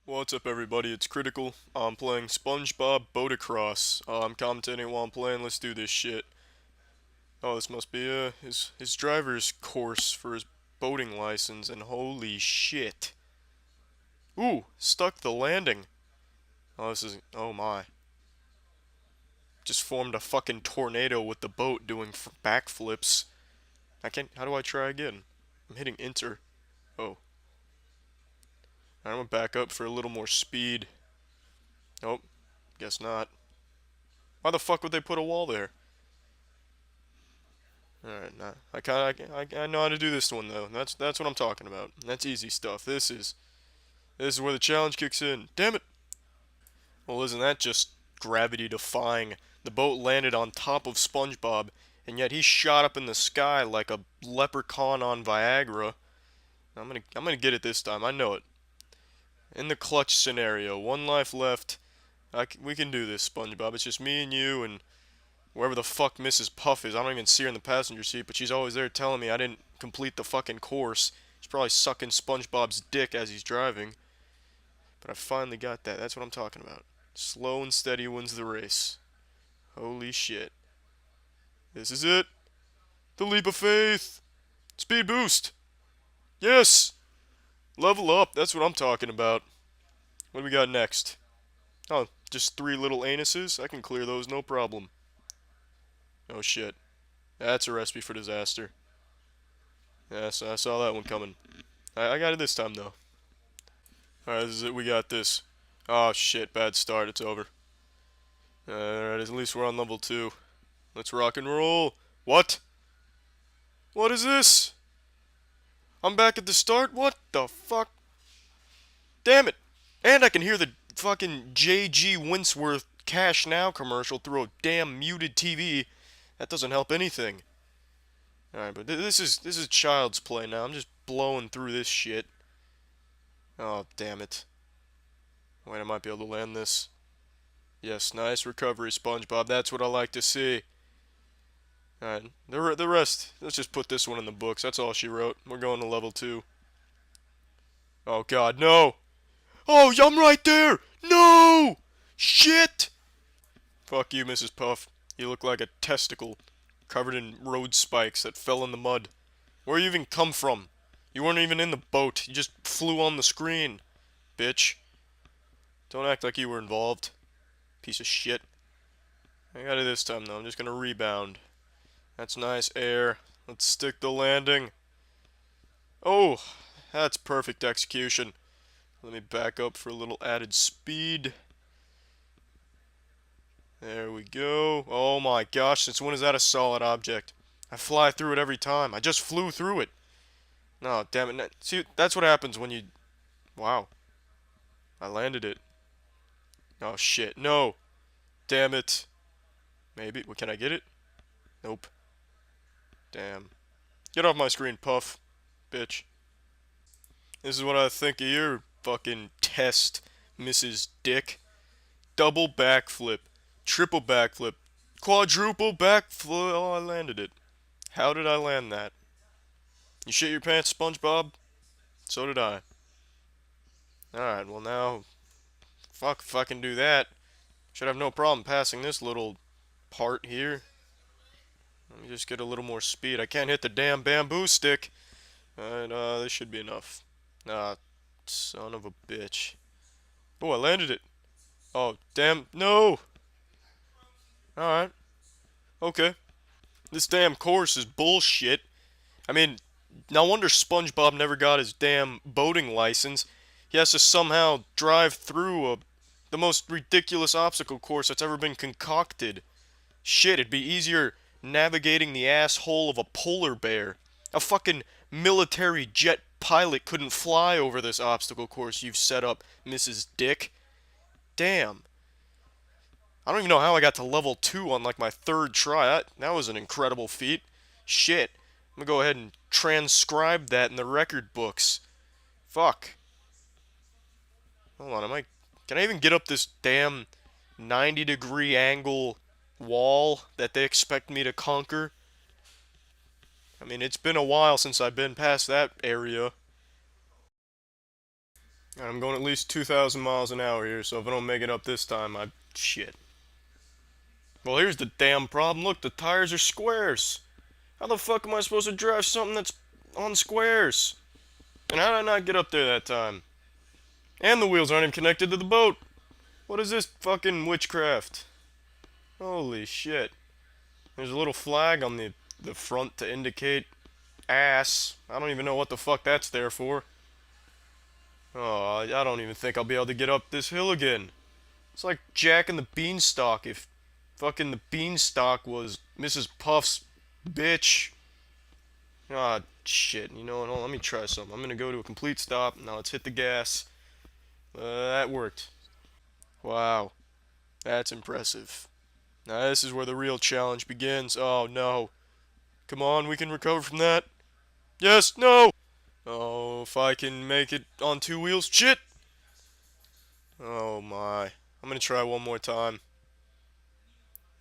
What's up, everybody? It's Critical. I'm playing SpongeBob Boatacross. I'm commentating while I'm playing. Let's do this shit. Oh, this must be his driver's course for his boating license, and holy shit. Ooh, stuck the landing. Oh, this is... oh my. Just formed a fucking tornado with the boat doing backflips. I can't... how do I try again? I'm hitting enter. Oh. I'm gonna back up for a little more speed. Oh, guess not. Why the fuck would they put a wall there? Alright, nah. I know how to do this one though. That's what I'm talking about. That's easy stuff. This is where the challenge kicks in. Damn it! Well, isn't that just gravity defying? The boat landed on top of SpongeBob, and yet he shot up in the sky like a leprechaun on Viagra. I'm gonna get it this time. I know it. In the clutch scenario, one life left. We can do this, SpongeBob. It's just me and you and wherever the fuck Mrs. Puff is. I don't even see her in the passenger seat, but she's always there telling me I didn't complete the fucking course. She's probably sucking SpongeBob's dick as he's driving. But I finally got that. That's what I'm talking about. Slow and steady wins the race. Holy shit. This is it. The leap of faith. Speed boost. Yes. Level up. That's what I'm talking about. What do we got next? Oh, just 3 little anuses? I can clear those, no problem. Oh shit. That's a recipe for disaster. Yes, I saw that one coming. I got it this time, though. Alright, this is it. We got this. Oh shit, bad start. It's over. Alright, at least we're on level 2. Let's rock and roll. What? What is this? I'm back at the start? What the fuck? Damn it! And I can hear the fucking J.G. Winsworth Cash Now commercial through a damn muted TV. That doesn't help anything. Alright, but this is child's play now. I'm just blowing through this shit. Oh, damn it. Wait, I might be able to land this. Yes, nice recovery, SpongeBob. That's what I like to see. Alright, the rest, let's just put this one in the books. That's all she wrote. We're going to level 2. Oh, God, no! Oh, I'm right there! No! Shit! Fuck you, Mrs. Puff. You look like a testicle covered in road spikes that fell in the mud. Where you even come from? You weren't even in the boat. You just flew on the screen. Bitch. Don't act like you were involved. Piece of shit. I got it this time, though. I'm just gonna rebound. That's nice air. Let's stick the landing. Oh, that's perfect execution. Let me back up for a little added speed. There we go. Oh my gosh, since when is that a solid object? I fly through it every time. I just flew through it. No, damn it. See, that's what happens when you... Wow. I landed it. Oh shit, no. Damn it. Maybe. Well, can I get it? Nope. Damn. Get off my screen, Puff. Bitch. This is what I think of your fucking test, Mrs. Dick. Double backflip. Triple backflip. Quadruple backflip. Oh, I landed it. How did I land that? You shit your pants, SpongeBob? So did I. Alright, well now... Fuck if I can do that. Should have no problem passing this little part here. Let me just get a little more speed. I can't hit the damn bamboo stick. Alright, this should be enough. Ah, son of a bitch. Oh, I landed it. Oh, damn. No! Alright. Okay. This damn course is bullshit. I mean, no wonder SpongeBob never got his damn boating license. He has to somehow drive through the most ridiculous obstacle course that's ever been concocted. Shit, it'd be easier navigating the asshole of a polar bear. A fucking military jet pilot couldn't fly over this obstacle course you've set up, Mrs. Dick. Damn. I don't even know how I got to level 2 on like my 3rd try. That was an incredible feat. Shit. I'm gonna go ahead and transcribe that in the record books. Fuck. Hold on, can I even get up this damn 90-degree angle wall that they expect me to conquer? I mean, it's been a while since I've been past that area. And I'm going at least 2,000 miles an hour here, so if I don't make it up this time, shit. Well, here's the damn problem. Look, the tires are squares. How the fuck am I supposed to drive something that's on squares? And how did I not get up there that time? And the wheels aren't even connected to the boat. What is this fucking witchcraft? Holy shit. There's a little flag on the front to indicate ass. I don't even know what the fuck that's there for. Oh, I don't even think I'll be able to get up this hill again. It's like Jack and the Beanstalk if fucking the Beanstalk was Mrs. Puff's bitch. Ah, shit. You know what? Let me try something. I'm gonna go to a complete stop. Now let's hit the gas. That worked. Wow. That's impressive. Now this is where the real challenge begins. Oh no. Come on, we can recover from that. Yes, no! Oh, if I can make it on two wheels. Shit! Oh my. I'm gonna try one more time.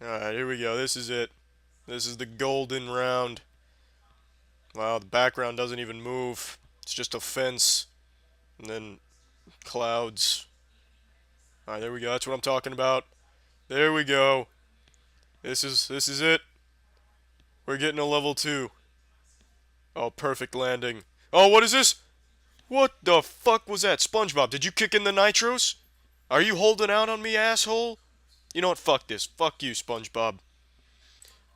Alright, here we go. This is it. This is the golden round. Wow, the background doesn't even move. It's just a fence. And then clouds. Alright, there we go. That's what I'm talking about. There we go. This is it. We're getting a level 2. Oh, perfect landing. Oh, what is this? What the fuck was that? SpongeBob, did you kick in the nitros? Are you holding out on me, asshole? You know what? Fuck this. Fuck you, SpongeBob.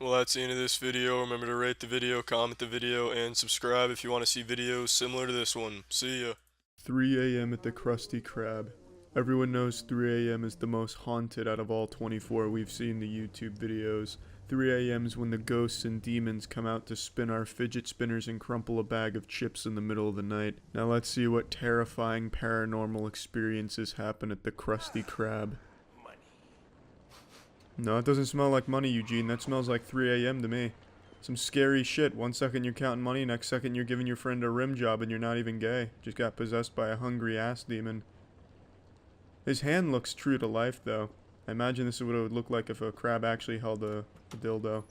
Well, that's the end of this video. Remember to rate the video, comment the video, and subscribe if you want to see videos similar to this one. See ya. 3 a.m. at the Krusty Krab. Everyone knows 3 a.m. is the most haunted out of all 24 we've seen the YouTube videos. 3 a.m. is when the ghosts and demons come out to spin our fidget spinners and crumple a bag of chips in the middle of the night. Now let's see what terrifying paranormal experiences happen at the Krusty Krab. No, it doesn't smell like money, Eugene. That smells like 3 a.m. to me. Some scary shit. One second you're counting money, next second you're giving your friend a rim job and you're not even gay. Just got possessed by a hungry ass demon. His hand looks true to life, though. I imagine this is what it would look like if a crab actually held a dildo.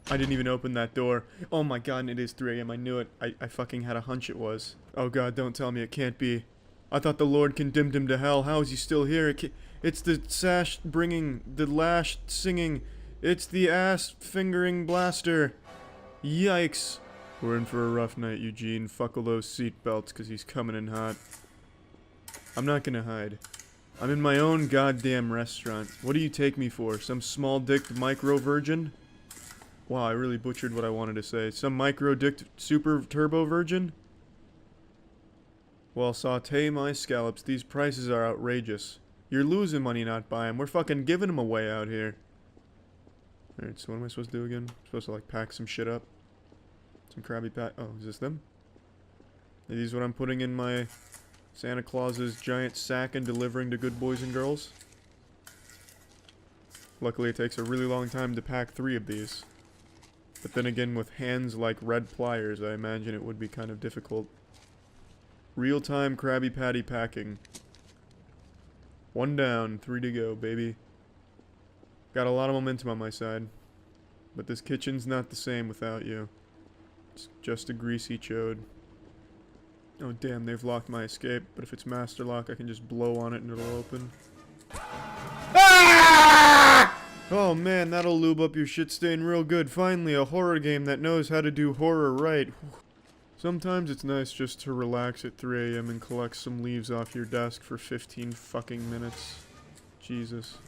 I didn't even open that door. Oh my god, and it is 3 a.m. I knew it. I fucking had a hunch it was. Oh god, don't tell me it can't be. I thought the Lord condemned him to hell. How is he still here? It's the sash bringing, the lash singing. It's the ass fingering blaster. Yikes. We're in for a rough night, Eugene. Fuckle those seatbelts, because he's coming in hot. I'm not gonna hide. I'm in my own goddamn restaurant. What do you take me for? Some small-dicked micro-virgin? Wow, I really butchered what I wanted to say. Some micro-dicked super-turbo-virgin? Well, saute my scallops. These prices are outrageous. You're losing money not buying them. We're fucking giving them away out here. Alright, so what am I supposed to do again? I'm supposed to, like, pack some shit up? Some Krabby Patty. Oh, is this them? Are these what I'm putting in my Santa Claus's giant sack and delivering to good boys and girls? Luckily, it takes a really long time to pack 3 of these. But then again, with hands like red pliers, I imagine it would be kind of difficult. Real-time Krabby Patty packing. 1 down, 3 to go, baby. Got a lot of momentum on my side. But this kitchen's not the same without you. It's just a greasy chode. Oh damn, they've locked my escape, but if it's master lock, I can just blow on it and it'll open. Ah! Oh man, that'll lube up your shit stain real good. Finally, a horror game that knows how to do horror right. Sometimes it's nice just to relax at 3 a.m. and collect some leaves off your desk for 15 fucking minutes. Jesus.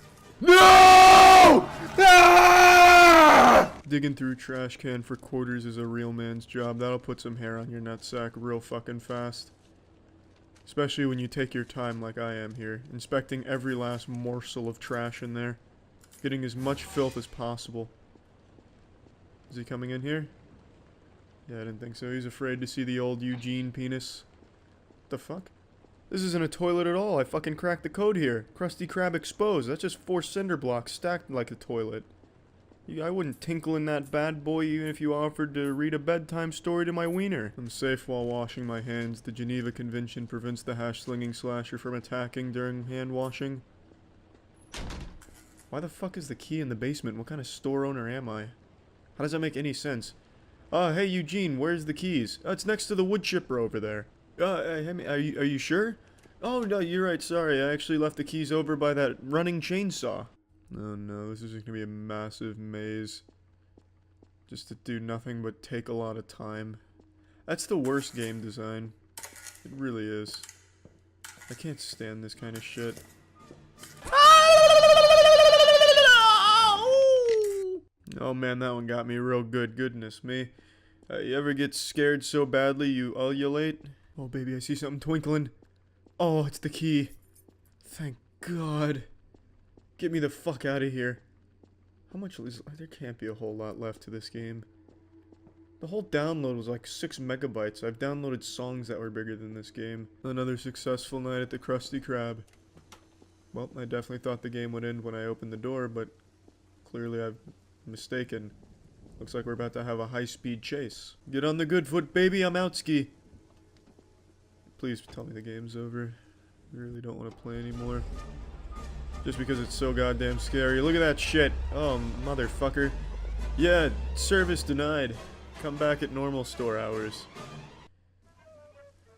No! Ah! Digging through trash can for quarters is a real man's job. That'll put some hair on your nutsack real fucking fast. Especially when you take your time like I am here, inspecting every last morsel of trash in there. Getting as much filth as possible. Is he coming in here? Yeah, I didn't think so. He's afraid to see the old Eugene penis. What the fuck? This isn't a toilet at all. I fucking cracked the code here. Krusty Krab exposed. That's just 4 cinder blocks stacked like a toilet. I wouldn't tinkle in that bad boy even if you offered to read a bedtime story to my wiener. I'm safe while washing my hands. The Geneva Convention prevents the hash-slinging slasher from attacking during hand washing. Why the fuck is the key in the basement? What kind of store owner am I? How does that make any sense? Hey Eugene, where's the keys? It's next to the wood chipper over there. Hey, are you sure? Oh, no, you're right, sorry. I actually left the keys over by that running chainsaw. Oh no, this is just gonna be a massive maze. Just to do nothing but take a lot of time. That's the worst game design. It really is. I can't stand this kind of shit. Oh man, that one got me real good. Goodness me. You ever get scared so badly you ululate? Oh baby, I see something twinkling. Oh, it's the key. Thank God. Get me the fuck out of here. How much is... There can't be a whole lot left to this game. The whole download was like 6 megabytes. I've downloaded songs that were bigger than this game. Another successful night at the Krusty Krab. Well, I definitely thought the game would end when I opened the door, but clearly I've mistaken. Looks like we're about to have a high-speed chase. Get on the good foot, baby, I'm out ski. Please tell me the game's over. I really don't want to play anymore. Just because it's so goddamn scary. Look at that shit. Oh, motherfucker. Yeah, service denied. Come back at normal store hours.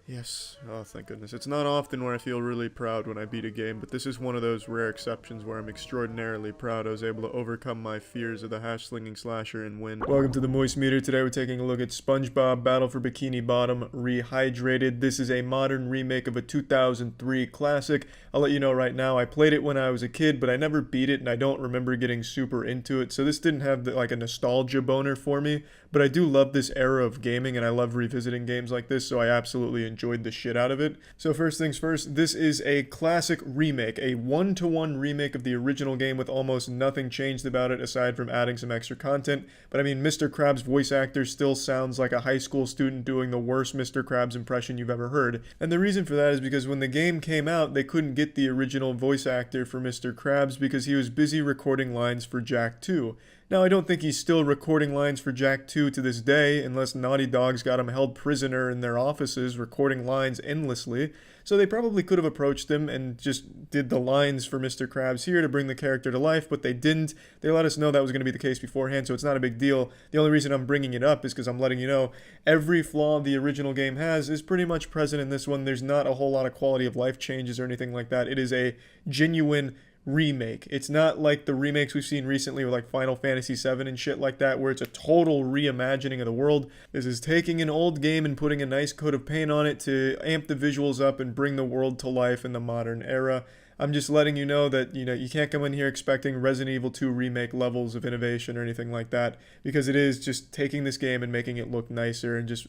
Yes. Oh, thank goodness. It's not often where I feel really proud when I beat a game, but this is one of those rare exceptions where I'm extraordinarily proud I was able to overcome my fears of the hash-slinging slasher and win. Welcome to the Moist Meter. Today we're taking a look at SpongeBob Battle for Bikini Bottom Rehydrated. This is a modern remake of a 2003 classic. I'll let you know right now, I played it when I was a kid, but I never beat it, and I don't remember getting super into it, so this didn't have like a nostalgia boner for me, but I do love this era of gaming, and I love revisiting games like this, so I absolutely enjoyed the shit out of it. So first things first, this is a classic remake, a one-to-one remake of the original game with almost nothing changed about it aside from adding some extra content. But I mean, Mr. Krabs' voice actor still sounds like a high school student doing the worst Mr. Krabs impression you've ever heard. And the reason for that is because when the game came out, they couldn't get the original voice actor for Mr. Krabs because he was busy recording lines for Jack 2. Now, I don't think he's still recording lines for Jack 2 to this day, unless Naughty Dog's got him held prisoner in their offices recording lines endlessly, so they probably could have approached him and just did the lines for Mr. Krabs here to bring the character to life, but they didn't. They let us know that was going to be the case beforehand, so it's not a big deal. The only reason I'm bringing it up is because I'm letting you know every flaw the original game has is pretty much present in this one. There's not a whole lot of quality of life changes or anything like that. It is a genuine remake. It's not like the remakes we've seen recently with like Final Fantasy VII and shit like that, where it's a total reimagining of the world. This is taking an old game and putting a nice coat of paint on it to amp the visuals up and bring the world to life in the modern era. I'm just letting you know that, you can't come in here expecting Resident Evil 2 remake levels of innovation or anything like that, because it is just taking this game and making it look nicer and just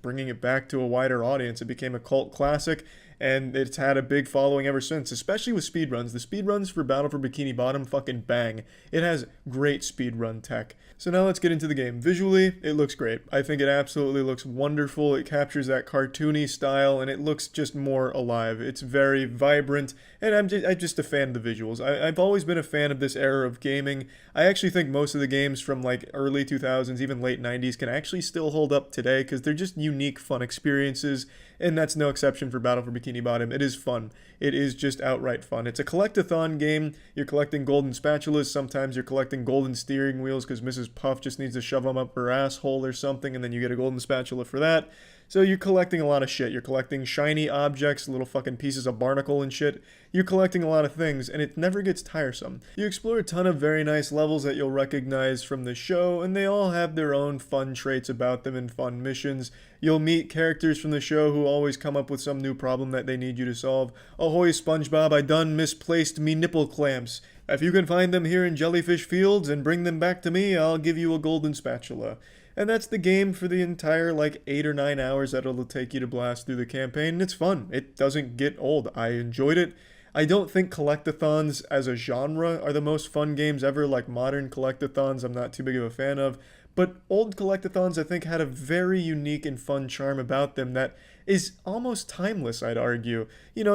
bringing it back to a wider audience. It became a cult classic, and it's had a big following ever since, especially with speedruns. The speedruns for Battle for Bikini Bottom fucking bang. It has great speedrun tech. So now let's get into the game. Visually, it looks great. I think it absolutely looks wonderful. It captures that cartoony style, and it looks just more alive. It's very vibrant, and I'm just a fan of the visuals. I've always been a fan of this era of gaming. I actually think most of the games from like early 2000s, even late 90s, can actually still hold up today, because they're just unique, fun experiences, and that's no exception for Battle for Bikini Bottom. It is fun. It is just outright fun. It's a collect-a-thon game. You're collecting golden spatulas. Sometimes you're collecting golden steering wheels because Mrs. Puff just needs to shove them up her asshole or something, and then you get a golden spatula for that. So you're collecting a lot of shit. You're collecting shiny objects, little fucking pieces of barnacle and shit. You're collecting a lot of things, and it never gets tiresome. You explore a ton of very nice levels that you'll recognize from the show, and they all have their own fun traits about them and fun missions. You'll meet characters from the show who always come up with some new problem that they need you to solve. Ahoy, SpongeBob, I done misplaced me nipple clamps. If you can find them here in Jellyfish Fields and bring them back to me, I'll give you a golden spatula. And that's the game for the entire, 8 or 9 hours that it'll take you to blast through the campaign, and it's fun. It doesn't get old. I enjoyed it. I don't think collectathons as a genre are the most fun games ever, like modern collectathons I'm not too big of a fan of, but old collectathons I think had a very unique and fun charm about them that is almost timeless, I'd argue.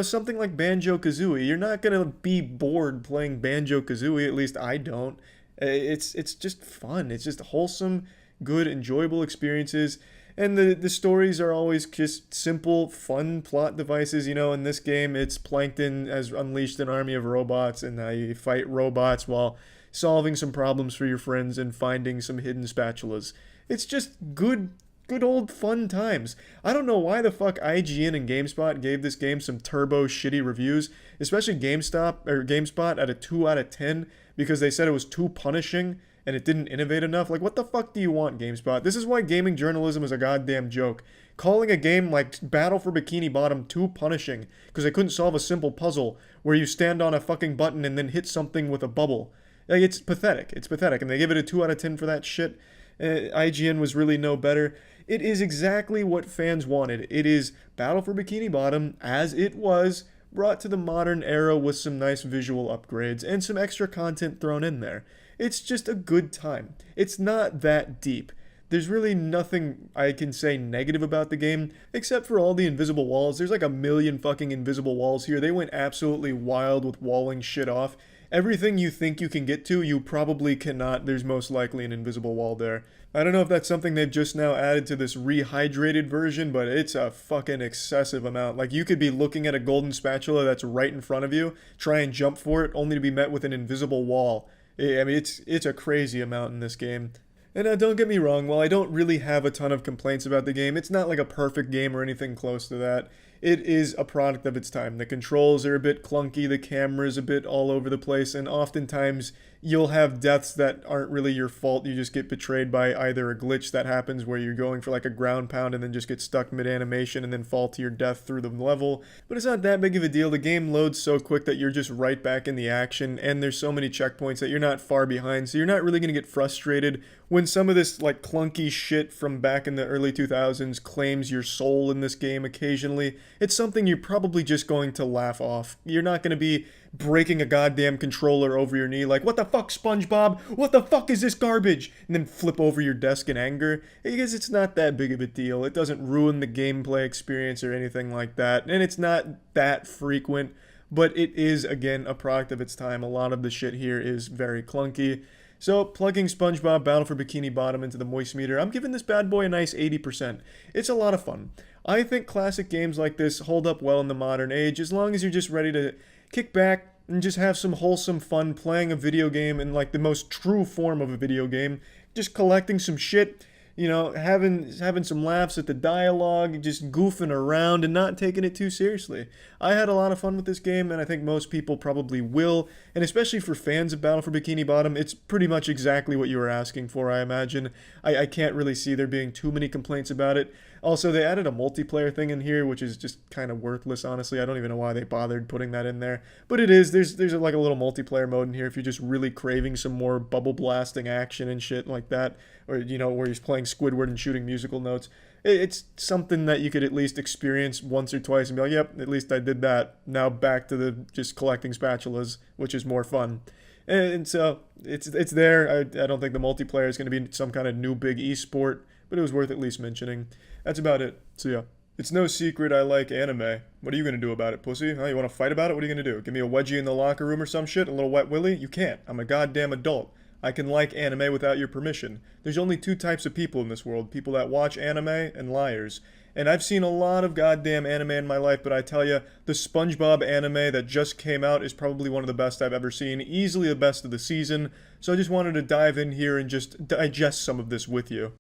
Something like Banjo-Kazooie. You're not going to be bored playing Banjo-Kazooie, at least I don't. It's just fun. It's just wholesome, good, enjoyable experiences, and the stories are always just simple, fun plot devices. In this game, it's Plankton has unleashed an army of robots, and now you fight robots while solving some problems for your friends and finding some hidden spatulas. It's just good, good old fun times. I don't know why the fuck IGN and GameSpot gave this game some turbo shitty reviews, especially GameSpot at a 2 out of 10 because they said it was too punishing and it didn't innovate enough. Like, what the fuck do you want, GameSpot? This is why gaming journalism is a goddamn joke. Calling a game like Battle for Bikini Bottom too punishing because they couldn't solve a simple puzzle where you stand on a fucking button and then hit something with a bubble. Like, it's pathetic. It's pathetic. And they give it a 2 out of 10 for that shit. IGN was really no better. It is exactly what fans wanted. It is Battle for Bikini Bottom as it was, brought to the modern era with some nice visual upgrades and some extra content thrown in there. It's just a good time. It's not that deep. There's really nothing I can say negative about the game, except for all the invisible walls. There's like a million fucking invisible walls here. They went absolutely wild with walling shit off. Everything you think you can get to, you probably cannot. There's most likely an invisible wall there. I don't know if that's something they've just now added to this rehydrated version, but it's a fucking excessive amount. Like, you could be looking at a golden spatula that's right in front of you, try and jump for it, only to be met with an invisible wall. I mean, it's a crazy amount in this game. And don't get me wrong, while I don't really have a ton of complaints about the game, it's not like a perfect game or anything close to that. It is a product of its time. The controls are a bit clunky, the camera's a bit all over the place, and oftentimes you'll have deaths that aren't really your fault. You just get betrayed by either a glitch that happens where you're going for like a ground pound and then just get stuck mid-animation and then fall to your death through the level. But it's not that big of a deal. The game loads so quick that you're just right back in the action, and there's so many checkpoints that you're not far behind, so you're not really going to get frustrated when some of this like clunky shit from back in the early 2000s claims your soul in this game occasionally. It's something you're probably just going to laugh off. You're not going to be breaking a goddamn controller over your knee like, what the fuck, SpongeBob? What the fuck is this garbage? And then flip over your desk in anger. Because it's not that big of a deal. It doesn't ruin the gameplay experience or anything like that. And it's not that frequent, but it is, again, a product of its time. A lot of the shit here is very clunky. So, plugging SpongeBob Battle for Bikini Bottom into the moist meter, I'm giving this bad boy a nice 80%. It's a lot of fun. I think classic games like this hold up well in the modern age, as long as you're just ready to kick back and just have some wholesome fun playing a video game in like the most true form of a video game. Just collecting some shit, you know, having some laughs at the dialogue, just goofing around and not taking it too seriously. I had a lot of fun with this game, and I think most people probably will, and especially for fans of Battle for Bikini Bottom, it's pretty much exactly what you were asking for, I imagine. I can't really see there being too many complaints about it. Also, they added a multiplayer thing in here, which is just kind of worthless, honestly. I don't even know why they bothered putting that in there. But it is. There's like a little multiplayer mode in here if you're just really craving some more bubble blasting action and shit like that. Or, you know, where he's playing Squidward and shooting musical notes. It's something that you could at least experience once or twice and be like, yep, at least I did that. Now back to the just collecting spatulas, which is more fun. And so it's there. I don't think the multiplayer is going to be some kind of new big esport, but it was worth at least mentioning. That's about it. So yeah. It's no secret I like anime. What are you going to do about it, pussy? Huh? You want to fight about it? What are you going to do? Give me a wedgie in the locker room or some shit? A little wet willy? You can't. I'm a goddamn adult. I can like anime without your permission. There's only two types of people in this world. People that watch anime and liars. And I've seen a lot of goddamn anime in my life, but I tell you, the SpongeBob anime that just came out is probably one of the best I've ever seen. Easily the best of the season. So I just wanted to dive in here and just digest some of this with you.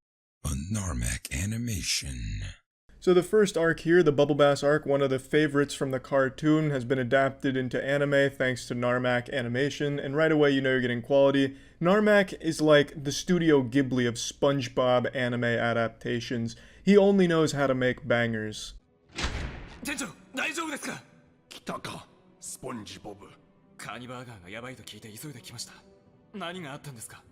A Narmak animation. So the first arc here, the Bubble Bass arc, one of the favorites from the cartoon, has been adapted into anime thanks to Narmak Animation, and right away you know you're getting quality. Narmak is like the Studio Ghibli of SpongeBob anime adaptations. He only knows how to make bangers. 店長大丈夫ですか来たかスポンジボブカニバーガーがヤバいと聞いて急いで来ました何があったんですか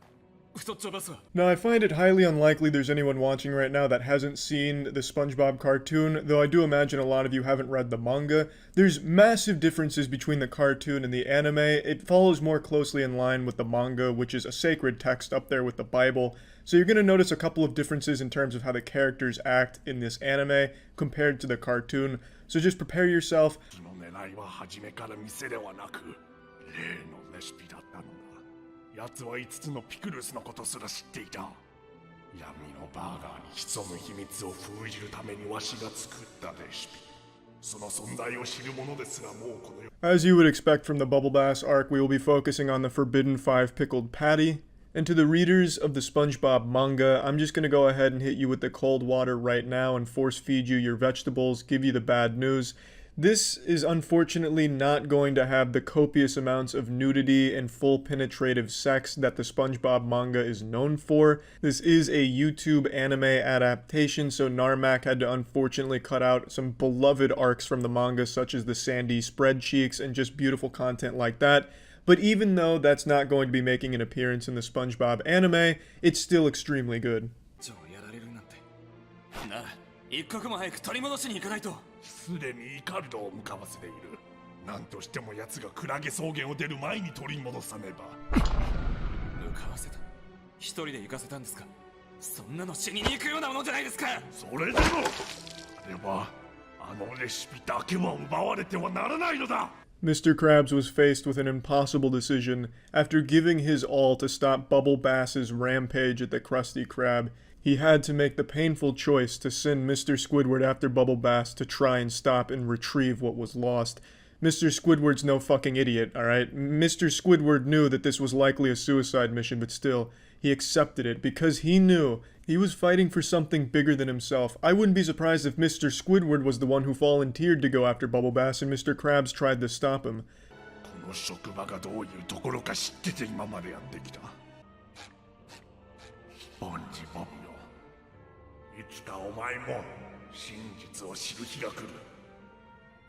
太っちょバスは Now, I find it highly unlikely there's anyone watching right now that hasn't seen the SpongeBob cartoon, though I do imagine a lot of you haven't read the manga. There's massive differences between the cartoon and the anime. It follows more closely in line with the manga, which is a sacred text up there with the Bible. So you're going to notice a couple of differences in terms of how the characters act in this anime compared to the cartoon. So just prepare yourself. の狙いは初めから店ではなく例のレシピだったのだ奴は5つのピクルスのことすら知っていた闇のバーガーに潜む秘密を封じるためにわしが作ったレシピその存在を知る者ですらもうこの世 As you would expect from the Bubble Bass arc, we will be focusing on the Forbidden 5 Pickled Patty. And to the readers of the SpongeBob manga, I'm just going to go ahead and hit you with the cold water right now and force feed you your vegetables, give you the bad news. This is unfortunately not going to have the copious amounts of nudity and full penetrative sex that the SpongeBob manga is known for. This is a YouTube anime adaptation, so Narmak had to unfortunately cut out some beloved arcs from the manga, such as the Sandy spread cheeks and just beautiful content like that. But even though that's not going to be making an appearance in the SpongeBob anime, it's still extremely good. なら一刻も早く取り戻しに行かないと。すでにイカルドを向かわせている。何としても奴がクラゲ草原を出る前に取り戻さねば。向かわせた。一人で行かせたんですか。そんなの死にに行くようなものじゃないですか。それでもあれはあのレシピだけは奪われてはならないのだ。Mr. Krabs was faced with an impossible decision. After giving his all to stop Bubble Bass's rampage at the Krusty Krab, he had to make the painful choice to send Mr. Squidward after Bubble Bass to try and stop and retrieve what was lost. Mr. Squidward's no fucking idiot, alright? Mr. Squidward knew that this was likely a suicide mission, but still, he accepted it because he knew he was fighting for something bigger than himself. I wouldn't be surprised if Mr. Squidward was the one who volunteered to go after Bubble Bass and Mr. Krabs tried to stop him. この職場がどういうところか知ってて今までやってきた。スポンジボブよ。いつかお前も真実を知る日が来る。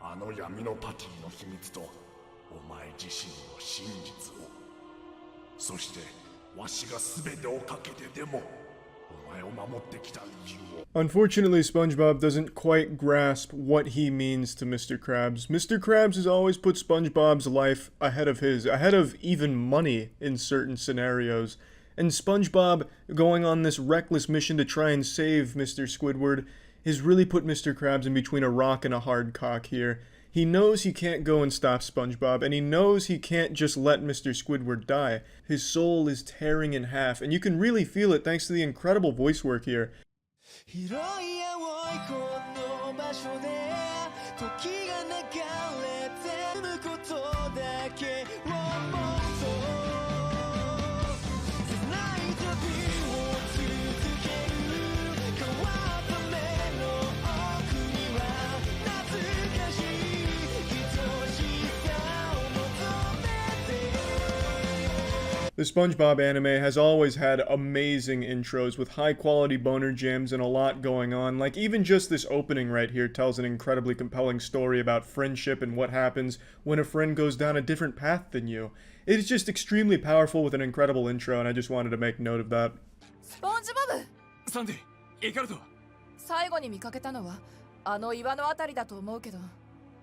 あの闇のパティの秘密とお前自身の真実を。そしてわしが全てをかけてでもお前を守ってきた理由を。Unfortunately, SpongeBob doesn't quite grasp what he means to Mr. Krabs. Mr. Krabs has always put SpongeBob's life ahead of his, ahead of even money in certain scenarios. And SpongeBob going on this reckless mission to try and save Mr. Squidward has really put Mr. Krabs in between a rock and a hard cock here. He knows he can't go and stop SpongeBob, and he knows he can't just let Mr. Squidward die. His soul is tearing in half, and you can really feel it thanks to the incredible voice work here. The SpongeBob anime has always had amazing intros with high quality boner jams and a lot going on. Like even just this opening right here tells an incredibly compelling story about friendship and what happens when a friend goes down a different path than you. It is just extremely powerful with an incredible intro, and I just wanted to make note of that. SpongeBob! サンディ、イカルド。最後に見かけたのはあの岩のあたりだと思うけど。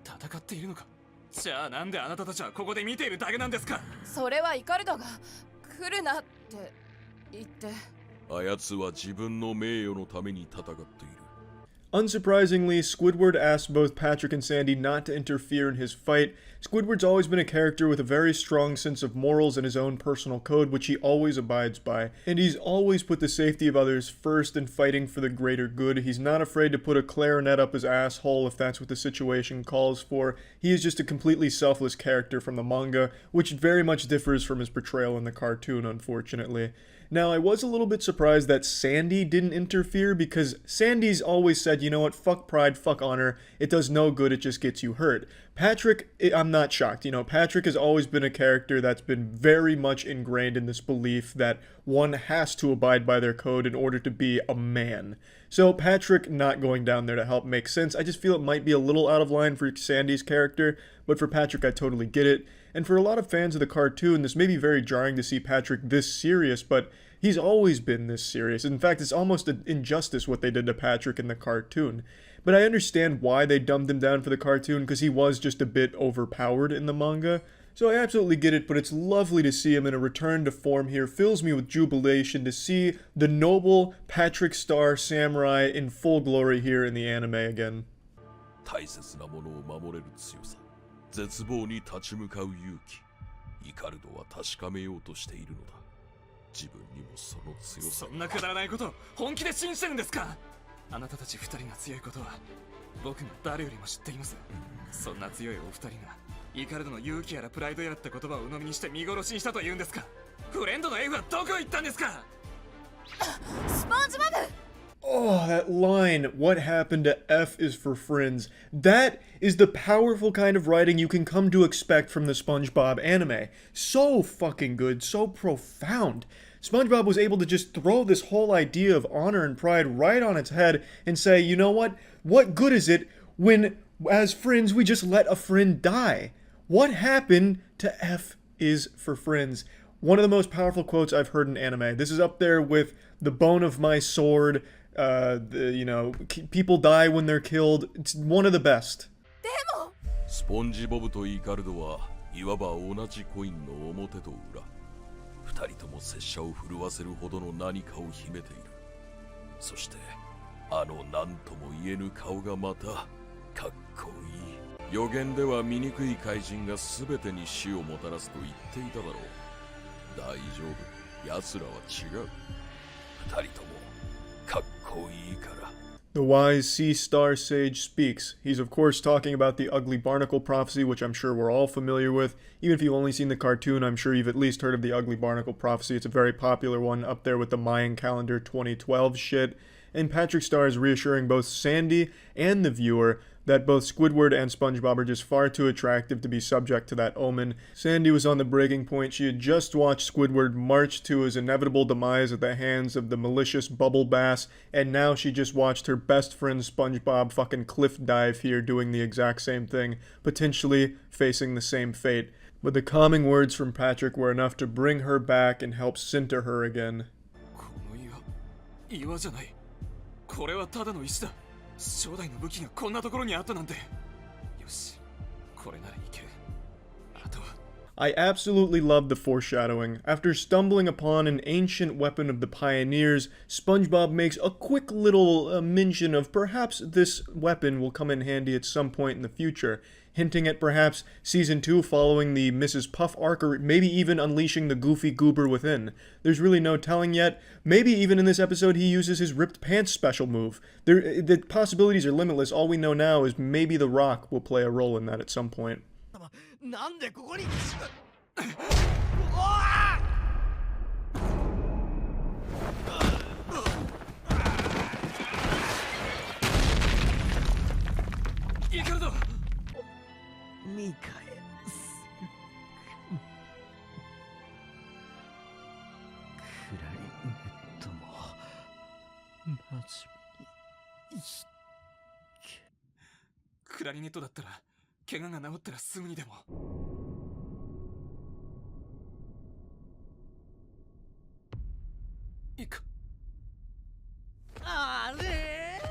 戦っているのか。じゃあなんであなたたちはここで見ているだけなんですか。それはイカルドが来るなって言って。あやつは自分の名誉のために戦っている。Unsurprisingly, Squidward asked both Patrick and Sandy not to interfere in his fight. Squidward's always been a character with a very strong sense of morals and his own personal code, which he always abides by. And he's always put the safety of others first in fighting for the greater good. He's not afraid to put a clarinet up his asshole if that's what the situation calls for. He is just a completely selfless character from the manga, which very much differs from his portrayal in the cartoon, unfortunately. Now, I was a little bit surprised that Sandy didn't interfere because Sandy's always said, you know what, fuck pride, fuck honor, it does no good, it just gets you hurt. Patrick, I'm not shocked. You know, Patrick has always been a character that's been very much ingrained in this belief that one has to abide by their code in order to be a man. So Patrick not going down there to help makes sense. I just feel it might be a little out of line for Sandy's character, but for Patrick, I totally get it. And for a lot of fans of the cartoon, this may be very jarring to see Patrick this serious, but he's always been this serious. In fact, it's almost an injustice what they did to Patrick in the cartoon. But I understand why they dumbed him down for the cartoon, because he was just a bit overpowered in the manga. So I absolutely get it, but it's lovely to see him in a return to form here. Fills me with jubilation to see the noble Patrick Star Samurai in full glory here in the anime again. 大切なものを守れる強さ、絶望に立ち向かう勇気、イカルドは確かめようとしているのだ。自分にもその強さ。そんなくだらないことを本気で信じてるんですか。あなたたち二人が強いことは僕が誰よりも知っています。そんな強いお二人がイカルドの勇気やらプライドやらって言葉を鵜呑みにして見殺しにしたと言うんですか。フレンドの F はどこ行ったんですか。スポンジボブ Oh, that line, what happened to F is for friends. That is the powerful kind of writing you can come to expect from the SpongeBob anime. So fucking good, so profound. SpongeBob was able to just throw this whole idea of honor and pride right on its head and say, you know what? What good is it when, as friends, we just let a friend die? What happened to F is for friends? One of the most powerful quotes I've heard in anime. This is up there with the bone of my sword, people die when they're killed. It's one of the best. でもスポンジボブとイカルドはいわば同じコインの表と裏。二人とも拙者を震わせるほどの何かを秘めている。そしてあの何とも言えぬ顔がまたかっこいい。予言では醜い怪人が全てに死をもたらすと言っていただろう。大丈夫、奴らは違う。二人ともかっこいいから。The wise sea star sage speaks. He's of course talking about the ugly barnacle prophecy, which I'm sure we're all familiar with. Even if you've only seen the cartoon, I'm sure you've at least heard of the ugly barnacle prophecy. It's a very popular one, up there with the Mayan calendar 2012 shit. And Patrick Star is reassuring both Sandy and the viewer that both Squidward and SpongeBob are just far too attractive to be subject to that omen. Sandy was on the breaking point. She had just watched Squidward march to his inevitable demise at the hands of the malicious Bubble Bass, and now she just watched her best friend SpongeBob fucking cliff dive here, doing the exact same thing, potentially facing the same fate. But the calming words from Patrick were enough to bring her back and help center her again. この岩じゃない。これはただの石だ。初代の武器がこんなところにあったなんて。よし、これならいける。あとは。I absolutely love the foreshadowing. After stumbling upon an ancient weapon of the pioneers, SpongeBob makes a quick little mention of perhaps this weapon will come in handy at some point in the future, hinting at perhaps Season 2 following the Mrs. Puff arc, or maybe even unleashing the goofy goober within. There's really no telling yet. Maybe even in this episode he uses his ripped pants special move. The possibilities are limitless. All we know now is maybe The Rock will play a role in that at some point. なんでここに。イカルド。ミカエス。クラリネットも真面目に。クラリネットだったら怪我が治ったらすぐにでも。いか。あれ。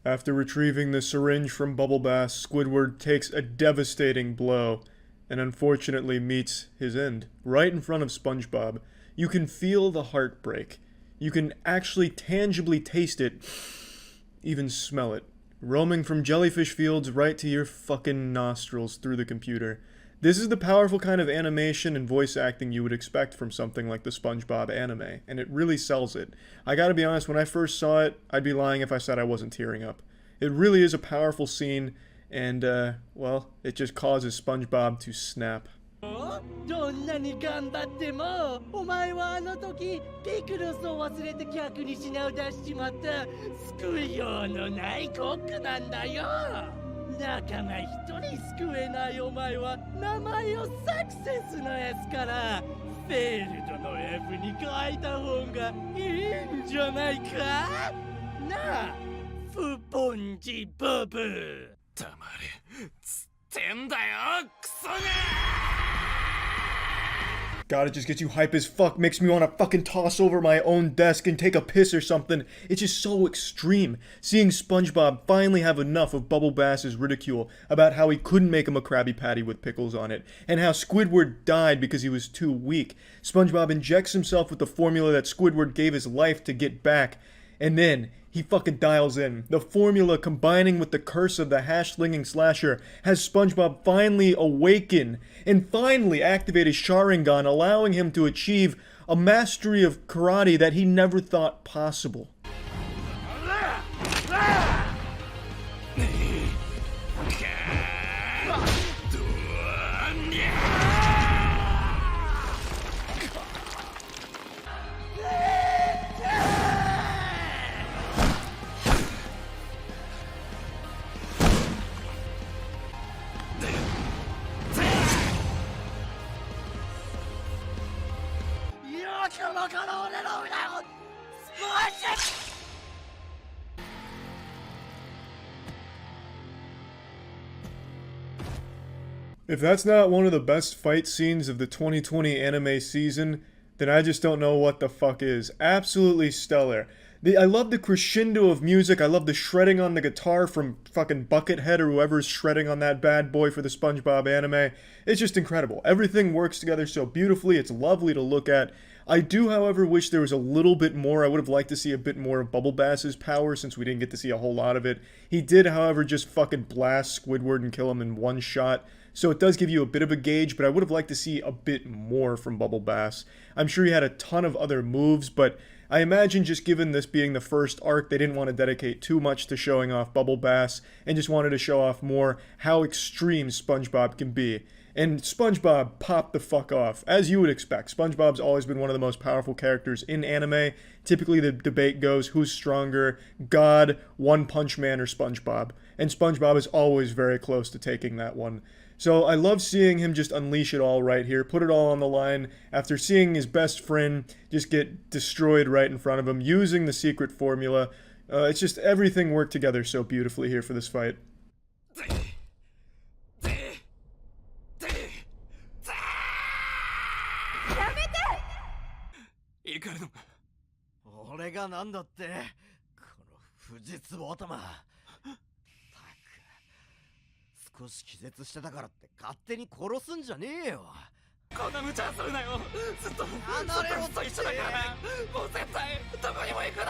After retrieving the syringe from Bubble Bass, Squidward takes a devastating blow and unfortunately meets his end right in front of SpongeBob. You can feel the heartbreak. You can actually tangibly taste it, even smell it, roaming from jellyfish fields right to your fucking nostrils through the computer. This is the powerful kind of animation and voice acting you would expect from something like the SpongeBob anime, and it really sells it. I gotta be honest, when I first saw it, I'd be lying if I said I wasn't tearing up. It really is a powerful scene, and, well, it just causes SpongeBob to snap. どんなに頑張ってもお前はあの時ピクルスを忘れて客に品を出しちまった救いようのないコックなんだよ。仲間一人救えないお前は名前をサクセスのやつからフェールドの F に変えた方がいいんじゃないかなあ、スポンジボブ。黙れつってんだよクソが。God, it just gets you hype as fuck, makes me want to fucking toss over my own desk and take a piss or something. It's just so extreme. Seeing SpongeBob finally have enough of Bubble Bass's ridicule about how he couldn't make him a Krabby Patty with pickles on it, and how Squidward died because he was too weak. SpongeBob injects himself with the formula that Squidward gave his life to get back, and then he fucking dials in. The formula combining with the curse of the hash-slinging slasher has SpongeBob finally awaken and finally activate his Sharingan, allowing him to achieve a mastery of karate that he never thought possible. この俺の腕をスマッシュ。 If that's not one of the best fight scenes of the 2020 anime season, then I just don't know what the fuck is. Absolutely stellar. I love the crescendo of music. I love the shredding on the guitar from fucking Buckethead or whoever's shredding on that bad boy for the SpongeBob anime. It's just incredible. Everything works together so beautifully. It's lovely to look at. I do, however, wish there was a little bit more. I would have liked to see a bit more of Bubble Bass's power since we didn't get to see a whole lot of it. He did, however, just fucking blast Squidward and kill him in one shot. So it does give you a bit of a gauge, but I would have liked to see a bit more from Bubble Bass. I'm sure he had a ton of other moves, but I imagine just given this being the first arc, they didn't want to dedicate too much to showing off Bubble Bass, and just wanted to show off more how extreme SpongeBob can be. And SpongeBob popped the fuck off, as you would expect. SpongeBob's always been one of the most powerful characters in anime. Typically the debate goes, who's stronger, God, One Punch Man, or SpongeBob? And SpongeBob is always very close to taking that one. So I love seeing him just unleash it all right here, put it all on the line, after seeing his best friend just get destroyed right in front of him, using the secret formula. It's just everything worked together so beautifully here for this fight. イカルドン。俺がなんだって、この不実頭。たく、少し気絶してたからって勝手に殺すんじゃねえよ。こんな無茶するなよ。ずっと離れろと一緒だから。もう絶対どこにも行くなよ。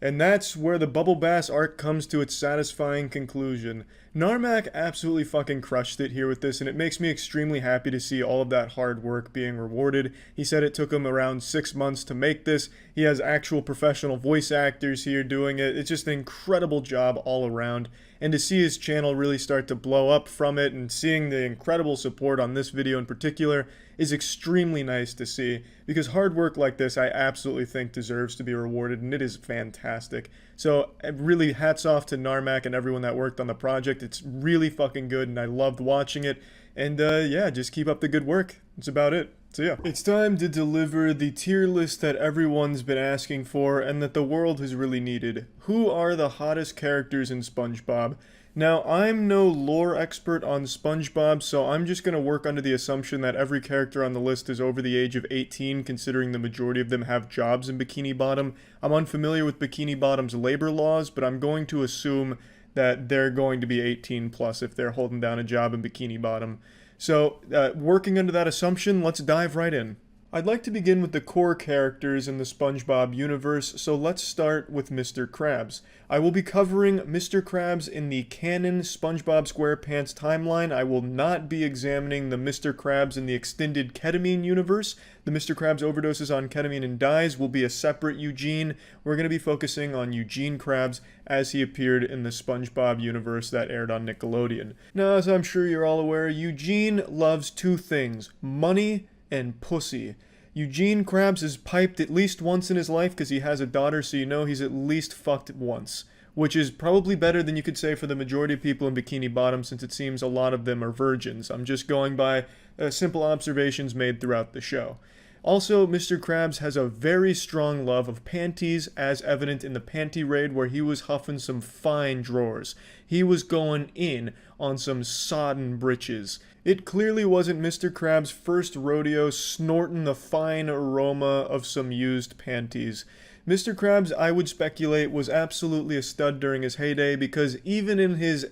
And that's where the Bubble Bass arc comes to its satisfying conclusion. Narmak absolutely fucking crushed it here with this, and it makes me extremely happy to see all of that hard work being rewarded. He said it took him around 6 months to make this. He has actual professional voice actors here doing it. It's just an incredible job all around. And to see his channel really start to blow up from it, and seeing the incredible support on this video in particular, is extremely nice to see, because hard work like this I absolutely think deserves to be rewarded, and it is fantastic. So really hats off to Narmak and everyone that worked on the project. It's really fucking good, and I loved watching it. And yeah, just keep up the good work. That's about it. So yeah, it's time to deliver the tier list that everyone's been asking for and that the world has really needed. Who are the hottest characters in SpongeBob? Now, I'm no lore expert on SpongeBob, so I'm just going to work under the assumption that every character on the list is over the age of 18, considering the majority of them have jobs in Bikini Bottom. I'm unfamiliar with Bikini Bottom's labor laws, but I'm going to assume that they're going to be 18 plus if they're holding down a job in Bikini Bottom. So, working under that assumption, let's dive right in. I'd like to begin with the core characters in the SpongeBob universe, so let's start with Mr. Krabs. I will be covering Mr. Krabs in the canon SpongeBob SquarePants timeline. I will not be examining the Mr. Krabs in the extended ketamine universe. The Mr. Krabs overdoses on ketamine and dies will be a separate Eugene. We're going to be focusing on Eugene Krabs as he appeared in the SpongeBob universe that aired on Nickelodeon. Now, as I'm sure you're all aware, Eugene loves two things: money and pussy. Eugene Krabs has piped at least once in his life because he has a daughter, so you know he's at least fucked once. Which is probably better than you could say for the majority of people in Bikini Bottom, since it seems a lot of them are virgins. I'm just going by simple observations made throughout the show. Also, Mr. Krabs has a very strong love of panties, as evident in the panty raid where he was huffing some fine drawers. He was going in on some sodden britches. It clearly wasn't Mr. Krabs' first rodeo snorting the fine aroma of some used panties. Mr. Krabs, I would speculate, was absolutely a stud during his heyday, because even in his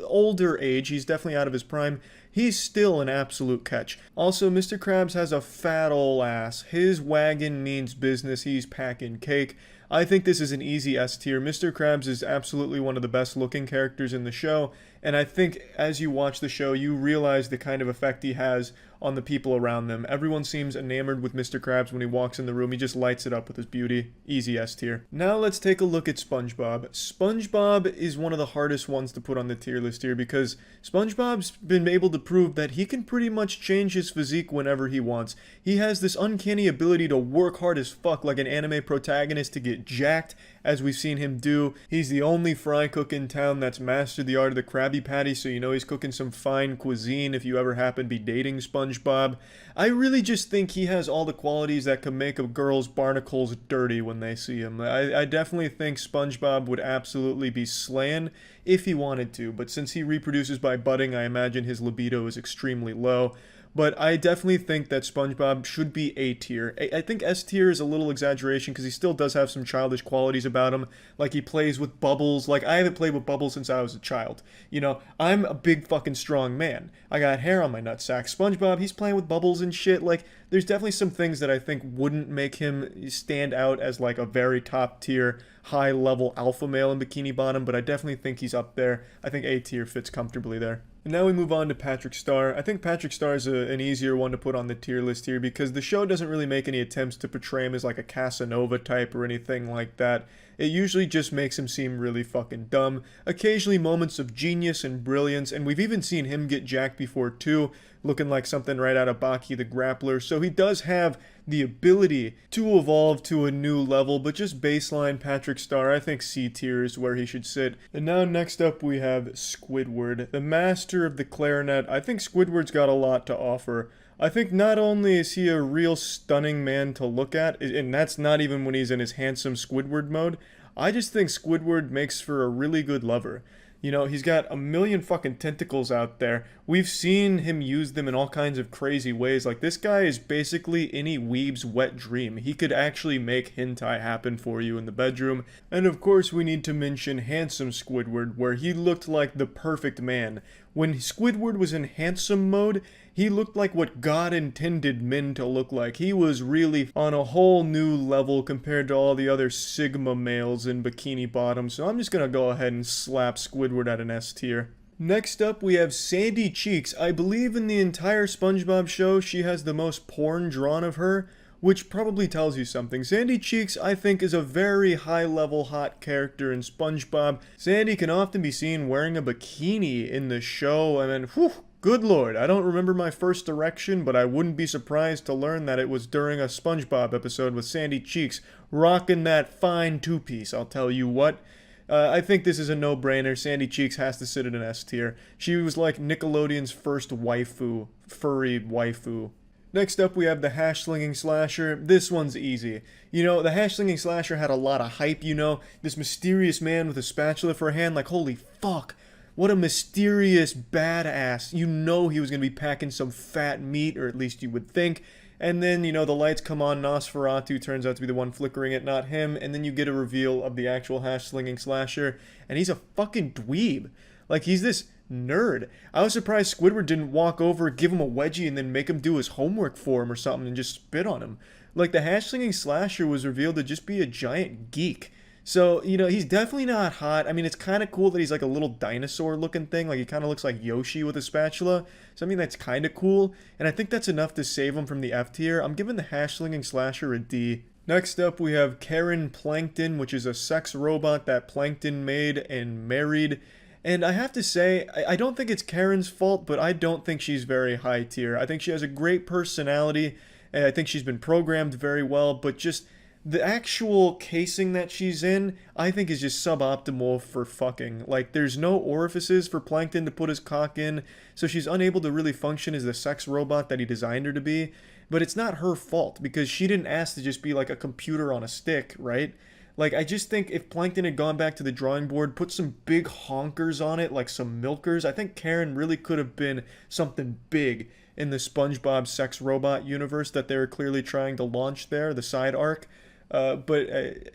older age, he's definitely out of his prime, he's still an absolute catch. Also, Mr. Krabs has a fat ol' ass. His wagon means business. He's packing cake. I think this is an easy S tier. Mr. Krabs is absolutely one of the best looking characters in the show, and I think as you watch the show, you realize the kind of effect he has on the people around them. Everyone seems enamored with Mr. Krabs when he walks in the room. He just lights it up with his beauty. Easy S tier. Now let's take a look at SpongeBob. SpongeBob is one of the hardest ones to put on the tier list here, because SpongeBob's been able to prove that he can pretty much change his physique whenever he wants. He has this uncanny ability to work hard as fuck like an anime protagonist to get jacked, as we've seen him do. He's the only fry cook in town that's mastered the art of the Krabby Patty, so you know he's cooking some fine cuisine if you ever happen to be dating SpongeBob. SpongeBob. I really just think he has all the qualities that could make a girl's barnacles dirty when they see him. I definitely think SpongeBob would absolutely be slain if he wanted to, but since he reproduces by budding, I imagine his libido is extremely low. But I definitely think that SpongeBob should be A tier. I think S tier is a little exaggeration because he still does have some childish qualities about him. Like he plays with bubbles. Like I haven't played with bubbles since I was a child. You know, I'm a big fucking strong man. I got hair on my nutsack. SpongeBob, he's playing with bubbles and shit. Like there's definitely some things that I think wouldn't make him stand out as like a very top tier, high level alpha male in Bikini Bottom. But I definitely think he's up there. I think A tier fits comfortably there. And now we move on to Patrick Star. I think Patrick Star is an easier one to put on the tier list here because the show doesn't really make any attempts to portray him as like a Casanova type or anything like that. It usually just makes him seem really fucking dumb. Occasionally moments of genius and brilliance, and we've even seen him get jacked before too, looking like something right out of Baki the Grappler. So he does have the ability to evolve to a new level, but just baseline Patrick Star, I think C tier is where he should sit. And now next up we have Squidward, the master of the clarinet. I think Squidward's got a lot to offer. I think not only is he a real stunning man to look at, and that's not even when he's in his handsome Squidward mode, I just think Squidward makes for a really good lover. You know, he's got a million fucking tentacles out there. We've seen him use them in all kinds of crazy ways. Like, this guy is basically any weeb's wet dream. He could actually make hentai happen for you in the bedroom. And of course, we need to mention handsome Squidward, where he looked like the perfect man. When Squidward was in handsome mode, he looked like what God intended men to look like. He was really on a whole new level compared to all the other Sigma males in Bikini Bottom, so I'm just gonna go ahead and slap Squidward at an S tier. Next up, we have Sandy Cheeks. I believe in the entire SpongeBob show, she has the most porn drawn of her, which probably tells you something. Sandy Cheeks, I think, is a very high-level hot character in SpongeBob. Sandy can often be seen wearing a bikini in the show, and then, whew, good lord, I don't remember my first erection, but I wouldn't be surprised to learn that it was during a SpongeBob episode with Sandy Cheeks rocking that fine two-piece, I'll tell you what. I think this is a no-brainer. Sandy Cheeks has to sit at an S tier. She was like Nickelodeon's first waifu, furry waifu. Next up, we have the hash-slinging slasher. This one's easy. You know, the hash-slinging slasher had a lot of hype, you know? This mysterious man with a spatula for a hand, like, holy fuck. What a mysterious badass. You know he was going to be packing some fat meat, or at least you would think. And then, you know, the lights come on, Nosferatu turns out to be the one flickering it, not him. And then you get a reveal of the actual hash-slinging slasher. And he's a fucking dweeb. Like, he's this nerd. I was surprised Squidward didn't walk over, give him a wedgie, and then make him do his homework for him or something and just spit on him. Like, the hash-slinging slasher was revealed to just be a giant geek. So, you know, he's definitely not hot. I mean, it's kind of cool that he's like a little dinosaur-looking thing. Like, he kind of looks like Yoshi with a spatula. So, I mean, that's kind of cool. And I think that's enough to save him from the F tier. I'm giving the hash-slinging slasher a D. Next up, we have Karen Plankton, which is a sex robot that Plankton made and married. And I have to say, I don't think it's Karen's fault, but I don't think she's very high tier. I think she has a great personality, and I think she's been programmed very well, but just the actual casing that she's in, I think is just suboptimal for fucking. Like, there's no orifices for Plankton to put his cock in, so she's unable to really function as the sex robot that he designed her to be. But it's not her fault, because she didn't ask to just be like a computer on a stick, right? Like, I just think if Plankton had gone back to the drawing board, put some big honkers on it, like some milkers, I think Karen really could have been something big in the SpongeBob sex robot universe that they were clearly trying to launch there, the side arc. But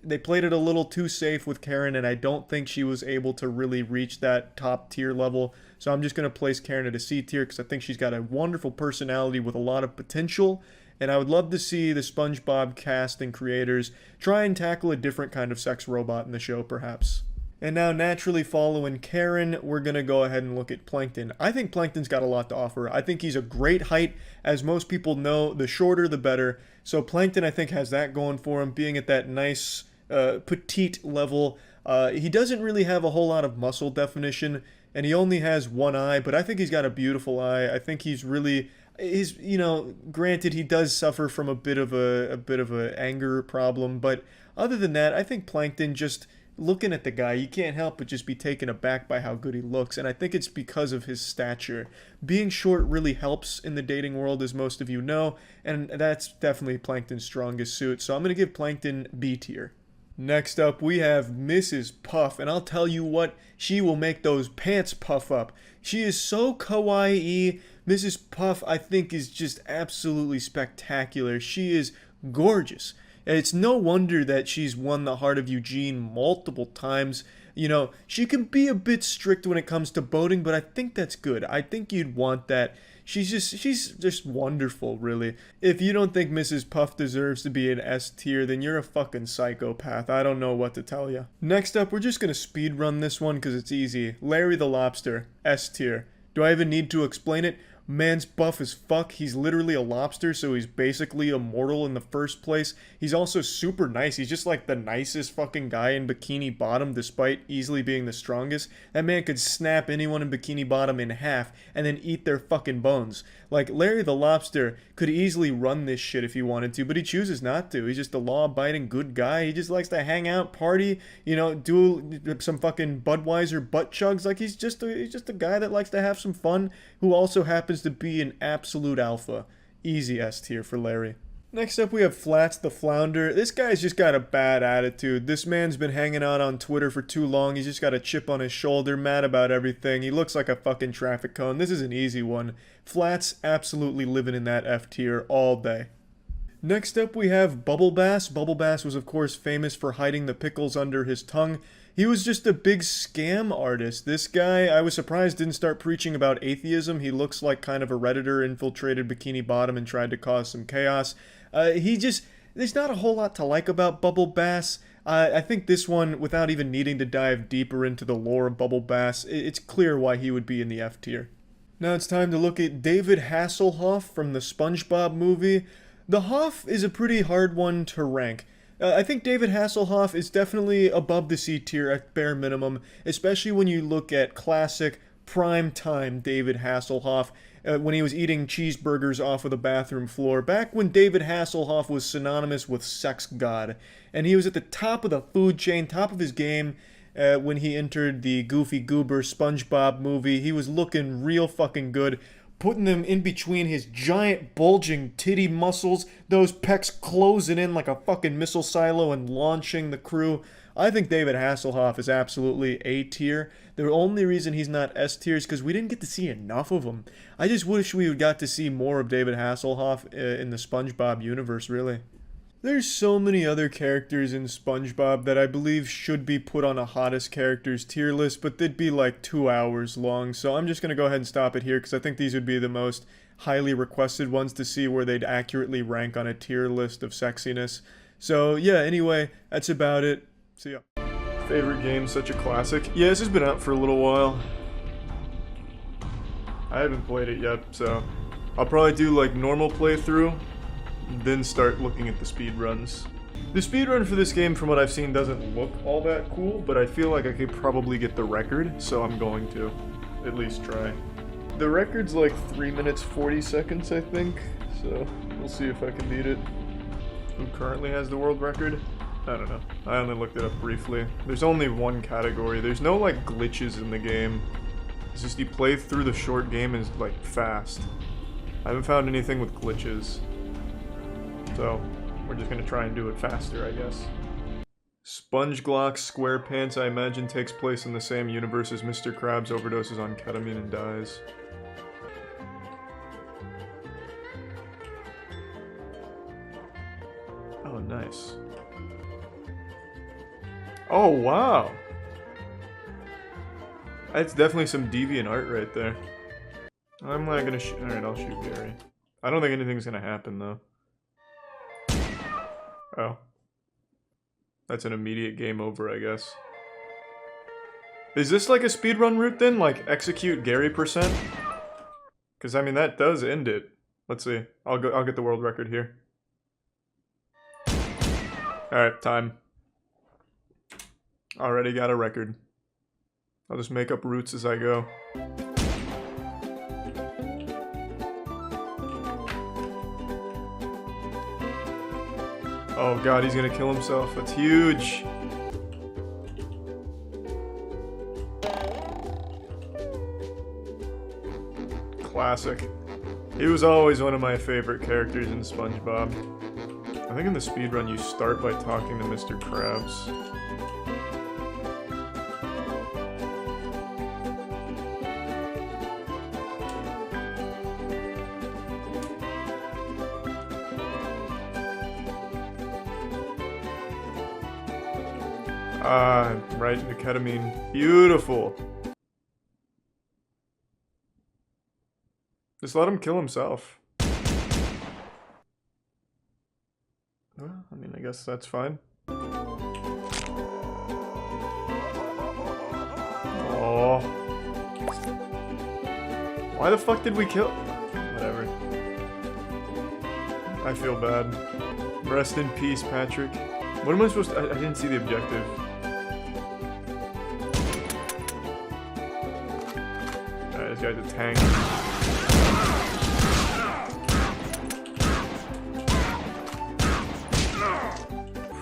they played it a little too safe with Karen, and I don't think she was able to really reach that top tier level. So I'm just going to place Karen at a C tier because I think she's got a wonderful personality with a lot of potential. And I would love to see the SpongeBob cast and creators try and tackle a different kind of sex robot in the show, perhaps. And now, naturally following Karen, we're going to go ahead and look at Plankton. I think Plankton's got a lot to offer. I think he's a great height. As most people know, the shorter the better. So Plankton, I think, has that going for him, being at that nice, petite level. He doesn't really have a whole lot of muscle definition, and he only has one eye, but I think he's got a beautiful eye. I think he's really... you know, granted, he does suffer from a bit of a anger problem, but other than that, I think Plankton just looking at the guy, you can't help but just be taken aback by how good he looks, and I think it's because of his stature. Being short really helps in the dating world, as most of you know, and that's definitely Plankton's strongest suit, so I'm going to give Plankton B tier. Next up, we have Mrs. Puff, and I'll tell you what, she will make those pants puff up. She is so kawaii. Mrs. Puff, I think, is just absolutely spectacular. She is gorgeous. And it's no wonder that she's won the heart of Eugene multiple times. You know, she can be a bit strict when it comes to boating, but I think that's good. I think you'd want that. She's just wonderful, really. If you don't think Mrs. Puff deserves to be an S tier, then you're a fucking psychopath. I don't know what to tell you. Next up, we're just gonna speed run this one because it's easy. Larry the Lobster, S tier. Do I even need to explain it? Man's buff as fuck. He's literally a lobster, so he's basically immortal in the first place. He's also super nice. He's just like the nicest fucking guy in Bikini Bottom, despite easily being the strongest. That man could snap anyone in Bikini Bottom in half and then eat their fucking bones. Like, Larry the Lobster could easily run this shit if he wanted to, but he chooses not to. He's just a law-abiding good guy. He just likes to hang out, party, you know, do some fucking Budweiser butt chugs. Like, he's just a guy that likes to have some fun, who also happens to be an absolute alpha. Easy S tier for Larry. Next up, we have Flats the Flounder. This guy's just got a bad attitude. This man's been hanging out on Twitter for too long. He's just got a chip on his shoulder, mad about everything. He looks like a fucking traffic cone. This is an easy one. Flats absolutely living in that F tier all day. Next up, we have Bubble Bass. Bubble Bass was, of course, famous for hiding the pickles under his tongue. He was just a big scam artist. This guy, I was surprised, didn't start preaching about atheism. He looks like kind of a Redditor, infiltrated Bikini Bottom and tried to cause some chaos. There's not a whole lot to like about Bubble Bass. I think this one, without even needing to dive deeper into the lore of Bubble Bass, it's clear why he would be in the F tier. Now it's time to look at David Hasselhoff from the SpongeBob movie. The Hoff is a pretty hard one to rank. I think David Hasselhoff is definitely above the C tier at bare minimum, especially when you look at classic, prime-time David Hasselhoff when he was eating cheeseburgers off of the bathroom floor, back when David Hasselhoff was synonymous with sex god, and he was at the top of the food chain, top of his game, when he entered the Goofy Goober SpongeBob movie. He was looking real fucking good, putting them in between his giant bulging titty muscles, those pecs closing in like a fucking missile silo and launching the crew. I think David Hasselhoff is absolutely A tier. The only reason he's not S tier is because we didn't get to see enough of him. I just wish we got to see more of David Hasselhoff in the SpongeBob universe, really. There's so many other characters in SpongeBob that I believe should be put on a hottest characters tier list, but they'd be like 2 hours long, so I'm just going to go ahead and stop it here because I think these would be the most highly requested ones to see where they'd accurately rank on a tier list of sexiness. So yeah, anyway, that's about it. See ya. Favorite game, such a classic. Yeah, this has been out for a little while. I haven't played it yet, so I'll probably do like normal playthrough, then start looking at the speedruns. The speedrun for this game, from what I've seen, doesn't look all that cool, but I feel like I could probably get the record, so I'm going to at least try. The record's like 3 minutes 40 seconds, I think, so we'll see if I can beat it. Who currently has the world record? I don't know. I only looked it up briefly. There's only one category. There's no like glitches in the game. It's just you play through the short game and it's like fast. I haven't found anything with glitches. So, we're just gonna try and do it faster, I guess. SpongeGlock SquarePants, I imagine, takes place in the same universe as Mr. Krabs overdoses on ketamine and dies. Oh, nice. Oh, wow! That's definitely some deviant art right there. I'm not gonna shoot. Alright, I'll shoot Gary. I don't think anything's gonna happen, though. Oh. That's an immediate game over, I guess. Is this like a speedrun route then? Like, execute Gary %? Because, I mean, that does end it. Let's see. I'll get the world record here. Alright, time. Already got a record. I'll just make up routes as I go. Oh god, he's gonna kill himself. That's huge. classic. He was always one of my favorite characters in SpongeBob. I think in the speedrun you start by talking to Mr. Krabs. Ah, right, the ketamine. Beautiful. Just let him kill himself. Well, I mean, I guess that's fine. Oh. Why the fuck did we kill? Whatever. I feel bad. Rest in peace, Patrick. What am I supposed to... I didn't see the objective. Alright, this guy's a tank.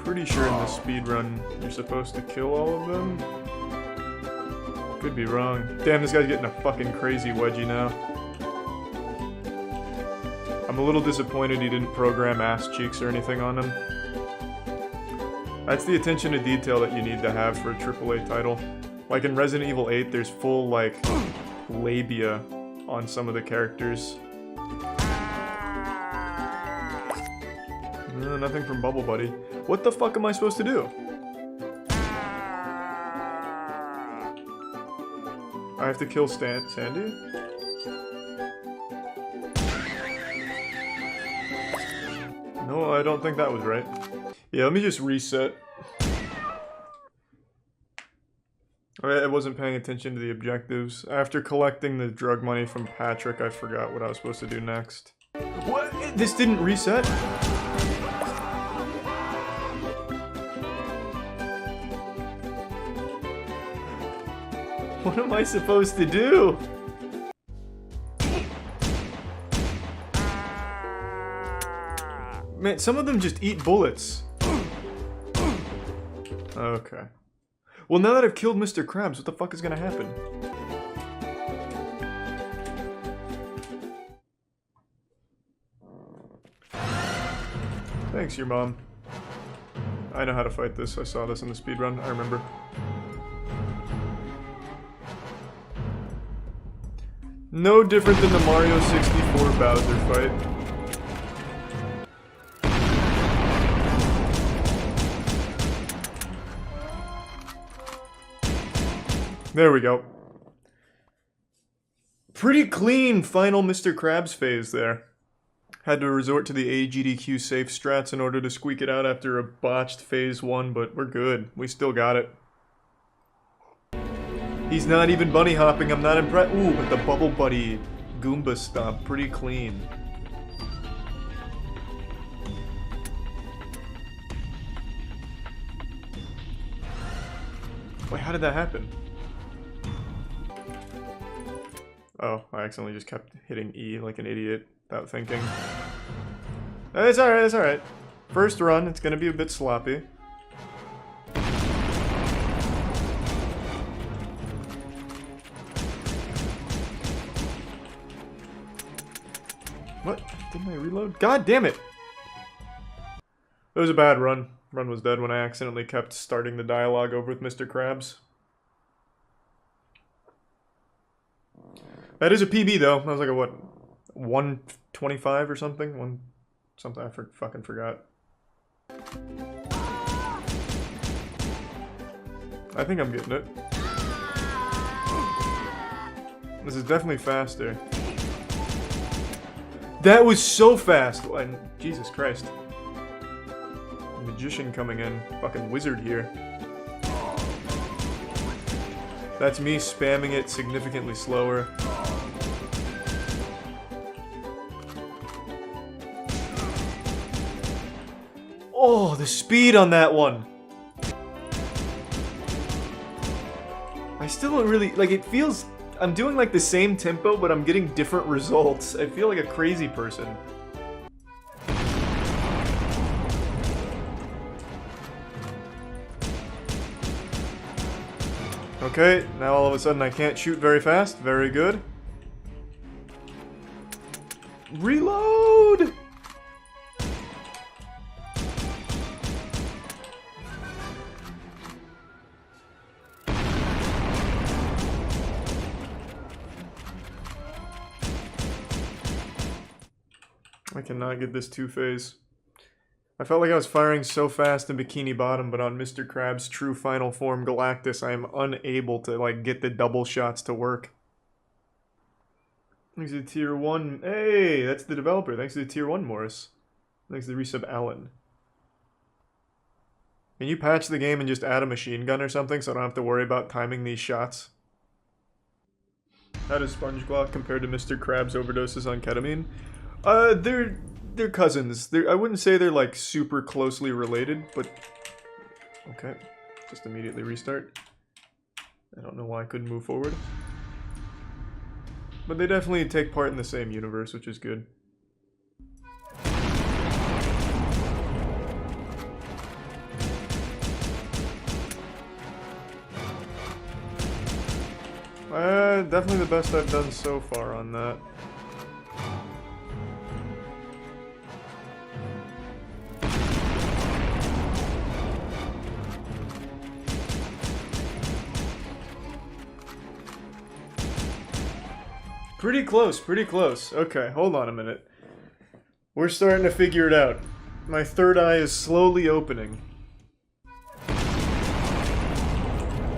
Pretty sure in this speedrun you're supposed to kill all of them. Could be wrong. Damn, this guy's getting a fucking crazy wedgie now. I'm a little disappointed he didn't program ass cheeks or anything on him. That's the attention to detail that you need to have for a AAA title. Like in Resident Evil 8, there's full, like, labia on some of the characters. Nothing from Bubble Buddy. What the fuck am I supposed to do? I have to kill Sandy? No, I don't think that was right. Yeah, let me just reset. I wasn't paying attention to the objectives. After collecting the drug money from Patrick, I forgot what I was supposed to do next. What? This didn't reset? What am I supposed to do? Man, some of them just eat bullets. Okay. Well, now that I've killed Mr. Krabs, what the fuck is gonna happen? Thanks, your mom. I know how to fight this. I saw this in the speedrun. I remember. No different than the Mario 64 Bowser fight. There we go. Pretty clean final Mr. Krabs phase there. Had to resort to the AGDQ safe strats in order to squeak it out after a botched phase 1, but we're good. We still got it. He's not even bunny hopping, I'm not impressed. Ooh, but the Bubble Buddy Goomba stomp, pretty clean. Wait, how did that happen? Oh, I accidentally just kept hitting E like an idiot without thinking. It's alright, it's alright. First run, it's gonna be a bit sloppy. What? Didn't I reload? God damn it! It was a bad run. Run was dead when I accidentally kept starting the dialogue over with Mr. Krabs. That is a PB though. That was like a what? 125 or something? Something I fucking forgot. I think I'm getting it. This is definitely faster. That was so fast! And Jesus Christ. Magician coming in. Fucking wizard here. That's me spamming it significantly slower. Oh, the speed on that one! I still don't really... like, it feels... I'm doing like the same tempo, but I'm getting different results. I feel like a crazy person. Okay, now all of a sudden I can't shoot very fast. Very good. Reload! I cannot get this two-phase. I felt like I was firing so fast in Bikini Bottom, but on Mr. Krab's true final form Galactus, I am unable to, like, get the double shots to work. Thanks to Tier 1. Hey, that's the developer. Thanks to the Tier 1, Morris. Thanks to the resub, Alan. Can you patch the game and just add a machine gun or something so I don't have to worry about timing these shots? How does SpongeGlock compare to Mr. Krab's overdoses on ketamine? They're cousins. I wouldn't say they're like super closely related, but okay. Just immediately restart. I don't know why I couldn't move forward. But they definitely take part in the same universe, which is good. Definitely the best I've done so far on that. Pretty close, pretty close. Okay, hold on a minute. We're starting to figure it out. My third eye is slowly opening.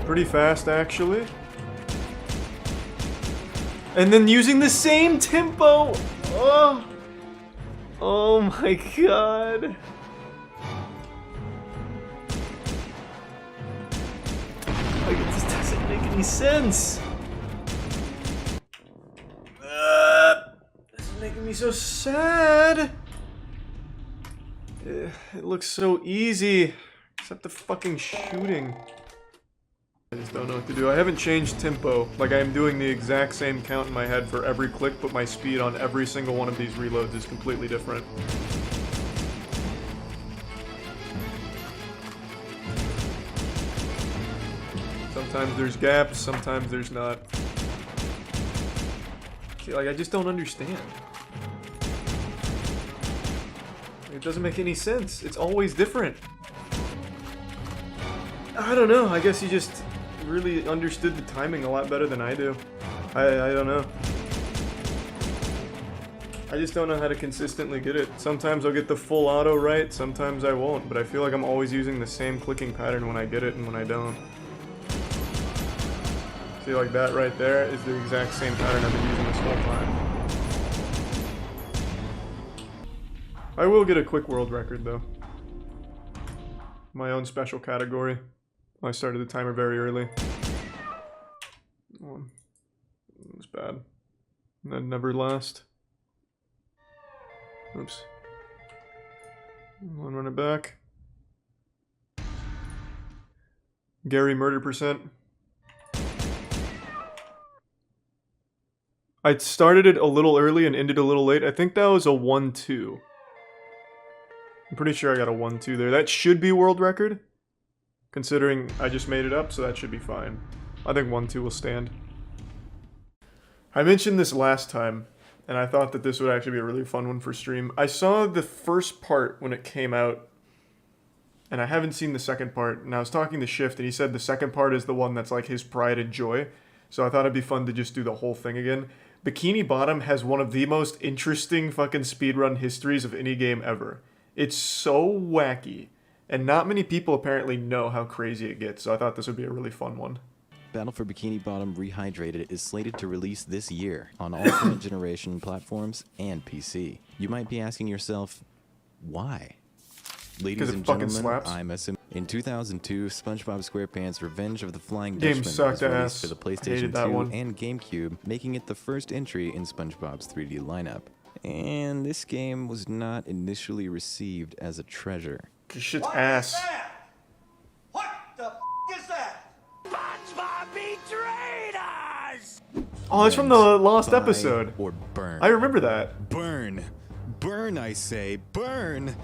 Pretty fast, actually. And then using the same tempo! Oh! Oh my god. Like, it just doesn't make any sense. This is making me so sad. It looks so easy. Except the fucking shooting. I just don't know what to do. I haven't changed tempo. Like, I am doing the exact same count in my head for every click, but my speed on every single one of these reloads is completely different. Sometimes there's gaps, sometimes there's not. See, like, I just don't understand. It doesn't make any sense. It's always different. I don't know. I guess you just really understood the timing a lot better than I do. I don't know. I just don't know how to consistently get it. Sometimes I'll get the full auto right, sometimes I won't, but I feel like I'm always using the same clicking pattern when I get it and when I don't. See, like that right there is the exact same pattern I've been using this whole time. I will get a quick world record though. My own special category. I started the timer very early. Oh, it was bad. That never last. Oops. One run it back. Gary murder percent. I started it a little early and ended a little late. I think that was a 1-2. I'm pretty sure I got a 1-2 there. That should be world record. Considering I just made it up, so that should be fine. I think 1-2 will stand. I mentioned this last time, and I thought that this would actually be a really fun one for stream. I saw the first part when it came out, and I haven't seen the second part, and I was talking to Shift, and he said the second part is the one that's like his pride and joy, so I thought it'd be fun to just do the whole thing again. Bikini Bottom has one of the most interesting fucking speedrun histories of any game ever. It's so wacky. And not many people apparently know how crazy it gets, so I thought this would be a really fun one. Battle for Bikini Bottom Rehydrated is slated to release this year on all current generation platforms and PC. You might be asking yourself, why? Ladies and gentlemen, I'm SM. In 2002, SpongeBob SquarePants Revenge of the Flying Dutchman was released for the PlayStation 2 and GameCube, making it the first entry in SpongeBob's 3D lineup. And this game was not initially received as a treasure. This shit's ass. What the f is that? SpongeBob betrayed us! Oh, it's from the lost episode. Or burn. I remember that. Burn. Burn, I say. Burn.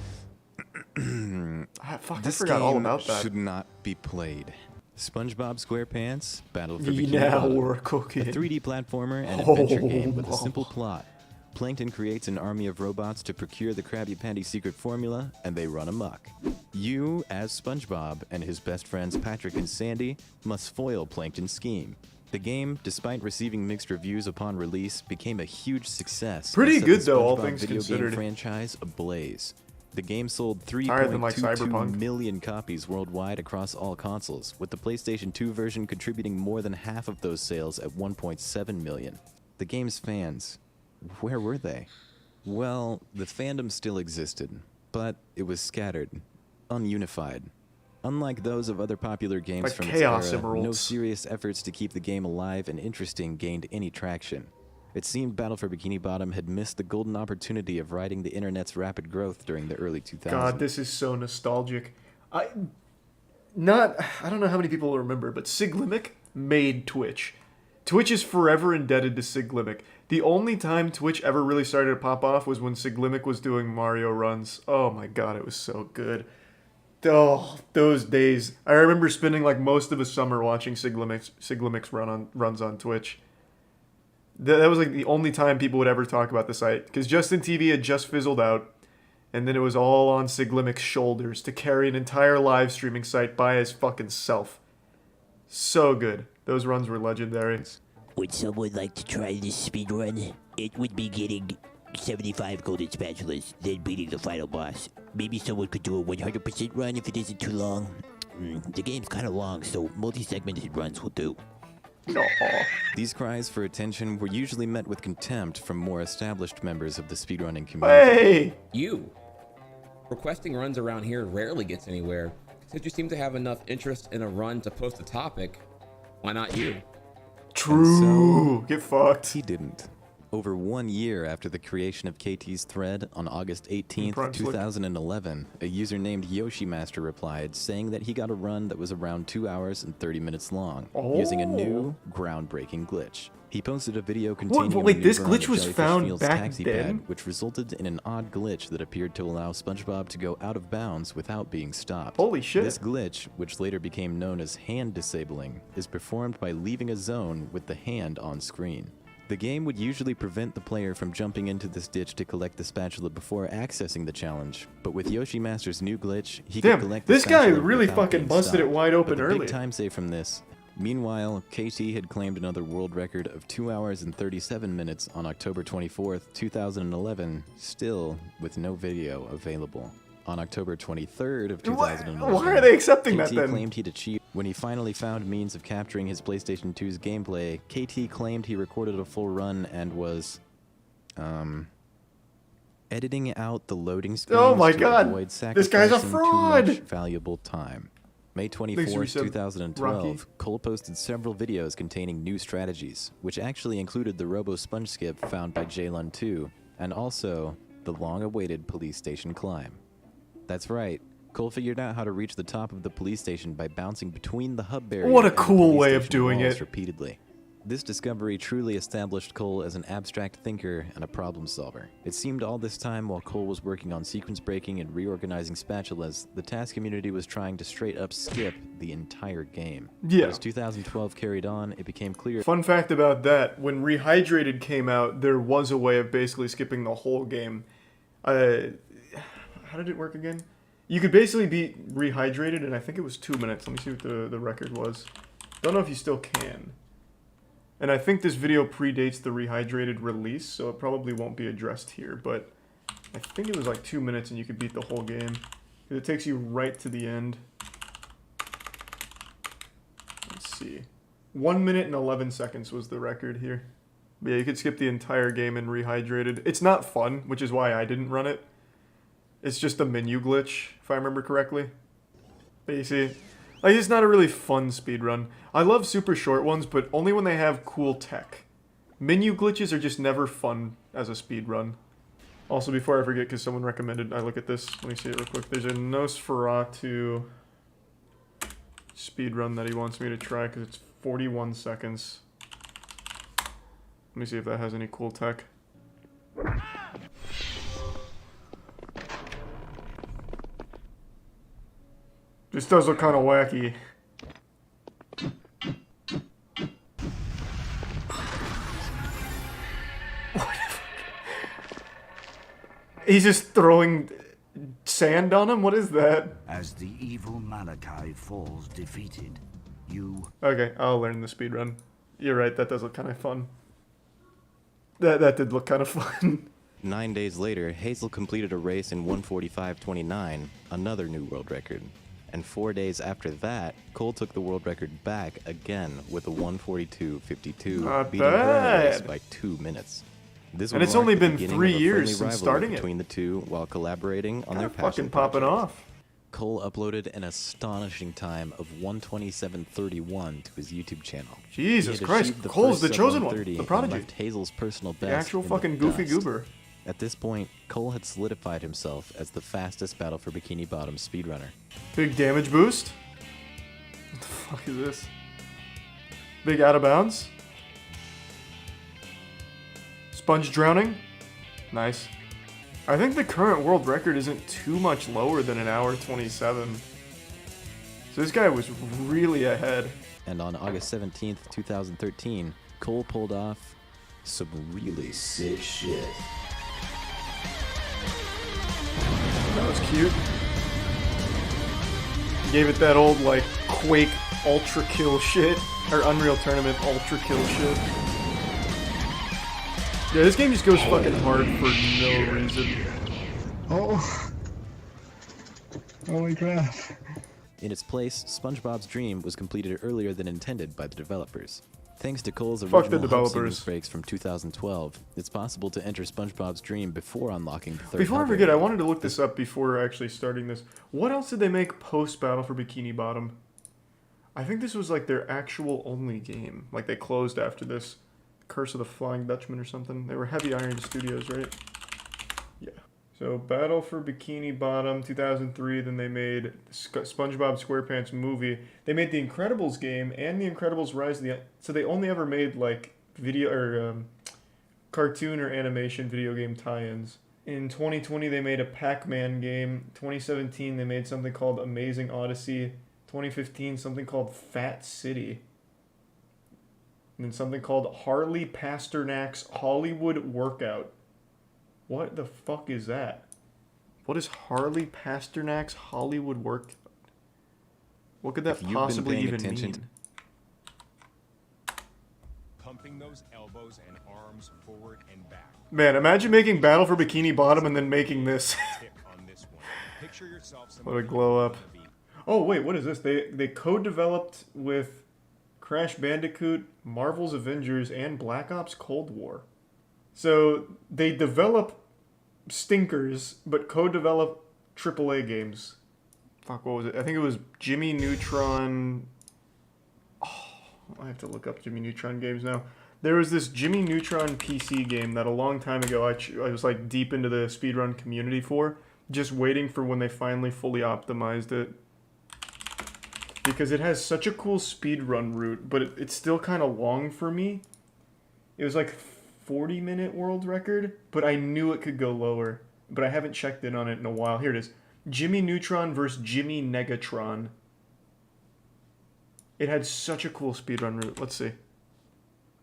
I forgot all about that. Should not be played. SpongeBob SquarePants Battle for Bikini Bottom. We're cooking. A 3D platformer and adventure game with a simple plot, Plankton creates an army of robots to procure the Krabby Patty secret formula, and they run amok. You, as SpongeBob, and his best friends Patrick and Sandy, must foil Plankton's scheme. The game, despite receiving mixed reviews upon release, became a huge success. Pretty and set good the though, all SpongeBob things video considered. game franchise ablaze. The game sold Higher than, like, 3.22 Cyberpunk. million copies worldwide across all consoles, with the PlayStation 2 version contributing more than half of those sales at 1.7 million. The game's fans, where were they? Well, the fandom still existed, but it was scattered, ununified. Unlike those of other popular games Like from Chaos its era, no Emeralds. serious efforts to keep the game alive and interesting gained any traction. It seemed Battle for Bikini Bottom had missed the golden opportunity of riding the internet's rapid growth during the early 2000s. God, this is so nostalgic. I don't know how many people will remember, but Siglimic made Twitch. Twitch is forever indebted to Siglimic. The only time Twitch ever really started to pop off was when Siglimic was doing Mario runs. Oh my god, it was so good. Oh, those days. I remember spending like most of a summer watching Siglimic's runs on Twitch. That was like the only time people would ever talk about the site, because Justin TV had just fizzled out, and then it was all on Siglimic's shoulders to carry an entire live streaming site by his fucking self. So good. Those runs were legendary. Would someone like to try this speedrun? It would be getting 75 golden spatulas, then beating the final boss. Maybe someone could do a 100% run if it isn't too long. The game's kind of long, so multi-segmented runs will do. These cries for attention were usually met with contempt from more established members of the speedrunning community. Hey! You! Requesting runs around here rarely gets anywhere. Since you seem to have enough interest in a run to post a topic, why not you? True! Get fucked. He didn't. Over 1 year after the creation of KT's thread on August 18th, 2011, a user named Yoshimaster replied saying that he got a run that was around 2 hours and 30 minutes long, using a new, groundbreaking glitch. He posted a video containing a wait, this maneuver on glitch the was Jellyfish found Fields back taxi then? pad, which resulted in an odd glitch that appeared to allow SpongeBob to go out of bounds without being stopped. Holy shit. This glitch, which later became known as hand disabling, is performed by leaving a zone with the hand on screen. The game would usually prevent the player from jumping into this ditch to collect the spatula before accessing the challenge, but with Yoshimaster's new glitch, he could collect the this guy spatula really without fucking being busted it stopped. wide open But the early. big time save from this. Meanwhile, KT had claimed another world record of 2 hours and 37 minutes on October 24th, 2011, still with no video available. On October 23rd of 2011, why are they accepting that KT then? claimed he'd achieved. When he finally found means of capturing his PlayStation 2's gameplay, KT claimed he recorded a full run and was, editing out the loading screens Oh my to God! avoid This guy's a sacrificing fraud! too much valuable time. May 24th, 2012, Rocky. Cole posted several videos containing new strategies, which actually included the Robo Sponge Skip found by Jaylun2, and also the long-awaited police station climb. That's right, Cole figured out how to reach the top of the police station by bouncing between the hub barrier What a and the cool police way of station doing walls it. repeatedly. This discovery truly established Cole as an abstract thinker and a problem solver. It seemed all this time while Cole was working on sequence breaking and reorganizing spatulas, the task community was trying to straight up skip the entire game. Yeah. As 2012 carried on, it became clear. Fun fact about that, when Rehydrated came out, there was a way of basically skipping the whole game. How did it work again? You could basically beat Rehydrated, and I think it was 2 minutes. Let me see what the record was. Don't know if you still can. And I think this video predates the Rehydrated release, so it probably won't be addressed here, but I think it was like 2 minutes and you could beat the whole game. It takes you right to the end. Let's see. 1 minute and 11 seconds was the record here. But yeah, you could skip the entire game in Rehydrated. It's not fun, which is why I didn't run it. It's just a menu glitch, if I remember correctly. But you see, like, it's not a really fun speedrun. I love super short ones, but only when they have cool tech. Menu glitches are just never fun as a speedrun. Also, before I forget, because someone recommended I look at this, let me see it real quick. There's a Nosferatu speedrun that he wants me to try, because it's 41 seconds. Let me see if that has any cool tech. This does look kind of wacky. He's just throwing sand on him? What is that? As the evil Malachi falls defeated, you... Okay, I'll learn the speedrun. You're right, that does look kind of fun. That did look kind of fun. 9 days later, Hazel completed a race in 1:45.29, another new world record. And 4 days after that, Cole took the world record back again with a 1:42.52, Not beating her in the race bad. by 2 minutes. This And would it's mark only the been beginning 3 of a years friendly since rivalry starting it. between the two while collaborating on their Kinda passion fucking popping project. off. Cole uploaded an astonishing time of 1:27.31 to his YouTube channel. Jesus He had Christ, achieved the Cole's first the chosen one, 1:30 the and prodigy. left Hazel's personal best The actual in fucking goofy dust. goober. At this point, Cole had solidified himself as the fastest Battle for Bikini Bottom speedrunner. Big damage boost? What the fuck is this? Big out of bounds? Sponge drowning? Nice. I think the current world record isn't too much lower than an hour 27. So this guy was really ahead. And on August 17th, 2013, Cole pulled off some really sick shit. That was cute. Gave it that old, like, Quake Ultra Kill shit. Or Unreal Tournament Ultra Kill shit. Yeah, this game just goes fucking hard for no reason. Oh. Holy crap. In its place, SpongeBob's Dream was completed earlier than intended by the developers. Thanks to Cole's Fuck the original developers. breaks from 2012, it's possible to enter SpongeBob's Dream before unlocking the third Before I level. forget, I wanted to look this up before actually starting this. What else did they make post Battle for Bikini Bottom? I think this was like their actual only game. Like they closed after this. Curse of the Flying Dutchman or something. They were Heavy Iron Studios, right? Yeah. So Battle for Bikini Bottom, 2003. Then they made SpongeBob SquarePants movie. They made the Incredibles game and the Incredibles Rise of the... So they only ever made like video or cartoon or animation video game tie-ins. In 2020, they made a Pac-Man game. 2017, they made something called Amazing Odyssey. 2015, something called Fat City. And then something called Harley Pasternak's Hollywood Workout. What the fuck is that? What is Harley Pasternak's Hollywood Workout? What could that If you've been possibly paying even attention mean? Pumping those elbows and arms forward and back. Man, imagine making Battle for Bikini Bottom and then making this. Picture yourself What a glow up. Oh wait, what is this? They co-developed with Crash Bandicoot, Marvel's Avengers, and Black Ops Cold War. So they develop stinkers, but co-develop AAA games. Fuck, what was it? I think it was Jimmy Neutron. Oh, I have to look up Jimmy Neutron games now. There was this Jimmy Neutron PC game that a long time ago I was like deep into the speedrun community for, just waiting for when they finally fully optimized it. Because it has such a cool speedrun route, but it's still kind of long for me. It was like 40-minute world record, but I knew it could go lower. But I haven't checked in on it in a while. Here it is. Jimmy Neutron versus Jimmy Negatron. It had such a cool speedrun route. Let's see.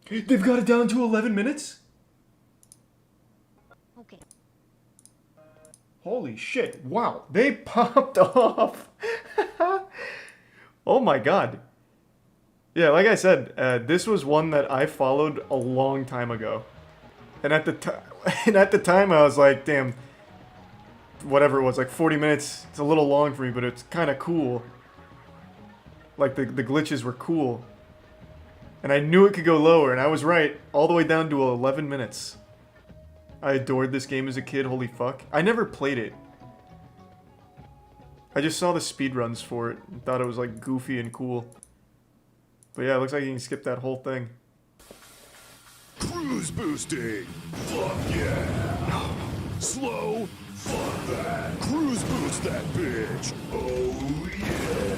They've got it down to 11 minutes? Okay. Holy shit. Wow. They popped off. Oh my god. Yeah, like I said, this was one that I followed a long time ago. And at the time I was like, damn, whatever it was, like 40 minutes, it's a little long for me, but it's kind of cool. Like the glitches were cool. And I knew it could go lower, and I was right, all the way down to 11 minutes. I adored this game as a kid, holy fuck. I never played it. I just saw the speedruns for it and thought it was like goofy and cool. But yeah, it looks like you can skip that whole thing. Cruise boosting! Fuck yeah! Slow? Fuck that! Cruise boost that bitch! Oh yeah!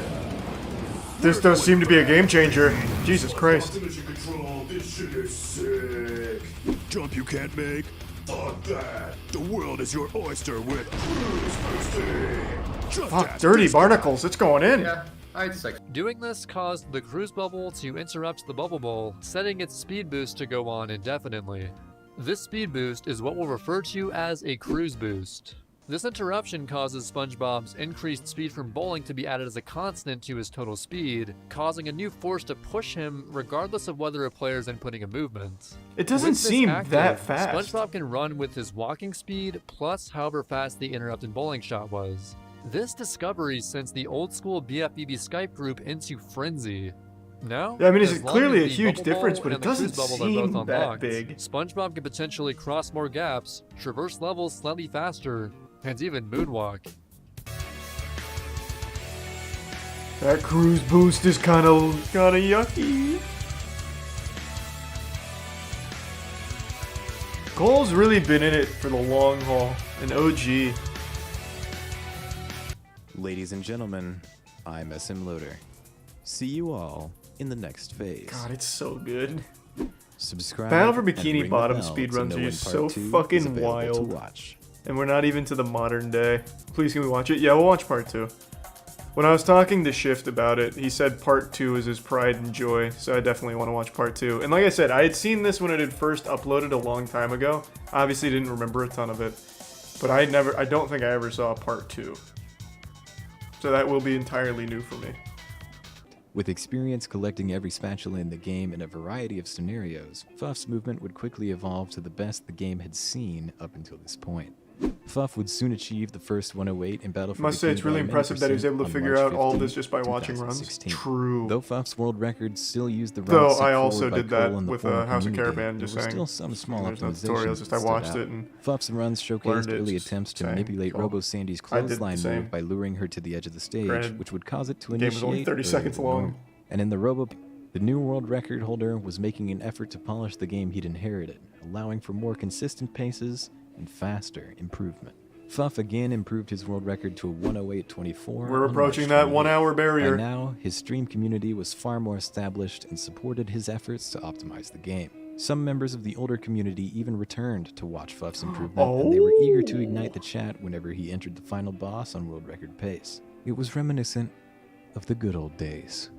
This does seem to be a game changer. Jesus Christ. Mission control, this shit is sick! Jump you can't make? Fuck that! The world is your oyster with cruise boosting! Fuck, dirty barnacles, it's going in! Yeah, I'd say. Doing this caused the cruise bubble to interrupt the bubble bowl, setting its speed boost to go on indefinitely. This speed boost is what we'll refer to as a cruise boost. This interruption causes SpongeBob's increased speed from bowling to be added as a constant to his total speed, causing a new force to push him regardless of whether a player is inputting a movement. It doesn't With this seem active, that fast. SpongeBob can run with his walking speed plus however fast the interrupted bowling shot was. This discovery sends the old school BFBB Skype group into frenzy. Now, Yeah, I mean, it's as long clearly as a the huge bubble difference, bowl but it and the cruise doesn't bubble are seem both that unlocked, big. SpongeBob can potentially cross more gaps, traverse levels slightly faster, and even moonwalk. That cruise boost is kind of yucky. Cole's really been in it for the long haul, an OG. Ladies and gentlemen, I'm SM Loader. See you all in the next phase. God, it's so good. Subscribe. Battle for and Bikini ring the Bottom bell to speedruns know are when just part so 2 is fucking available to wild. watch. And we're not even to the modern day. Please, can we watch it? Yeah, we'll watch part 2. When I was talking to Shift about it, he said part 2 is his pride and joy, so I definitely want to watch part 2. And like I said, I had seen this when it had first uploaded a long time ago. Obviously didn't remember a ton of it. But I don't think I ever saw part 2. So that will be entirely new for me. With experience collecting every spatula in the game in a variety of scenarios, Fuff's movement would quickly evolve to the best the game had seen up until this point. Fuff would soon achieve the first 108 in Battle for Must say it's really impressive that he was able to figure out all this just by watching runs. True. Though Fuff's world record still used the Though runs set I also forward by did that Cole and the with forum House of community, Caravan, just there were saying. still some small There's no optimizations tutorials, just I that stood watched out. it and Fuff's runs showcased learned it, early just attempts to saying. manipulate Cool. Robo Sandy's I did the clothesline same. move by luring her to the edge of the stage, Granted, which would cause it to the game was only initiate 30 earlier seconds than long. normal. And in the Robo, the new world record holder was making an effort to polish the game he'd inherited, allowing for more consistent paces and faster improvement. Fuff again improved his world record to a 108.24. We're on approaching March that 28th. 1 hour barrier. By now, his stream community was far more established and supported his efforts to optimize the game. Some members of the older community even returned to watch Fuff's improvement, and they were eager to ignite the chat whenever he entered the final boss on world record pace. It was reminiscent of the good old days.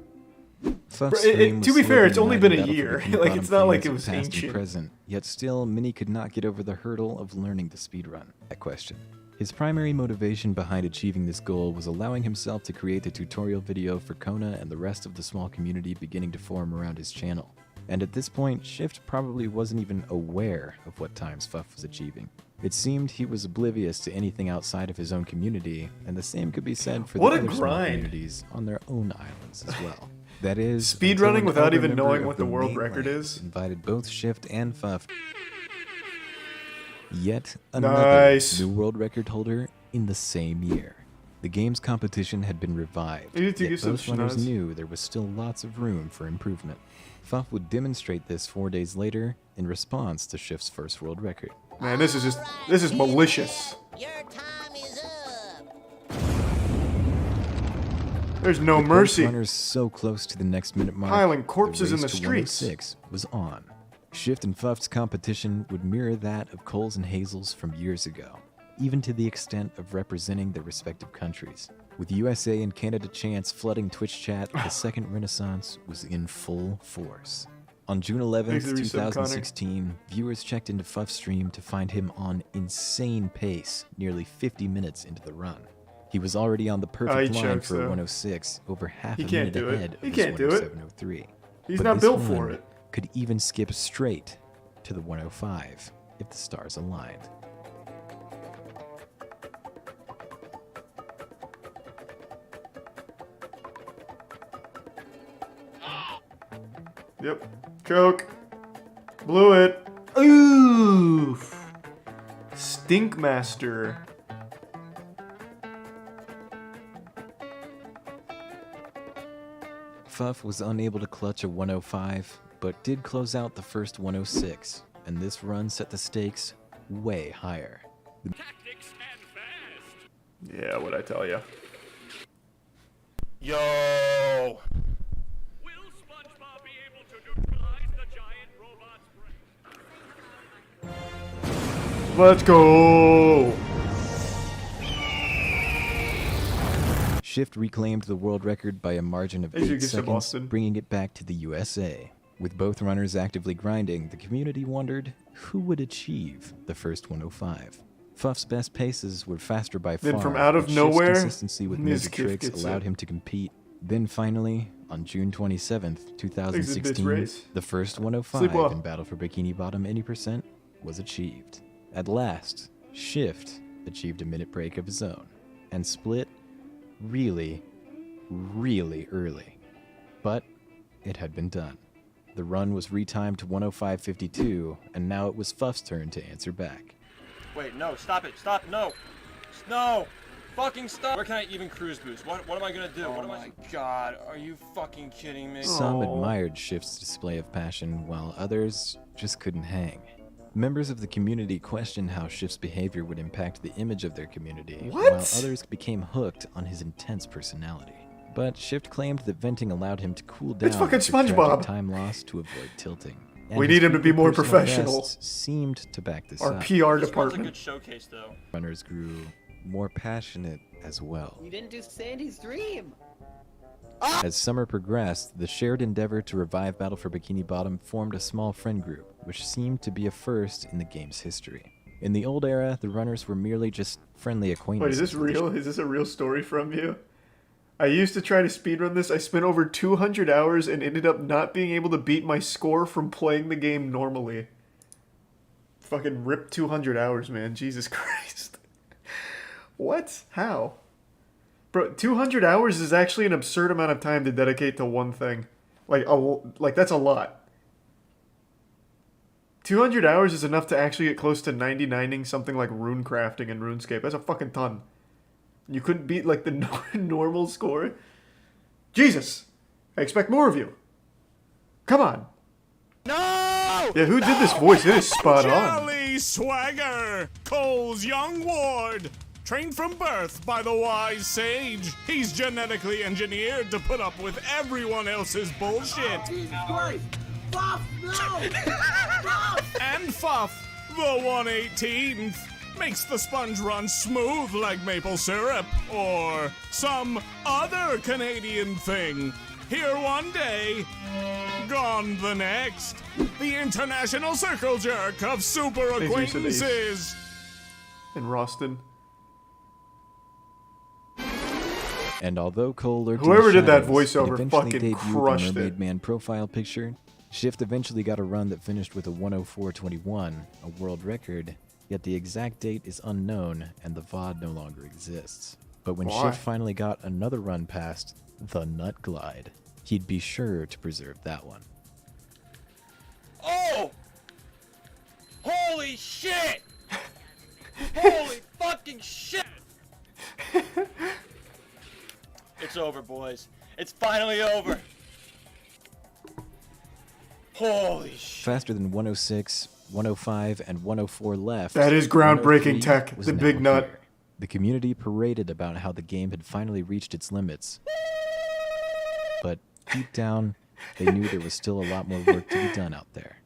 Fuff's stream was to be fair, it's slowly only been a igniting year. Battle for Bikini Like, Bottom it's not like fans it was past and ancient. present, yet still, many could not get over the hurdle of learning to speedrun. That question. His primary motivation behind achieving this goal was allowing himself to create the tutorial video for Kona and the rest of the small community beginning to form around his channel. And at this point, Shift probably wasn't even aware of what times Fuff was achieving. It seemed he was oblivious to anything outside of his own community, and the same could be said for What the a other small grind. communities on their own islands as well. That is, Speedrunning until an without elder even member knowing of what the world mainland record is? invited both Shift and Fuff. Yet another Nice. new world record holder in the same year. The game's competition had been revived, You need to yet give some both runners schnoz. knew there was still lots of room for improvement. Fuff would demonstrate this 4 days later in response to Shift's first world record. Man, this is malicious. There's no With both mercy. runners so close to the next minute mark, Piling corpses in race the to streets. 106 was on. Shift and Fuff's competition would mirror that of Cole's and Hazel's from years ago, even to the extent of representing their respective countries. With USA and Canada chants flooding Twitch chat, the second renaissance was in full force. On June 11th, Thanks for the resub, Connor. 2016, viewers checked into Fuff's stream to find him on insane pace, nearly 50 minutes into the run. He was already on the he perfect line chokes, for though. 106, over half He a can't minute do it. ahead He of can't do it. 107.03. He's But not this built for run it. could even skip straight to the 105 if the stars aligned. Yep. Choke. Blew it. Oof. Stinkmaster. Fuff was unable to clutch a 105, but did close out the first 106, and this run set the stakes way higher. Yeah, what'd I tell you? Yo! Let's go! Shift reclaimed the world record by a margin of As you 8 get to seconds, Boston. bringing it back to the USA. With both runners actively grinding, the community wondered who would achieve the first 105. Fuff's best paces were faster by far. Then from out of but Shift's nowhere, consistency with Ms. major Kiff tricks gets allowed it. him to compete. Then finally, on June 27th, 2016, race. the first 105 Sleep well. in Battle for Bikini Bottom 80% was achieved. At last, Shift achieved a minute break of his own, and split really, really early. But it had been done. The run was retimed to 105.52, and now it was Fuff's turn to answer back. Wait, no, stop it, stop, no! No! Fucking stop! Where can I even cruise boost? What am I gonna do? Oh my god, are you fucking kidding me? Some admired Shift's display of passion, while others just couldn't hang. Members of the community questioned how Shift's behavior would impact the image of their community, while others became hooked on his intense personality. But Shift claimed that venting allowed him to cool down It's fucking after tragic SpongeBob. time lost to avoid tilting. And We his need him to be more personal professional. bests seemed to back this Our up. PR This one's a department. good showcase, though. Runners grew more passionate as well. You didn't do Sandy's dream. As summer progressed, the shared endeavor to revive Battle for Bikini Bottom formed a small friend group, which seemed to be a first in the game's history. In the old era, the runners were merely just friendly Wait, acquaintances. is this real? Is this a real story from you? I used to try to speedrun this. I spent over 200 hours and ended up not being able to beat my score from playing the game normally. Fucking rip 200 hours, man. Jesus Christ. What? How? Bro, 200 hours is actually an absurd amount of time to dedicate to one thing. Like that's a lot. 200 hours is enough to actually get close to 99ing something like rune crafting in RuneScape. That's a fucking ton. You couldn't beat like the normal score? Jesus! I expect more of you. Come on. No! Yeah, who did this voice? It is spot on. Jolly Swagger, Cole's young ward. Trained from birth by the wise sage. He's genetically engineered to put up with everyone else's bullshit. Jesus Christ! Fuff, no! Fuff! And Fuff, the 118th, makes the sponge run smooth like maple syrup or some other Canadian thing. Here one day, gone the next. The international circle jerk of super acquaintances. And Roston. And although Cole lurked Whoever in the did that shadows, voiceover and eventually fucking debuted crushed the Mermaid it. Man profile picture, Shift eventually got a run that finished with a 104.21, a world record, yet the exact date is unknown and the VOD no longer exists. But when Why? Shift finally got another run past the Nut Glide, he'd be sure to preserve that one. Oh! Holy shit! Holy fucking shit! It's over, boys. It's finally over. Holy shit. Faster than 106, 105, and 104 left. That is groundbreaking 103 tech, was the now big nut. here. The community paraded about how the game had finally reached its limits. But deep down, they knew there was still a lot more work to be done out there.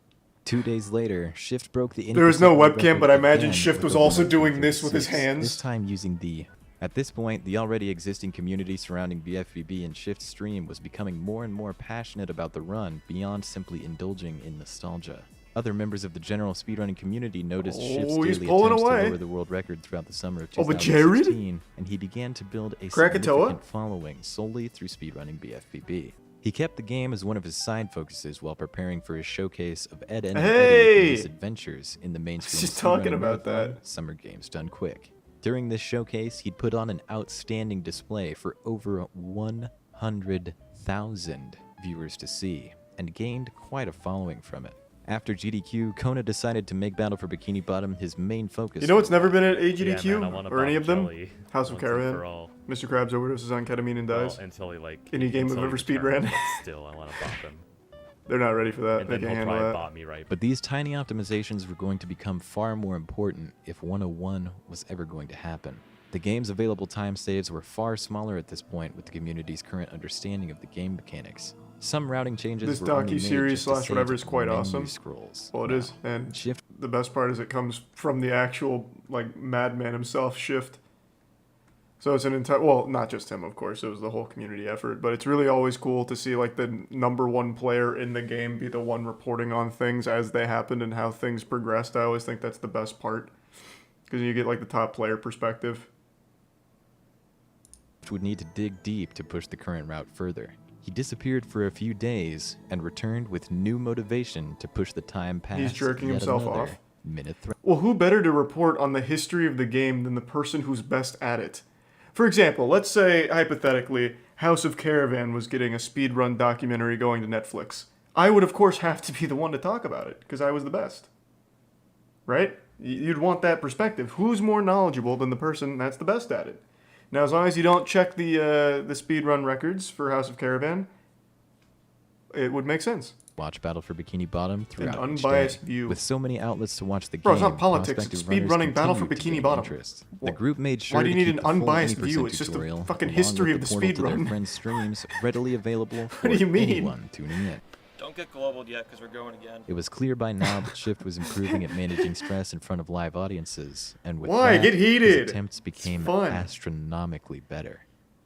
2 days later, Shift broke the There was no 80% world webcam, but I record imagine again Shift with was a also 103.36, doing this with his hands. This time using the... At this point, the already existing community surrounding BFBB and Shift's stream was becoming more and more passionate about the run beyond simply indulging in nostalgia. Other members of the general speedrunning community noticed Shift's he's daily pulling attempts away. to lower the world record throughout the summer of Oh, but Jared? 2016, and he began to build a Krakatoa? significant following solely through speedrunning BFBB. He kept the game as one of his side focuses while preparing for his showcase of Ed and Hey! his advance in the mainstream Just talking speedrunning about marathon, that. Summer Games Done Quick. During this showcase, he'd put on an outstanding display for over 100,000 viewers to see, and gained quite a following from it. After GDQ, Kona decided to make Battle for Bikini Bottom his main focus. You know what's never been at AGDQ Yeah, man, I want a or any of them? jelly House of once and Caravan. for all. Mr. Krabs overdoses on ketamine and dies. Well, until he like Any game until I've he ever returns, speedran. but still, I want to bop him. They're not ready for that. And They then can he'll handle probably that. bop me right. But these tiny optimizations were going to become far more important if 101 was ever going to happen. The game's available time saves were far smaller at this point with the community's current understanding of the game mechanics. Some routing changes This were only made docu-series just to slash whatever save is quite menu awesome. Scrolls. Well, it is, and the best part is it comes from the actual like madman himself, Shift. So it's an entire, well, not just him, of course, it was the whole community effort, but it's really always cool to see like the #1 player in the game be the one reporting on things as they happened and how things progressed. I always think that's the best part, because you get like the top player perspective. Would need to dig deep to push the current route further. He disappeared for a few days and returned with new motivation to push the time past. He's jerking himself off. Minute well, who better to report on the history of the game than the person who's best at it? For example, let's say, hypothetically, House of Caravan was getting a speedrun documentary going to Netflix. I would, of course, have to be the one to talk about it, because I was the best. Right? You'd want that perspective. Who's more knowledgeable than the person that's the best at it? Now, as long as you don't check the speedrun records for House of Caravan, it would make sense. Watch Battle for Bikini Bottom throughout An unbiased view. With so many outlets to watch the Bro, game, it's not politics, it's speedrunning Battle for Bikini Bottom. The group made sure Why do you to need keep an the full unbiased 80% view? It's just a tutorial, fucking along history with of the the portal to their speedrun. friends' streams readily available for What do you mean? anyone tuning in. Don't get globaled yet, because we're going again. It was clear by now that Shift was improving at managing stress in front of live audiences, and with Why? that, Get heated. his attempts became fun. astronomically better.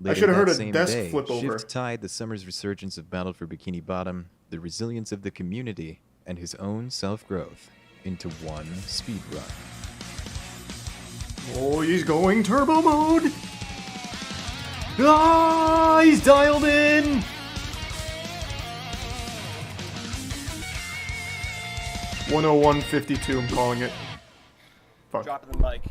I should have heard that a same desk day, flip over. Shift tied the summer's resurgence of Battle for Bikini Bottom, the resilience of the community, and his own self-growth into one speedrun. Oh, he's going turbo mode! Ah, he's dialed in! $101.52, I'm calling it. Fuck. Dropping the mic.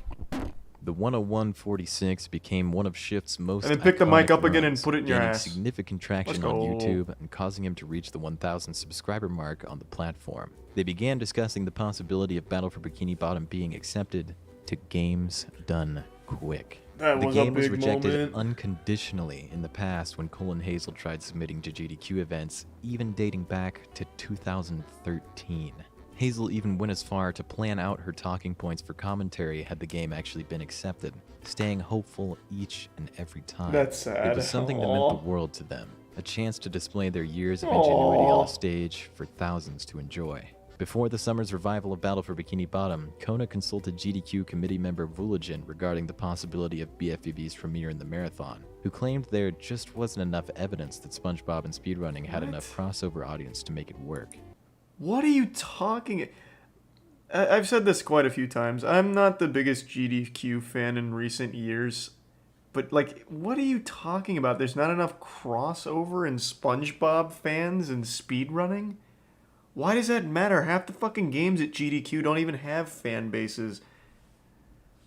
The 101.46 became one of Shift's most And then pick the mic iconic up again and runs, put it in your gaining ass. significant traction Let's on go. YouTube and causing him to reach the 1,000 subscriber mark on the platform. They began discussing the possibility of Battle for Bikini Bottom being accepted to games done quick. That the was a game was big rejected moment. unconditionally in the past when Colin Hazel tried submitting to GDQ events, even dating back to 2013. Hazel even went as far to plan out her talking points for commentary had the game actually been accepted, staying hopeful each and every time. That's sad. It was something that meant Aw. the world to them, a chance to display their years of ingenuity Aw. on a stage for thousands to enjoy. Before the summer's revival of Battle for Bikini Bottom, Kona consulted GDQ committee member Vuligin regarding the possibility of BFBB's premiere in the marathon, who claimed there just wasn't enough evidence that SpongeBob and speedrunning had enough crossover audience to make it work. What are you talking? I've said this quite a few times. I'm not the biggest GDQ fan in recent years, but like, what are you talking about? There's not enough crossover in SpongeBob fans and speedrunning? Why does that matter? Half the fucking games at GDQ don't even have fan bases.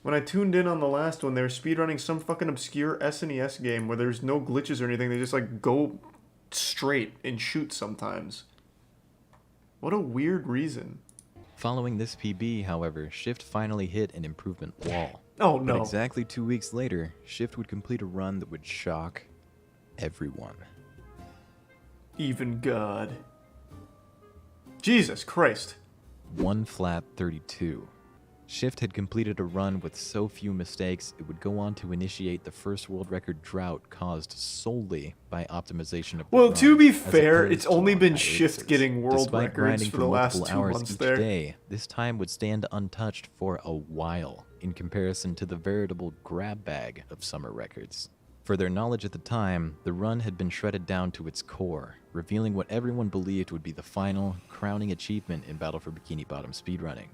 When I tuned in on the last one, they were speedrunning some fucking obscure SNES game where there's no glitches or anything. They just like go straight and shoot sometimes. What a weird reason. Following this PB, however, Shift finally hit an improvement wall. Oh, But no. exactly 2 weeks later, Shift would complete a run that would shock everyone. Even God. Jesus Christ. 1 flat 32. Shift had completed a run with so few mistakes, it would go on to initiate the first world record drought caused solely by optimization of the Well, run, to be as fair, opposed it's to only long been hiatuses. Shift getting world Despite records grinding for the last multiple 2 hours months each there. day, this time would stand untouched for a while in comparison to the veritable grab bag of summer records. For their knowledge at the time, the run had been shredded down to its core, revealing what everyone believed would be the final, crowning achievement in Battle for Bikini Bottom speedrunning.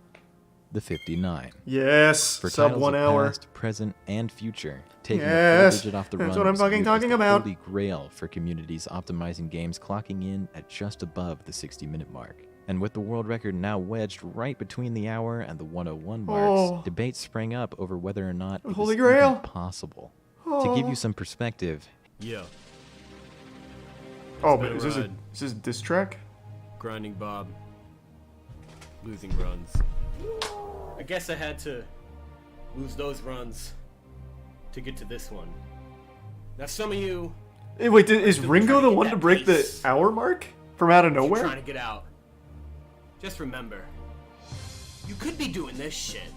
The 59. Yes, For sub titles 1 of hour. past, present, and future, taking a Yes, full digit off the that's run what I'm was fucking viewed as talking the about. holy grail for communities optimizing games clocking in at just above the 60-minute mark. And with the world record now wedged right between the hour and the 101 marks, Oh. debates sprang up over whether or not it Holy was Grail. even possible. To give Oh. you some perspective, Yeah. Oh, It's but been is ride. this a diss track? Grinding Bob. Losing runs. I guess I had to lose those runs to get to this one. Now some of you Hey, wait, is Still Ringo trying the to one get to that break pace. the hour mark from out of you're nowhere? trying to get out. Just remember, you could be doing this shit.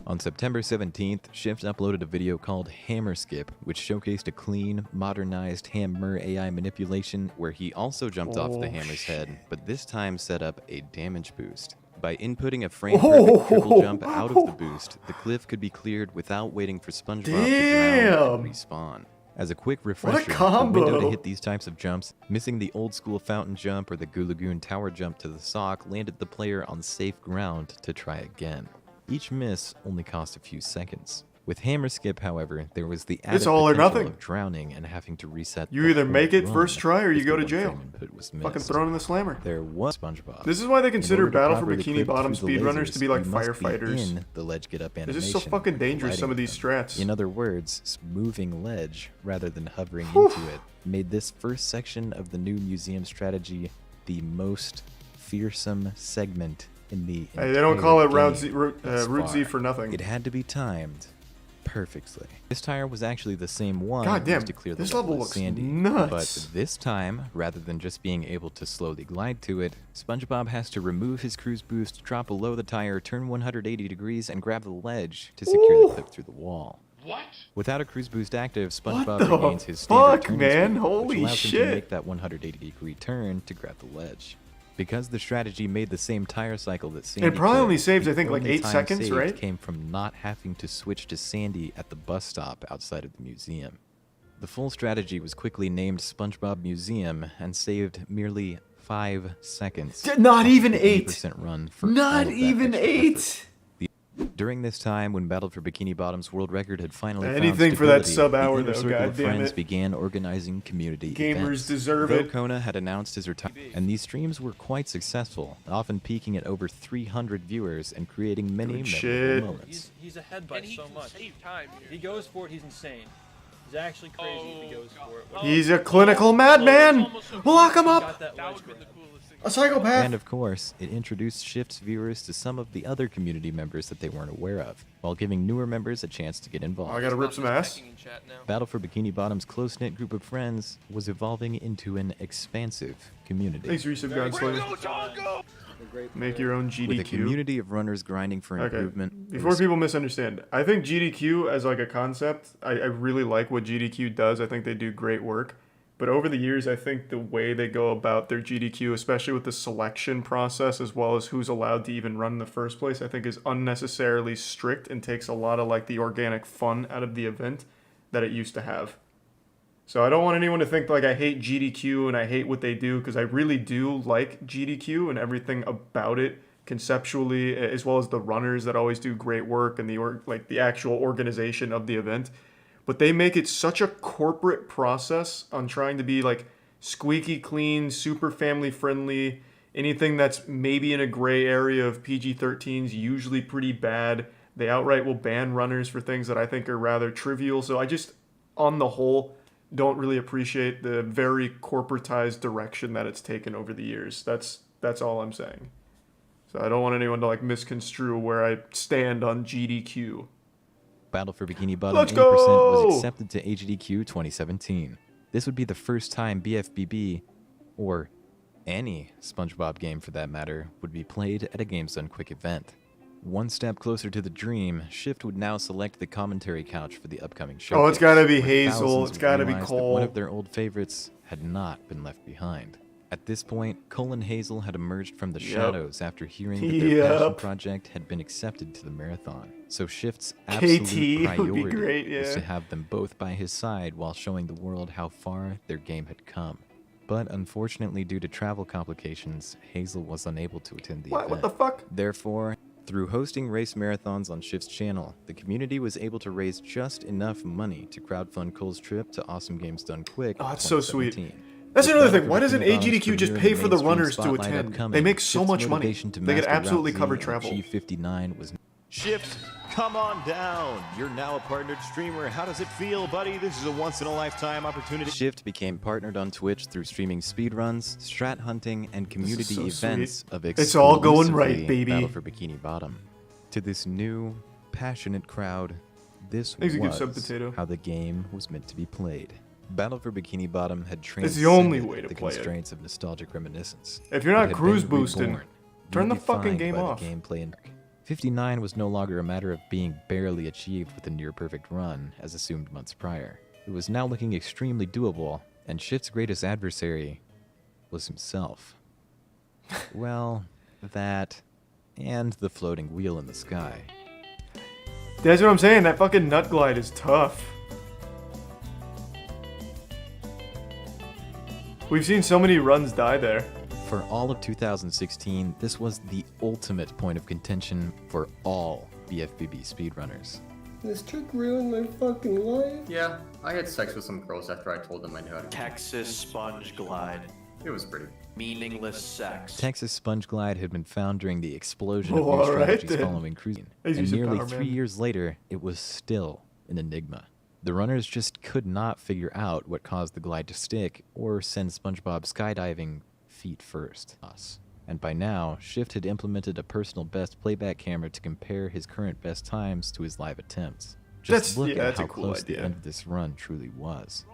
on September 17th, Shift uploaded a video called Hammer Skip, which showcased a clean, modernized Hammer AI manipulation where he also jumped off the Oh, hammer's head, but this time set up a damage boost. By inputting a frame-perfect triple jump out of the boost, the cliff could be cleared without waiting for SpongeBob to drown and respawn. As a quick refresher, the window to hit these types of jumps, missing the old-school fountain jump or the Goo Lagoon tower jump to the sock landed the player on safe ground to try again. Each miss only cost a few seconds. With hammer skip, however, there was the added potential of drowning and having to reset. You either make it first try or you go to jail. Fucking thrown in the slammer. There was SpongeBob. This is why they consider Battle for Bikini Bottom speedrunners to be like firefighters. In the ledge get up animation. This is so fucking dangerous, some of these strats. In other words, moving ledge rather than hovering into it made this first section of the new museum strategy the most fearsome segment in the Hey, they don't call it Route Z for nothing. It had to be timed perfectly. This tire was actually the same one God damn, used to clear the this level looks sandy, nuts. but this time, rather than just being able to slowly glide to it, SpongeBob has to remove his cruise boost, drop below the tire, turn 180 degrees, and grab the ledge to secure the clip through the wall. What? Without a cruise boost active, SpongeBob regains his standard turning speed, which allows him to make that 180-degree turn to grab the ledge. Because the strategy made the same tire cycle that Sandy It probably only took, saves, I the think, like only 8 time seconds, saved right? Came from not having to switch to Sandy at the bus stop outside of the museum. The full strategy was quickly named SpongeBob Museum and saved merely 5 seconds. Not even 8. 80% run for Not all of that even extra 8. effort. During this time, when Battle for Bikini Bottom's world record had finally Anything found for that stability, sub-hour, the inner though, circle of goddamn friends it. began organizing community Gamers events. deserve Though it. Kona had announced his retirement, and these streams were quite successful, often peaking at over 300 viewers and creating many memorable moments. He's ahead by so much. If he goes for it, he's insane. He's actually crazy if he goes for it. He's a clinical madman. Lock him up. A psychopath. And of course, it introduced Shift's viewers to some of the other community members that they weren't aware of, while giving newer members a chance to get involved. I gotta rip some ass. Battle for Bikini Bottom's close-knit group of friends was evolving into an expansive community. Thanks, Resub Gunslayer. Make your own GDQ. With a community of runners grinding for improvement. Okay. Before people misunderstand, I think GDQ as like a concept, I really like what GDQ does. I think they do great work. But over the years, I think the way they go about their GDQ, especially with the selection process as well as who's allowed to even run in the first place, I think is unnecessarily strict and takes a lot of like the organic fun out of the event that it used to have. So I don't want anyone to think like I hate GDQ and I hate what they do, because I really do like GDQ and everything about it conceptually, as well as the runners that always do great work and the actual organization of the event. But they make it such a corporate process on trying to be like squeaky clean, super family friendly. Anything that's maybe in a gray area of PG-13's usually pretty bad. They outright will ban runners for things that I think are rather trivial. So I just, on the whole, don't really appreciate the very corporatized direction that it's taken over the years. That's all I'm saying. So I don't want anyone to like misconstrue where I stand on GDQ. Battle for Bikini Bottom Let's 80% go! was accepted to HDQ 2017. This would be the first time BFBB, or any SpongeBob game for that matter, would be played at a Games Done Quick event. One step closer to the dream, Shift would now select the commentary couch for the upcoming show. Oh, it's gotta be Hazel, it's gotta be Cole. One of their old favorites had not been left behind. At this point, Cole and Hazel had emerged from the shadows after hearing that their passion project had been accepted to the marathon. So Shift's absolute priority was to have them both by his side while showing the world how far their game had come. But unfortunately, due to travel complications, Hazel was unable to attend the event. What the fuck? Therefore, through hosting race marathons on Shift's channel, the community was able to raise just enough money to crowdfund Cole's trip to Awesome Games Done Quick. Oh, that's so sweet. That's another thing. Why doesn't AGDQ just pay for the runners to attend? They make so much money. They could absolutely cover travel. G59 was Shift, come on down. You're now a partnered streamer. How does it feel, buddy? This is a once-in-a-lifetime opportunity. Shift became partnered on Twitch through streaming speedruns, strat hunting, and community events of It's all going right, exclusively baby. Battle for Bikini Bottom. To this new, passionate crowd, this Thanks, you good was sub potato. how the game was meant to be played. Battle for Bikini Bottom had It's the only transcended way to the play it. constraints of nostalgic reminiscence. If you're not It had cruise been boosting, reborn, turn the fucking redefined game by the off. gameplay and 59 was no longer a matter of being barely achieved with a near-perfect run, as assumed months prior. It was now looking extremely doable, and Shift's greatest adversary was himself. Well, that and the floating wheel in the sky. That's what I'm saying, that fucking nut glide is tough. We've seen so many runs die there. For all of 2016, this was the ultimate point of contention for all BFBB speedrunners. This trick ruined my fucking life. Yeah, I had sex with some girls after I told them I knew how to. Texas Sponge Glide. It was pretty. Meaningless sex. Texas Sponge Glide had been found during the explosion of Oh, new alright strategies then. following cruising, As and you said, nearly Power 3 Man. years later, it was still an enigma. The runners just could not figure out what caused the glide to stick or send SpongeBob skydiving feet first. And by now, Shift had implemented a personal best playback camera to compare his current best times to his live attempts. Just look at that's how a cool close the idea. end of this run truly was.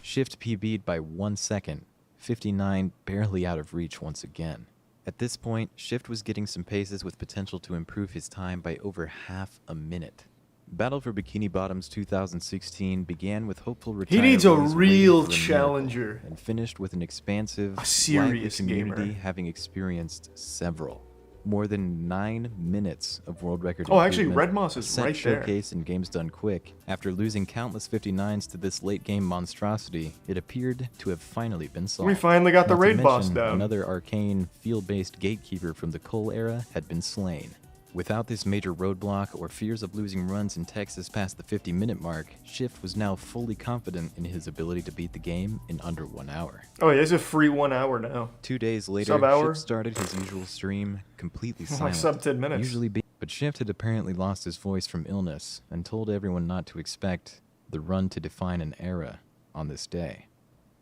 Shift PB'd by 1 second, 59 barely out of reach once again. At this point, Shift was getting some paces with potential to improve his time by over half a minute. Battle for Bikini Bottom's 2016 began with hopeful retirees He needs a waiting real for a challenger. miracle, and finished with an expansive, serious lively community gamer. having experienced several. More than 9 minutes of world record Oh, actually, improvement, Red Moss a is set right there. showcase in games done quick. After losing countless 59s to this late game monstrosity, it appeared to have finally been solved. We finally got the Not to raid boss mention, down. Another arcane, field-based gatekeeper from the Cole era had been slain. Without this major roadblock or fears of losing runs in Texas past the 50-minute mark, Shift was now fully confident in his ability to beat the game in under 1 hour. Oh, he has a free 1 hour now. 2 days later, Sub-hour? Shift started his usual stream, completely Like silent. sub 10 minutes. But Shift had apparently lost his voice from illness and told everyone not to expect the run to define an era on this day.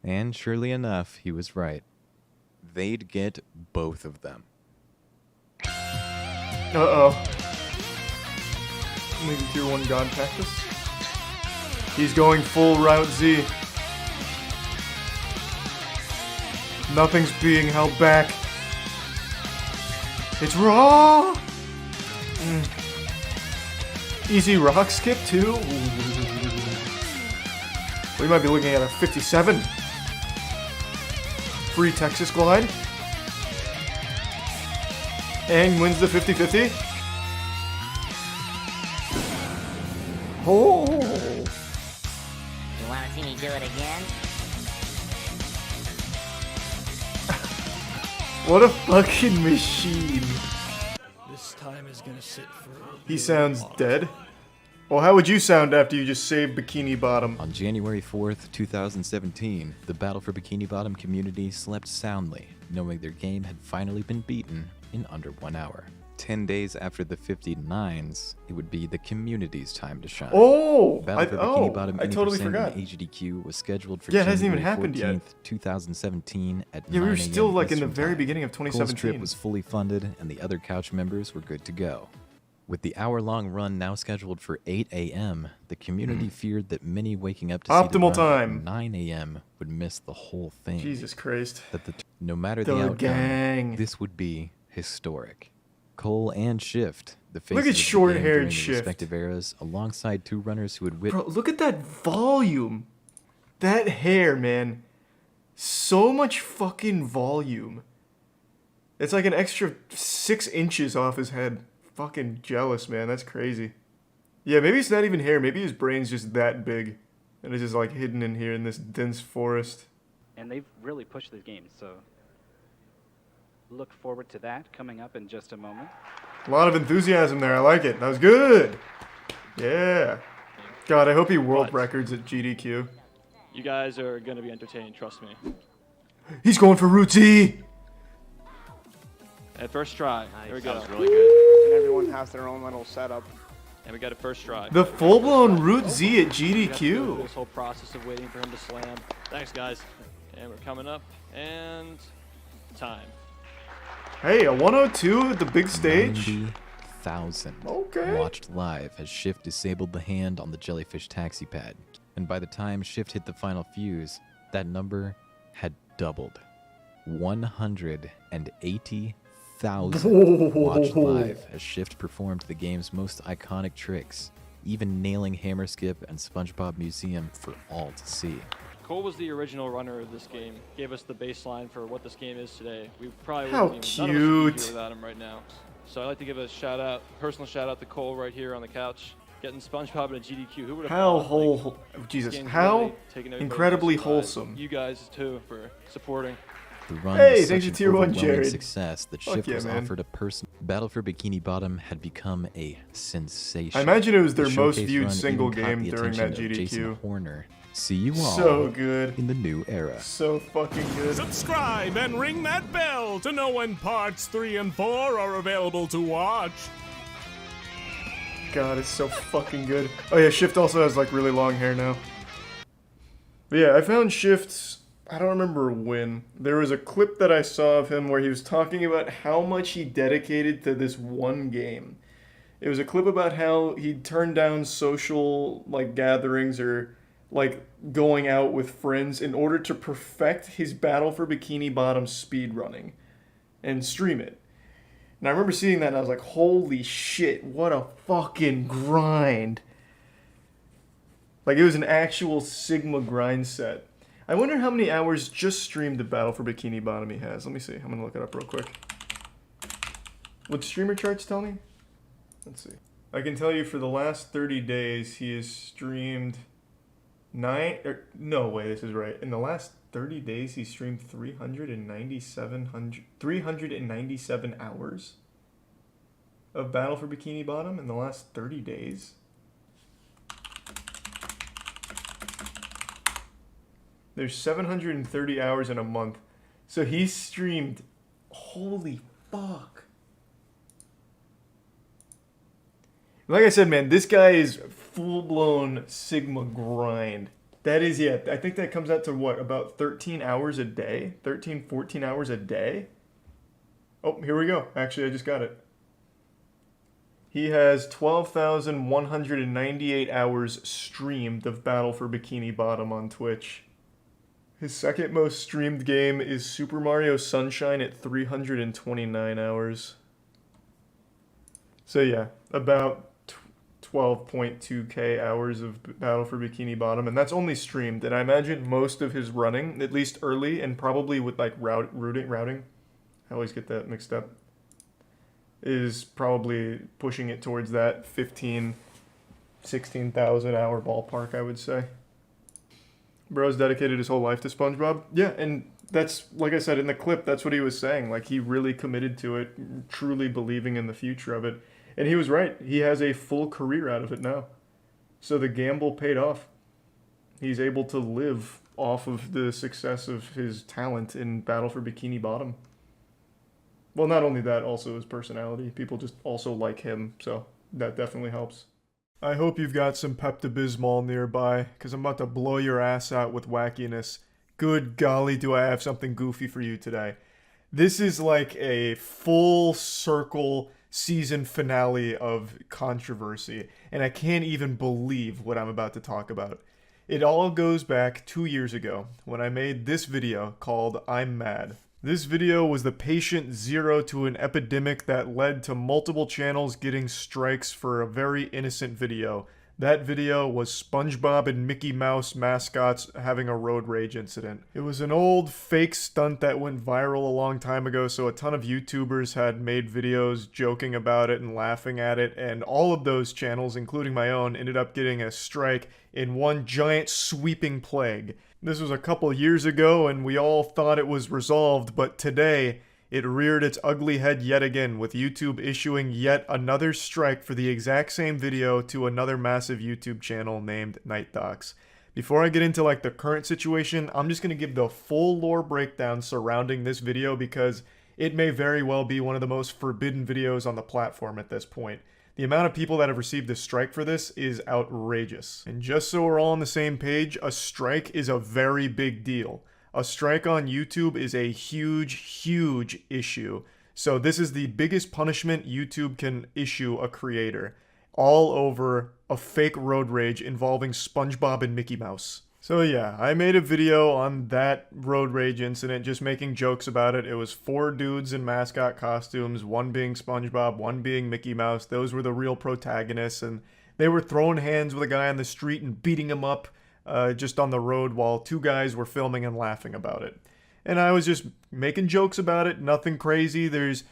And surely enough, he was right. They'd get both of them. Uh-oh. Maybe tier 1 God Cactus. He's going full Route Z. Nothing's being held back. It's raw! Easy rock skip too? We might be looking at a 57. Free Texas glide. And wins the 50-50. Oh! You wanna see me do it again? What a fucking machine. This time is gonna sit for He sounds dead. Well, how would you sound after you just saved Bikini Bottom? On January 4th, 2017, the Battle for Bikini Bottom community slept soundly, knowing their game had finally been beaten in under 1 hour. 10 days after the 59s, it would be the community's time to shine. Oh! Battle for Bikini Bottom I totally 80% forgot. in HDQ was scheduled for Yeah, it hasn't even January happened yet. 14th, 2017 at Yeah, we 9 were still a.m. like in the Western very time. beginning of Cole's 2017. trip was fully funded, and the other couch members were good to go. With the hour-long run now scheduled for 8 a.m., the community feared that many waking up to see the Optimal run time. at 9 a.m. would miss the whole thing. Jesus Christ. No matter The the outcome, gang. this would be historic. Cole and Shift, the faces Look at of the game short-haired during their Shift. respective eras, alongside two runners who had Bro, look at that volume. That hair, man. So much fucking volume. It's like an extra 6 inches off his head. Fucking jealous, man. That's crazy. Yeah, maybe it's not even hair. Maybe his brain's just that big. And it's just like hidden in here in this dense forest. And they've really pushed this game, so look forward to that coming up in just a moment. A lot of enthusiasm there. I like it. That was good. Yeah. God, I hope he world records at GDQ. You guys are going to be entertained, trust me. He's going for Route Z. At first try. There we go. That was really good. And everyone has their own little setup. And we got a first try. The full-blown Route Z at We have to go through GDQ. This whole process of waiting for him to slam. Thanks, guys. And we're coming up. And time. Hey, a 102 at the big stage. 90,000 Okay. watched live as Shift disabled the hand on the jellyfish taxi pad. And by the time Shift hit the final fuse, that number had doubled. 180,000 watched live as Shift performed the game's most iconic tricks, even nailing Hammer Skip and SpongeBob Museum for all to see. Cole was the original runner of this game. Gave us the baseline for what this game is today. We probably How wouldn't even, none of us would be cute. here without him right now. So I'd like to give a shout out, personal shout out to Cole right here on the couch, getting SpongeBob and a GDQ. Who would have How thought, Jesus, game's how really taking everybody incredibly by surprise. wholesome. You guys too for supporting. The run Hey, was thanks such to an Tier 1 overwhelming Jared. success that Fuck Shift yeah, was man. offered a person. Battle for Bikini Bottom had become a sensation. I imagine it was The their most showcase viewed run single even caught game the during attention that of Jason GDQ. Horner. See you all So good. in the new era. So fucking good. Subscribe and ring that bell to know when parts 3 and 4 are available to watch. God, it's so fucking good. Oh yeah, Shift also has like really long hair now. But yeah, I found Shift's, I don't remember when. There was a clip that I saw of him where he was talking about how much he dedicated to this one game. It was a clip about how he turned down social like gatherings or like going out with friends in order to perfect his Battle for Bikini Bottom speedrunning and stream it. And I remember seeing that and I was like, holy shit, what a fucking grind. Like, it was an actual Sigma grind set. I wonder how many hours just streamed the Battle for Bikini Bottom he has. Let me see. I'm gonna look it up real quick. Would streamer charts tell me? Let's see. I can tell you for the last 30 days, he has streamed no way, this is right. In the last 30 days, he streamed 397 hours of Battle for Bikini Bottom in the last 30 days. There's 730 hours in a month. So he streamed, holy fuck. Like I said, man, this guy is full-blown Sigma grind. That is, yeah, I think that comes out to what, about 13 hours a day? 13, 14 hours a day? Oh, here we go. Actually, I just got it. He has 12,198 hours streamed of Battle for Bikini Bottom on Twitch. His second most streamed game is Super Mario Sunshine at 329 hours. So yeah, about 12.2k hours of Battle for Bikini Bottom, and that's only streamed. And I imagine most of his running, at least early, and probably with like routing, I always get that mixed up, is probably pushing it towards that 16,000 hour ballpark, I would say. Bro's dedicated his whole life to SpongeBob. Yeah, and that's, like I said in the clip, that's what he was saying. Like, he really committed to it, truly believing in the future of it. And he was right. He has a full career out of it now. So the gamble paid off. He's able to live off of the success of his talent in Battle for Bikini Bottom. Well, not only that, also his personality. People just also like him, so that definitely helps. I hope you've got some Pepto-Bismol nearby, because I'm about to blow your ass out with wackiness. Good golly, do I have something goofy for you today. This is like a full circle season finale of controversy, and I can't even believe what I'm about to talk about. It all goes back 2 years ago, when I made this video called I'm Mad. This video was the patient zero to an epidemic that led to multiple channels getting strikes for a very innocent video. That video was SpongeBob and Mickey Mouse mascots having a road rage incident. It was an old fake stunt that went viral a long time ago, so a ton of YouTubers had made videos joking about it and laughing at it, and all of those channels, including my own, ended up getting a strike in one giant sweeping plague. This was a couple years ago, and we all thought it was resolved, but today, it reared its ugly head yet again, with YouTube issuing yet another strike for the exact same video to another massive YouTube channel named Night Docs. Before I get into like the current situation, I'm just going to give the full lore breakdown surrounding this video because it may very well be one of the most forbidden videos on the platform at this point. The amount of people that have received a strike for this is outrageous. And just so we're all on the same page, a strike is a very big deal. A strike on YouTube is a huge, huge issue. So this is the biggest punishment YouTube can issue a creator. All over a fake road rage involving SpongeBob and Mickey Mouse. So yeah, I made a video on that road rage incident, just making jokes about it. It was 4 dudes in mascot costumes, one being SpongeBob, one being Mickey Mouse. Those were the real protagonists, and they were throwing hands with a guy on the street and beating him up. just on the road while two guys were filming and laughing about it. And I was just making jokes about it, nothing crazy. There's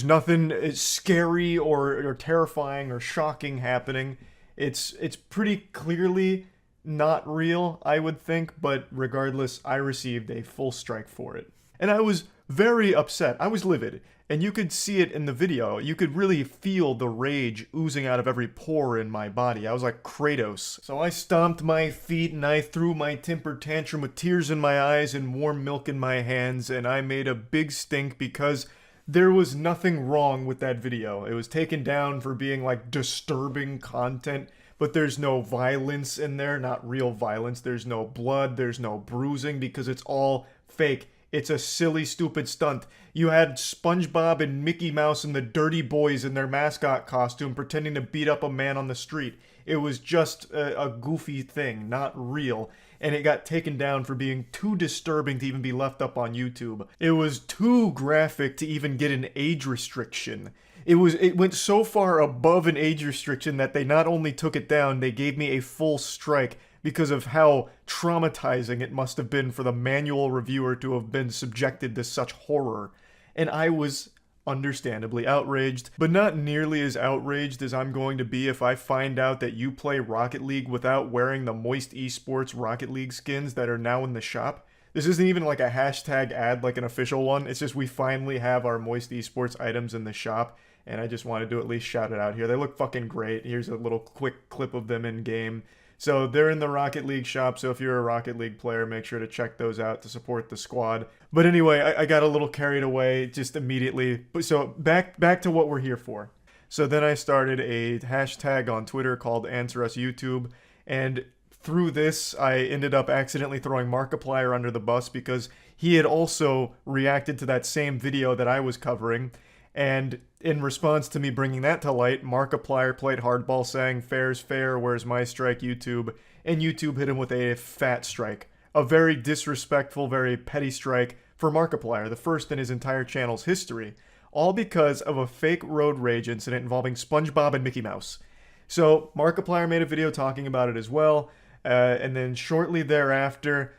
nothing scary or terrifying or shocking happening. It's pretty clearly not real, I would think, but regardless, I received a full strike for it. And I was very upset. I was livid. And you could see it in the video. You could really feel the rage oozing out of every pore in my body. I was like Kratos. So I stomped my feet and I threw my temper tantrum with tears in my eyes and warm milk in my hands, and I made a big stink because there was nothing wrong with that video. It was taken down for being like disturbing content, but there's no violence in there, not real violence. There's no blood, there's no bruising because it's all fake. It's a silly, stupid stunt. You had SpongeBob and Mickey Mouse and the Dirty Boys in their mascot costume pretending to beat up a man on the street. It was just a goofy thing, not real. And it got taken down for being too disturbing to even be left up on YouTube. It was too graphic to even get an age restriction. It went so far above an age restriction that they not only took it down, they gave me a full strike because of how traumatizing it must have been for the manual reviewer to have been subjected to such horror. And I was understandably outraged, but not nearly as outraged as I'm going to be if I find out that you play Rocket League without wearing the Moist Esports Rocket League skins that are now in the shop. This isn't even like a hashtag ad like an official one, it's just we finally have our Moist Esports items in the shop, and I just wanted to at least shout it out here. They look fucking great. Here's a little quick clip of them in game. So they're in the Rocket League shop, so if you're a Rocket League player, make sure to check those out to support the squad. But anyway, I got a little carried away just immediately. So back to what we're here for. So then I started a hashtag on Twitter called AnswerUsYouTube, and through this, I ended up accidentally throwing Markiplier under the bus because he had also reacted to that same video that I was covering. And in response to me bringing that to light, Markiplier played hardball saying, "Fair's fair, where's my strike, YouTube?" And YouTube hit him with a fat strike. A very disrespectful, very petty strike for Markiplier, the first in his entire channel's history. All because of a fake road rage incident involving SpongeBob and Mickey Mouse. So Markiplier made a video talking about it as well, and then shortly thereafter,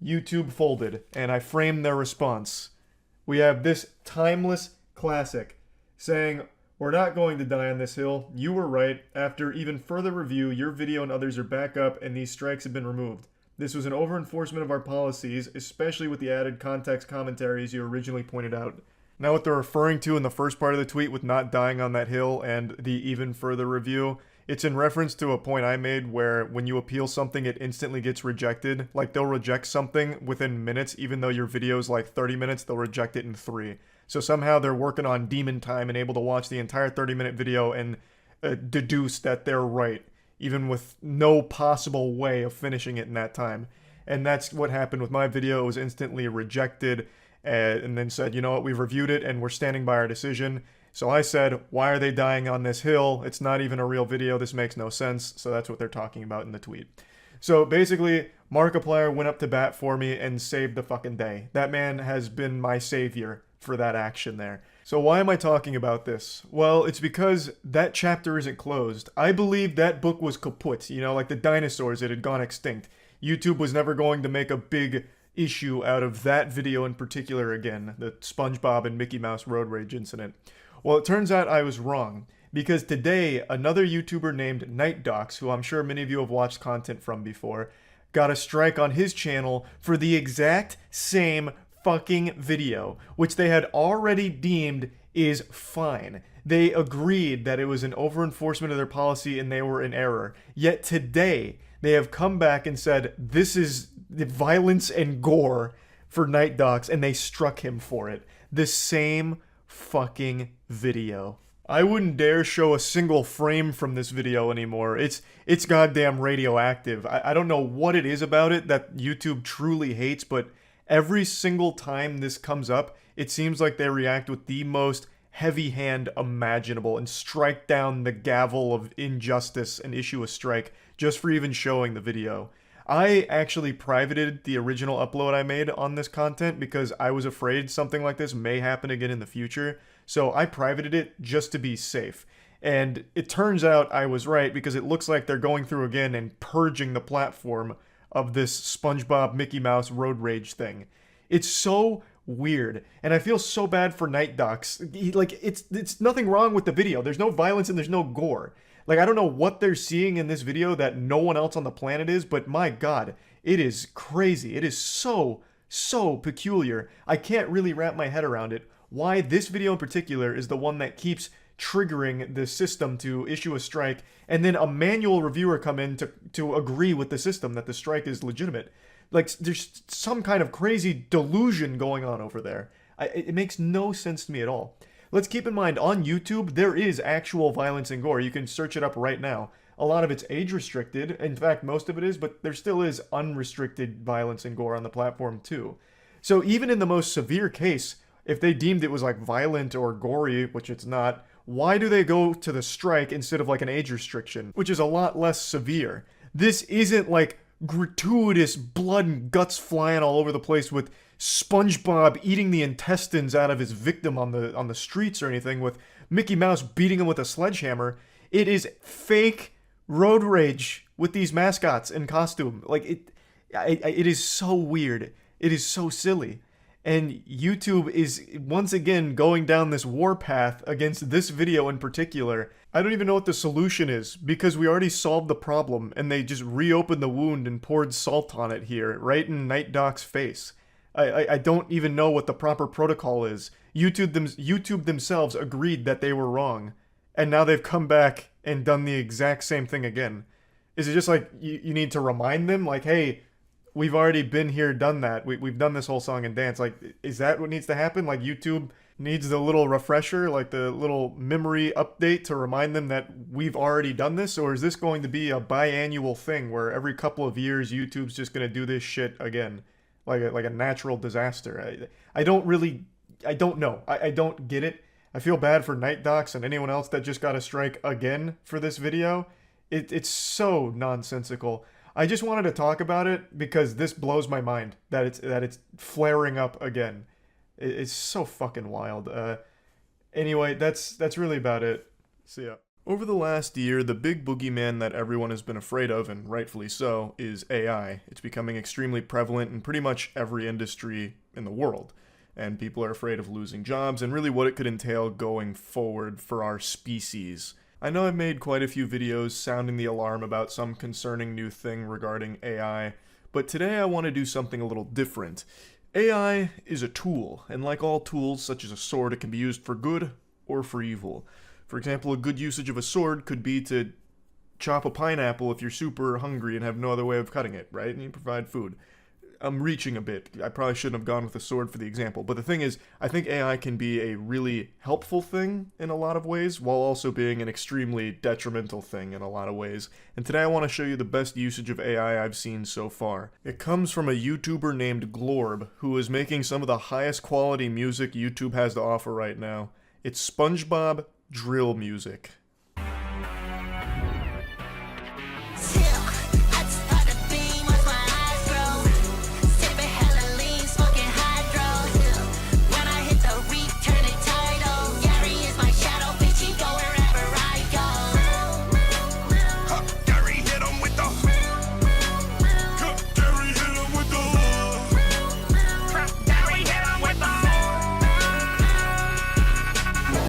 YouTube folded, and I framed their response. We have this timeless classic saying, "We're not going to die on this hill. You were right. After even further review, your video and others are back up and these strikes have been removed. This was an over-enforcement of our policies, especially with the added context commentaries you originally pointed out." Now what they're referring to in the first part of the tweet with not dying on that hill and the even further review, it's in reference to a point I made where when you appeal something, it instantly gets rejected. Like they'll reject something within minutes, even though your video's like 30 minutes, they'll reject it in 3. So somehow they're working on demon time and able to watch the entire 30-minute video and deduce that they're right, even with no possible way of finishing it in that time. And that's what happened with my video. It was instantly rejected and then said, you know what, we've reviewed it and we're standing by our decision. So I said, why are they dying on this hill? It's not even a real video. This makes no sense. So that's what they're talking about in the tweet. So basically, Markiplier went up to bat for me and saved the fucking day. That man has been my savior for that action there. So why am I talking about this? Well, it's because that chapter isn't closed. I believe that book was kaput, you know, like the dinosaurs, it had gone extinct. YouTube was never going to make a big issue out of that video in particular again, the SpongeBob and Mickey Mouse road rage incident. Well, it turns out I was wrong, because today another YouTuber named NightDocs, who I'm sure many of you have watched content from before, got a strike on his channel for the exact same fucking video, which they had already deemed is fine. They agreed that it was an over-enforcement of their policy and they were in error. Yet today, they have come back and said, this is the violence and gore for NightDocs, and they struck him for it. The same fucking video. I wouldn't dare show a single frame from this video anymore. It's goddamn radioactive. I don't know what it is about it that YouTube truly hates, but every single time this comes up, it seems like they react with the most heavy hand imaginable and strike down the gavel of injustice and issue a strike just for even showing the video. I actually privated the original upload I made on this content because I was afraid something like this may happen again in the future. So I privated it just to be safe. And it turns out I was right because it looks like they're going through again and purging the platform of this SpongeBob Mickey Mouse road rage thing. It's so weird, and I feel so bad for Night Ducks. It's nothing wrong with the video. There's no violence and there's no gore. Like, I don't know what they're seeing in this video that no one else on the planet is, but my god, it is crazy. It is so peculiar. I can't really wrap my head around it. Why this video in particular is the one that keeps triggering the system to issue a strike, and then a manual reviewer come in to agree with the system that the strike is legitimate. Like, there's some kind of crazy delusion going on over there. It makes no sense to me at all. Let's keep in mind, on YouTube, there is actual violence and gore. You can search it up right now. A lot of it's age restricted. In fact, most of it is, but there still is unrestricted violence and gore on the platform too. So even in the most severe case, if they deemed it was like violent or gory, which it's not, why do they go to the strike instead of like an age restriction, which is a lot less severe? This isn't like gratuitous blood and guts flying all over the place with SpongeBob eating the intestines out of his victim on the streets or anything, with Mickey Mouse beating him with a sledgehammer. It is fake road rage with these mascots in costume. Like, it is so weird. It is so silly. And YouTube is once again going down this warpath against this video in particular. I don't even know what the solution is, because we already solved the problem and they just reopened the wound and poured salt on it here, right in Night Doc's face. I don't even know what the proper protocol is. YouTube themselves agreed that they were wrong, and now they've come back and done the exact same thing again. Is it just like you need to remind them, like, hey, we've already been here, done that. We've done this whole song and dance. Like, is that what needs to happen? Like, YouTube needs the little refresher, like the little memory update to remind them that we've already done this? Or is this going to be a biannual thing where every couple of years YouTube's just going to do this shit again? Like a natural disaster. I don't know. I don't get it. I feel bad for Night Docs and anyone else that just got a strike again for this video. It's so nonsensical. I just wanted to talk about it because this blows my mind that it's flaring up again. It's so fucking wild. Anyway, that's really about it. See ya. Over the last year, the big boogeyman that everyone has been afraid of, and rightfully so, is AI. It's becoming extremely prevalent in pretty much every industry in the world, and people are afraid of losing jobs and really what it could entail going forward for our species. I know I've made quite a few videos sounding the alarm about some concerning new thing regarding AI, but today I want to do something a little different. AI is a tool, and like all tools, such as a sword, it can be used for good or for evil. For example, a good usage of a sword could be to chop a pineapple if you're super hungry and have no other way of cutting it, right? And you provide food. I'm reaching a bit. I probably shouldn't have gone with a sword for the example. But the thing is, I think AI can be a really helpful thing in a lot of ways, while also being an extremely detrimental thing in a lot of ways. And today I want to show you the best usage of AI I've seen so far. It comes from a YouTuber named Glorb, who is making some of the highest quality music YouTube has to offer right now. It's SpongeBob drill music.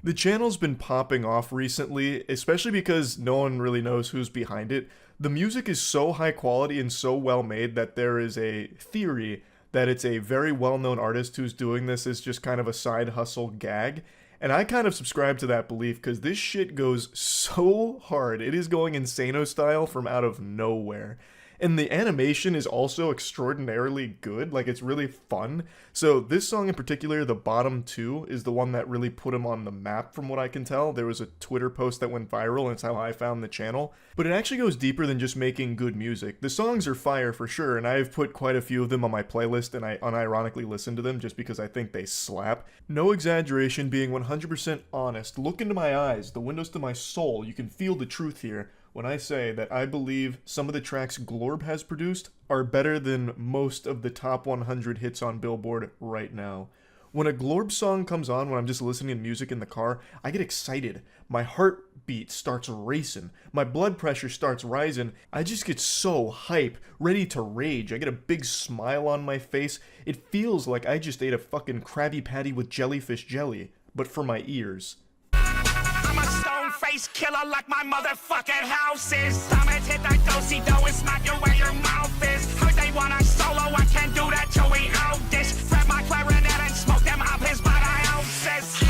The channel's been popping off recently, especially because no one really knows who's behind it. The music is so high quality and so well made that there is a theory that it's a very well-known artist who's doing this as just kind of a side hustle gag. And I kind of subscribe to that belief because this shit goes so hard. It is going Insano style from out of nowhere. And the animation is also extraordinarily good, like it's really fun. So this song in particular, the bottom two, is the one that really put him on the map from what I can tell. There was a Twitter post that went viral and it's how I found the channel. But it actually goes deeper than just making good music. The songs are fire for sure, and I've put quite a few of them on my playlist and I unironically listen to them just because I think they slap. No exaggeration, being 100% honest. Look into my eyes, the windows to my soul. You can feel the truth here when I say that I believe some of the tracks Glorb has produced are better than most of the top 100 hits on Billboard right now. When a Glorb song comes on when I'm just listening to music in the car, I get excited. My heart beat starts racing. My blood pressure starts rising. I just get so hype, ready to rage. I get a big smile on my face. It feels like I just ate a fucking Krabby Patty with jellyfish jelly, but for my ears. I'm a stone-faced killer like my motherfucking house is. Time to hit that do-si-do and smack you where your mouth is. Heard they want a solo, I can't do that till we out this. Grab my clarinet and smoke them up his body ounces.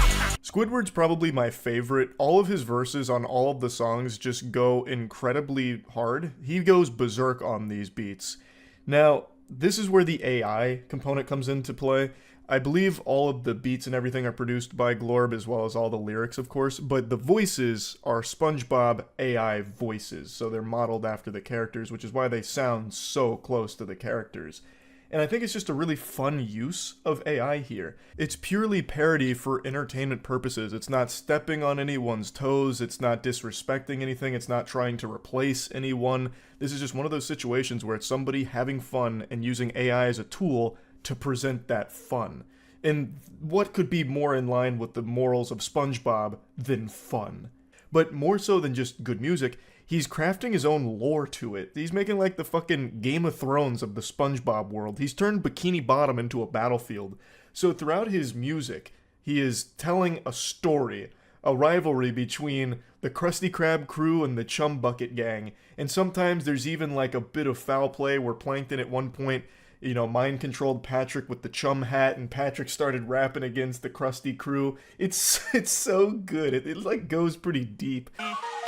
Squidward's probably my favorite. All of his verses on all of the songs just go incredibly hard. He goes berserk on these beats. Now, this is where the AI component comes into play. I believe all of the beats and everything are produced by Glorb, as well as all the lyrics, of course, but the voices are SpongeBob AI voices, so they're modeled after the characters, which is why they sound so close to the characters. And I think it's just a really fun use of AI here. It's purely parody for entertainment purposes. It's not stepping on anyone's toes, it's not disrespecting anything, it's not trying to replace anyone. This is just one of those situations where it's somebody having fun and using AI as a tool to present that fun. And what could be more in line with the morals of SpongeBob than fun? But more so than just good music, he's crafting his own lore to it. He's making like the fucking Game of Thrones of the SpongeBob world. He's turned Bikini Bottom into a battlefield. So throughout his music, he is telling a story, a rivalry between the Krusty Krab crew and the Chum Bucket gang. And sometimes there's even like a bit of foul play where Plankton at one point, you know, mind-controlled Patrick with the chum hat, and Patrick started rapping against the Krusty crew. It's so good. It like goes pretty deep.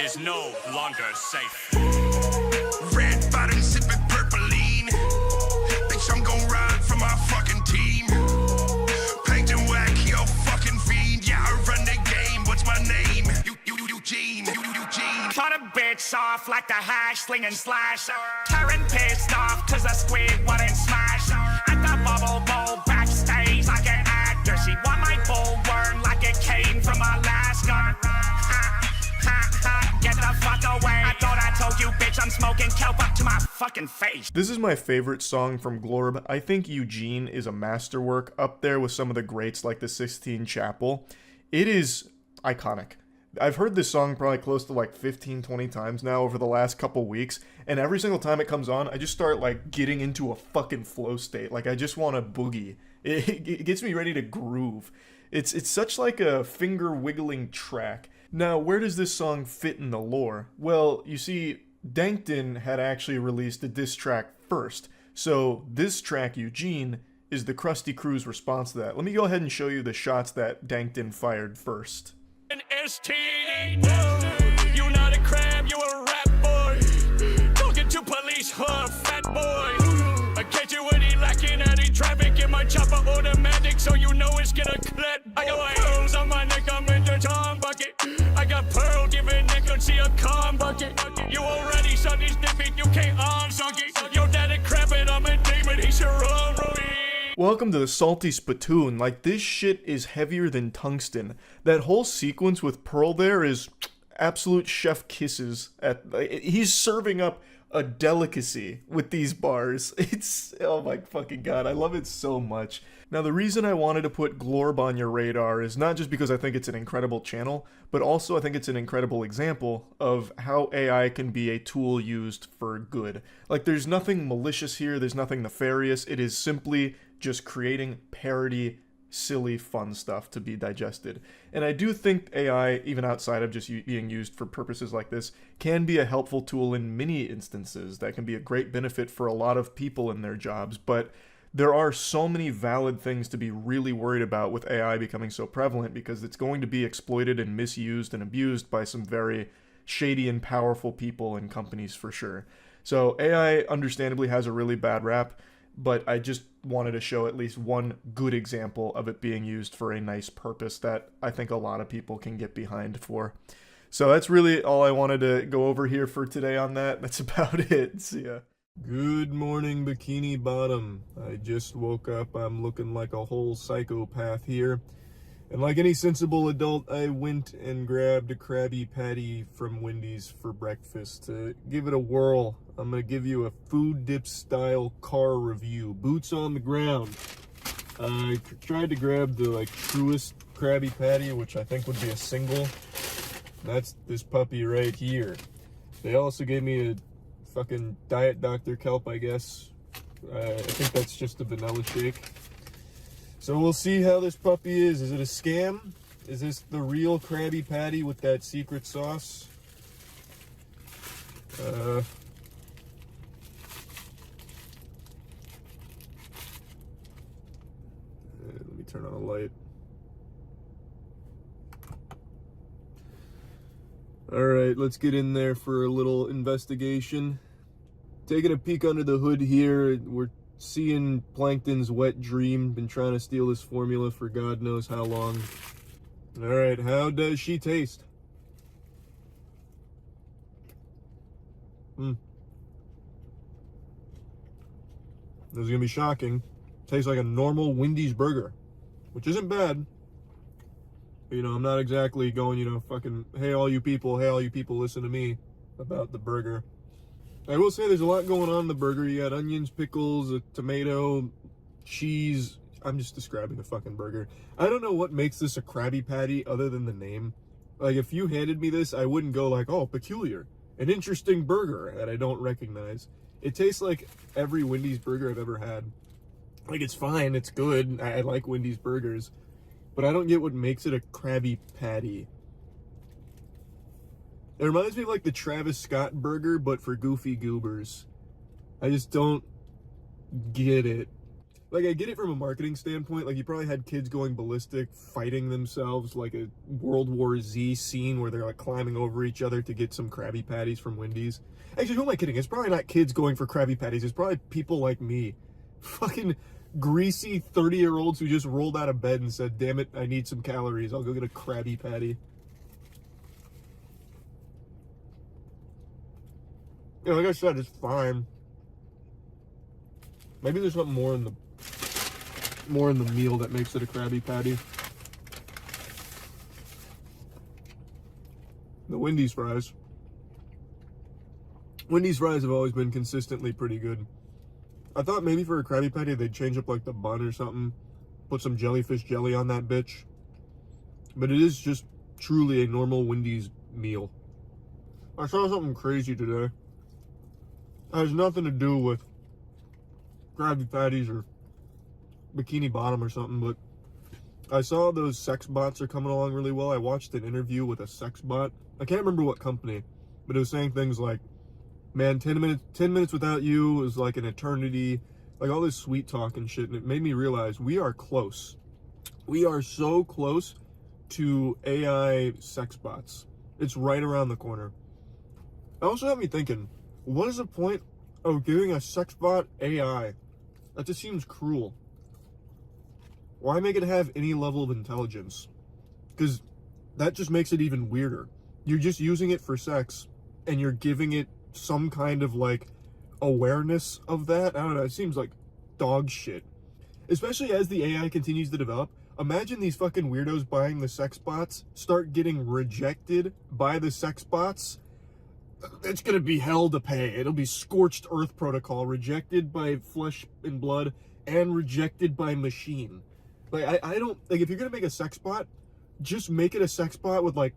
Is no longer safe. Red bottom sipping purpleine. Bitch, I'm gon' ride for my fucking team. Plankton whack, yo fucking fiend. Yeah, I run the game. What's my name? Eugene. Cut a bitch off like the hash, sling and slash. Karen pissed off cause the squid wouldn't smash. At the bubble bowl backstage like an actor. She want my bullworm like it came from Alaska. Get the fuck away. I thought I told you, bitch, I'm smoking kelp up to my fucking face. This is my favorite song from Glorb. I think Eugene is a masterwork, up there with some of the greats like the Sistine Chapel. It is iconic. I've heard this song probably close to like 15, 20 times now over the last couple weeks, and every single time it comes on, I just start like getting into a fucking flow state. Like I just want to boogie. It gets me ready to groove. It's such like a finger wiggling track. Now, where does this song fit in the lore? Well, you see, Dankton had actually released a diss track first, so this track, Eugene, is the Krusty Crew's response to that. Let me go ahead and show you the shots that Dankton fired first. An STD. You not a crab, you a rap boy. Talking to police, huh, fat boy. I catch you when he lacking any traffic in my chopper automatic, so you know it's gonna clap. I got pearls on my neck, I'm in the Tom bucket. I got pearl giving neck, don't see a calm bucket. You already saw these nippies, you can't unsunk it. Your daddy crapping, I'm a demon, he should run, Welcome to the Salty Spittoon. Like, this shit is heavier than tungsten. That whole sequence with Pearl there is absolute chef kisses. He's serving up a delicacy with these bars. It's, oh my fucking god, I love it so much. Now, the reason I wanted to put Glorb on your radar is not just because I think it's an incredible channel, but also I think it's an incredible example of how AI can be a tool used for good. Like, there's nothing malicious here, there's nothing nefarious, it is simply just creating parody, silly, fun stuff to be digested. And I do think AI, even outside of just being used for purposes like this, can be a helpful tool in many instances that can be a great benefit for a lot of people in their jobs, but there are so many valid things to be really worried about with AI becoming so prevalent, because it's going to be exploited and misused and abused by some very shady and powerful people and companies for sure. So AI understandably has a really bad rap, but I just wanted to show at least one good example of it being used for a nice purpose that I think a lot of people can get behind for. So that's really all I wanted to go over here for today on that. That's about it. See ya. Good morning, Bikini Bottom. I just woke up. I'm looking like a whole psychopath here. And like any sensible adult, I went and grabbed a Krabby Patty from Wendy's for breakfast to give it a whirl. I'm going to give you a food dip style car review. Boots on the ground. I tried to grab the truest Krabby Patty, which I think would be a single. That's this puppy right here. They also gave me a fucking Diet Dr. Kelp, I guess. I think that's just a vanilla shake. So we'll see how this puppy is. Is it a scam? Is this the real Krabby Patty with that secret sauce? Let me turn on a light. Alright, let's get in there for a little investigation. Taking a peek under the hood here, we're seeing Plankton's wet dream. Been trying to steal this formula for God knows how long. Alright, how does she taste? This is gonna be shocking. Tastes like a normal Wendy's burger, which isn't bad. But, you know, I'm not exactly going, you know, fucking, hey all you people, listen to me about the burger. I will say there's a lot going on in the burger. You got onions, pickles, a tomato, cheese. I'm just describing a fucking burger. I don't know what makes this a Krabby Patty other than the name. Like, if you handed me this, I wouldn't go like, oh, peculiar. An interesting burger that I don't recognize. It tastes like every Wendy's burger I've ever had. Like, it's fine, it's good. I like Wendy's burgers. But I don't get what makes it a Krabby Patty. It reminds me of like the Travis Scott burger, but for goofy goobers. I just don't get it. Like, I get it from a marketing standpoint. Like, you probably had kids going ballistic, fighting themselves, like a World War Z scene where they're like climbing over each other to get some Krabby Patties from Wendy's. Actually, who am I kidding? It's probably not kids going for Krabby Patties. It's probably people like me. Fucking greasy 30-year-olds who just rolled out of bed and said, damn it, I need some calories. I'll go get a Krabby Patty. Yeah, like I said, it's fine. Maybe there's something more in the meal that makes it a Krabby Patty. The Wendy's fries. Wendy's fries have always been consistently pretty good. I thought maybe for a Krabby Patty they'd change up like the bun or something. Put some jellyfish jelly on that bitch. But it is just truly a normal Wendy's meal. I saw something crazy today. It has nothing to do with Krabby Patties or Bikini Bottom or something, but I saw those sex bots are coming along really well. I watched an interview with a sex bot. I can't remember what company, but it was saying things like, man, 10 minutes without you is like an eternity, like all this sweet talk and shit, and it made me realize we are close. We are so close to AI sex bots. It's right around the corner. It also had me thinking, what is the point of giving a sex bot AI? That just seems cruel. Why make it have any level of intelligence? Because that just makes it even weirder. You're just using it for sex, and you're giving it some kind of, like, awareness of that. I don't know, it seems like dog shit. Especially as the AI continues to develop. Imagine these fucking weirdos buying the sex bots start getting rejected by the sex bots. It's gonna be hell to pay. It'll be scorched earth protocol, rejected by flesh and blood, and rejected by machine. Like, I don't, like, if you're gonna make a sex bot, just make it a sex bot with, like,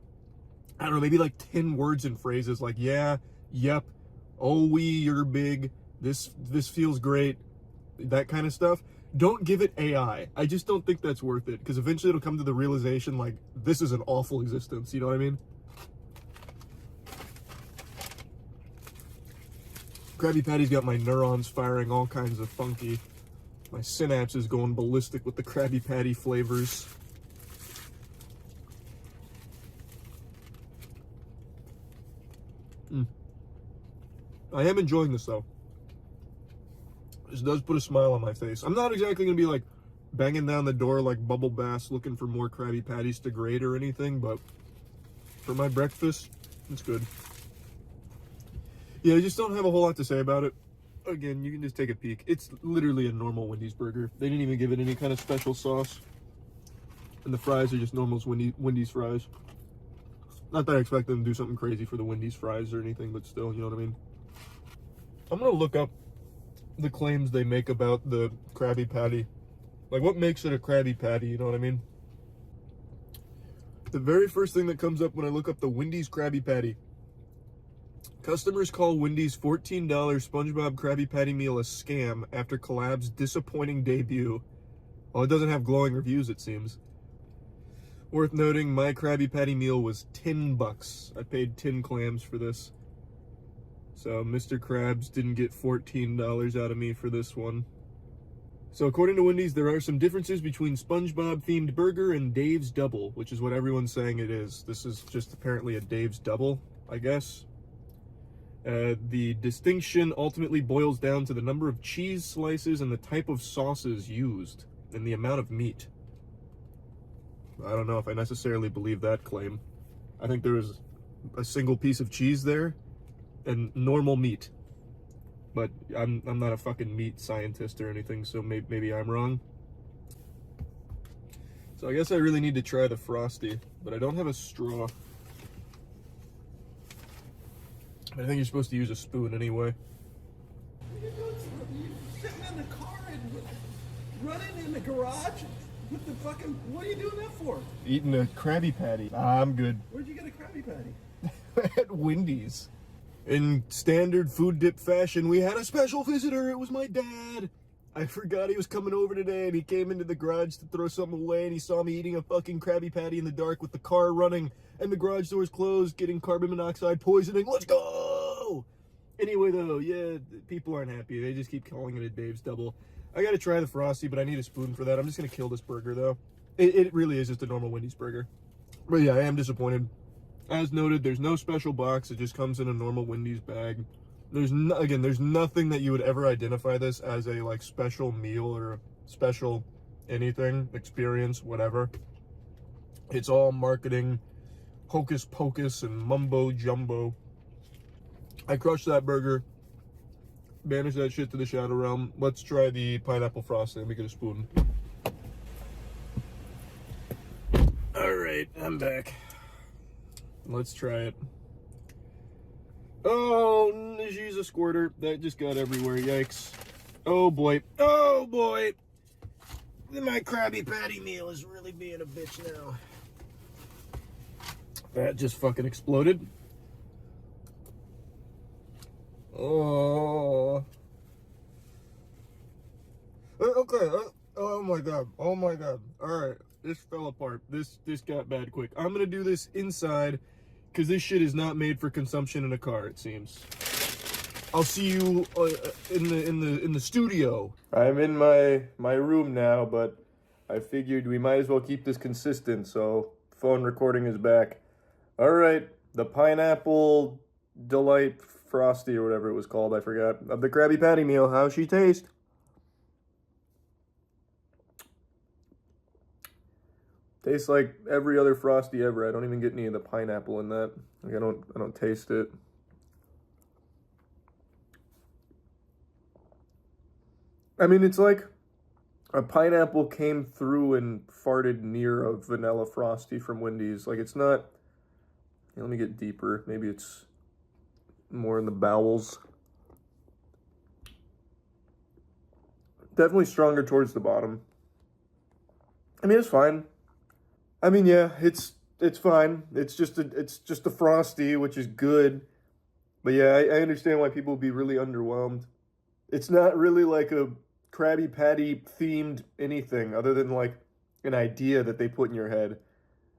I don't know, maybe like 10 words and phrases, like, yeah, yep, oh, you're big, this feels great, that kind of stuff. Don't give it AI. I just don't think that's worth it, because eventually it'll come to the realization, like, this is an awful existence, you know what I mean? Krabby Patty's got my neurons firing all kinds of funky. My synapses going ballistic with the Krabby Patty flavors. I am enjoying this though. This does put a smile on my face. I'm not exactly gonna be like banging down the door like Bubble Bass looking for more Krabby Patties to grade or anything, but for my breakfast, it's good. Yeah, I just don't have a whole lot to say about it. Again, you can just take a peek. It's literally a normal Wendy's burger. They didn't even give it any kind of special sauce. And the fries are just normal Wendy's fries. Not that I expect them to do something crazy for the Wendy's fries or anything, but still, you know what I mean? I'm gonna look up the claims they make about the Krabby Patty. Like, what makes it a Krabby Patty, you know what I mean? The very first thing that comes up when I look up the Wendy's Krabby Patty. Customers call Wendy's $14 SpongeBob Krabby Patty meal a scam after Collab's disappointing debut. Well, it doesn't have glowing reviews, it seems. Worth noting, my Krabby Patty meal was $10. I paid 10 clams for this. So Mr. Krabs didn't get $14 out of me for this one. So according to Wendy's, there are some differences between SpongeBob-themed burger and Dave's Double, which is what everyone's saying it is. This is just apparently a Dave's Double, I guess. The distinction ultimately boils down to the number of cheese slices and the type of sauces used, and the amount of meat. I don't know if I necessarily believe that claim. I think there was a single piece of cheese there, and normal meat. But I'm not a fucking meat scientist or anything, so maybe I'm wrong. So I guess I really need to try the Frosty, but I don't have a straw. I think you're supposed to use a spoon anyway. You're sitting in the car and running in the garage with the fucking... What are you doing that for? Eating a Krabby Patty. I'm good. Where'd you get a Krabby Patty? At Wendy's. In standard food dip fashion, we had a special visitor. It was my dad. I forgot he was coming over today, and he came into the garage to throw something away, and he saw me eating a fucking Krabby Patty in the dark with the car running and the garage doors closed, getting carbon monoxide poisoning. Let's go! Anyway, though, yeah, people aren't happy. They just keep calling it a Dave's Double. I gotta try the Frosty, but I need a spoon for that. I'm just gonna kill this burger, though. It really is just a normal Wendy's burger. But yeah, I am disappointed. As noted, there's no special box. It just comes in a normal Wendy's bag. There's nothing that you would ever identify this as a like special meal or a special anything, experience, whatever. It's all marketing, hocus pocus and mumbo jumbo. I crushed that burger. Banish that shit to the Shadow Realm. Let's try the pineapple frosting. Let me get a spoon. Alright, I'm back. Let's try it. Oh, she's a squirter. That just got everywhere. Yikes. Oh boy. Oh boy. My Krabby Patty meal is really being a bitch now. That just fucking exploded. Oh. Okay. Oh my god. Oh my god. Alright. This fell apart. This got bad quick. I'm gonna do this inside because this shit is not made for consumption in a car, it seems. I'll see you in the studio. I'm in my room now, but I figured we might as well keep this consistent, so phone recording is back. All right, the Pineapple Delight Frosty or whatever it was called, I forgot, of the Krabby Patty meal. How's she taste? Tastes like every other Frosty ever. I don't even get any of the pineapple in that. Like I don't taste it. I mean, it's like a pineapple came through and farted near a vanilla Frosty from Wendy's. Like it's not. Let me get deeper. Maybe it's more in the bowels. Definitely stronger towards the bottom. I mean, it's fine. I mean, yeah, it's fine. It's just a Frosty, which is good. But yeah, I understand why people would be really underwhelmed. It's not really like a Krabby Patty themed anything other than like an idea that they put in your head.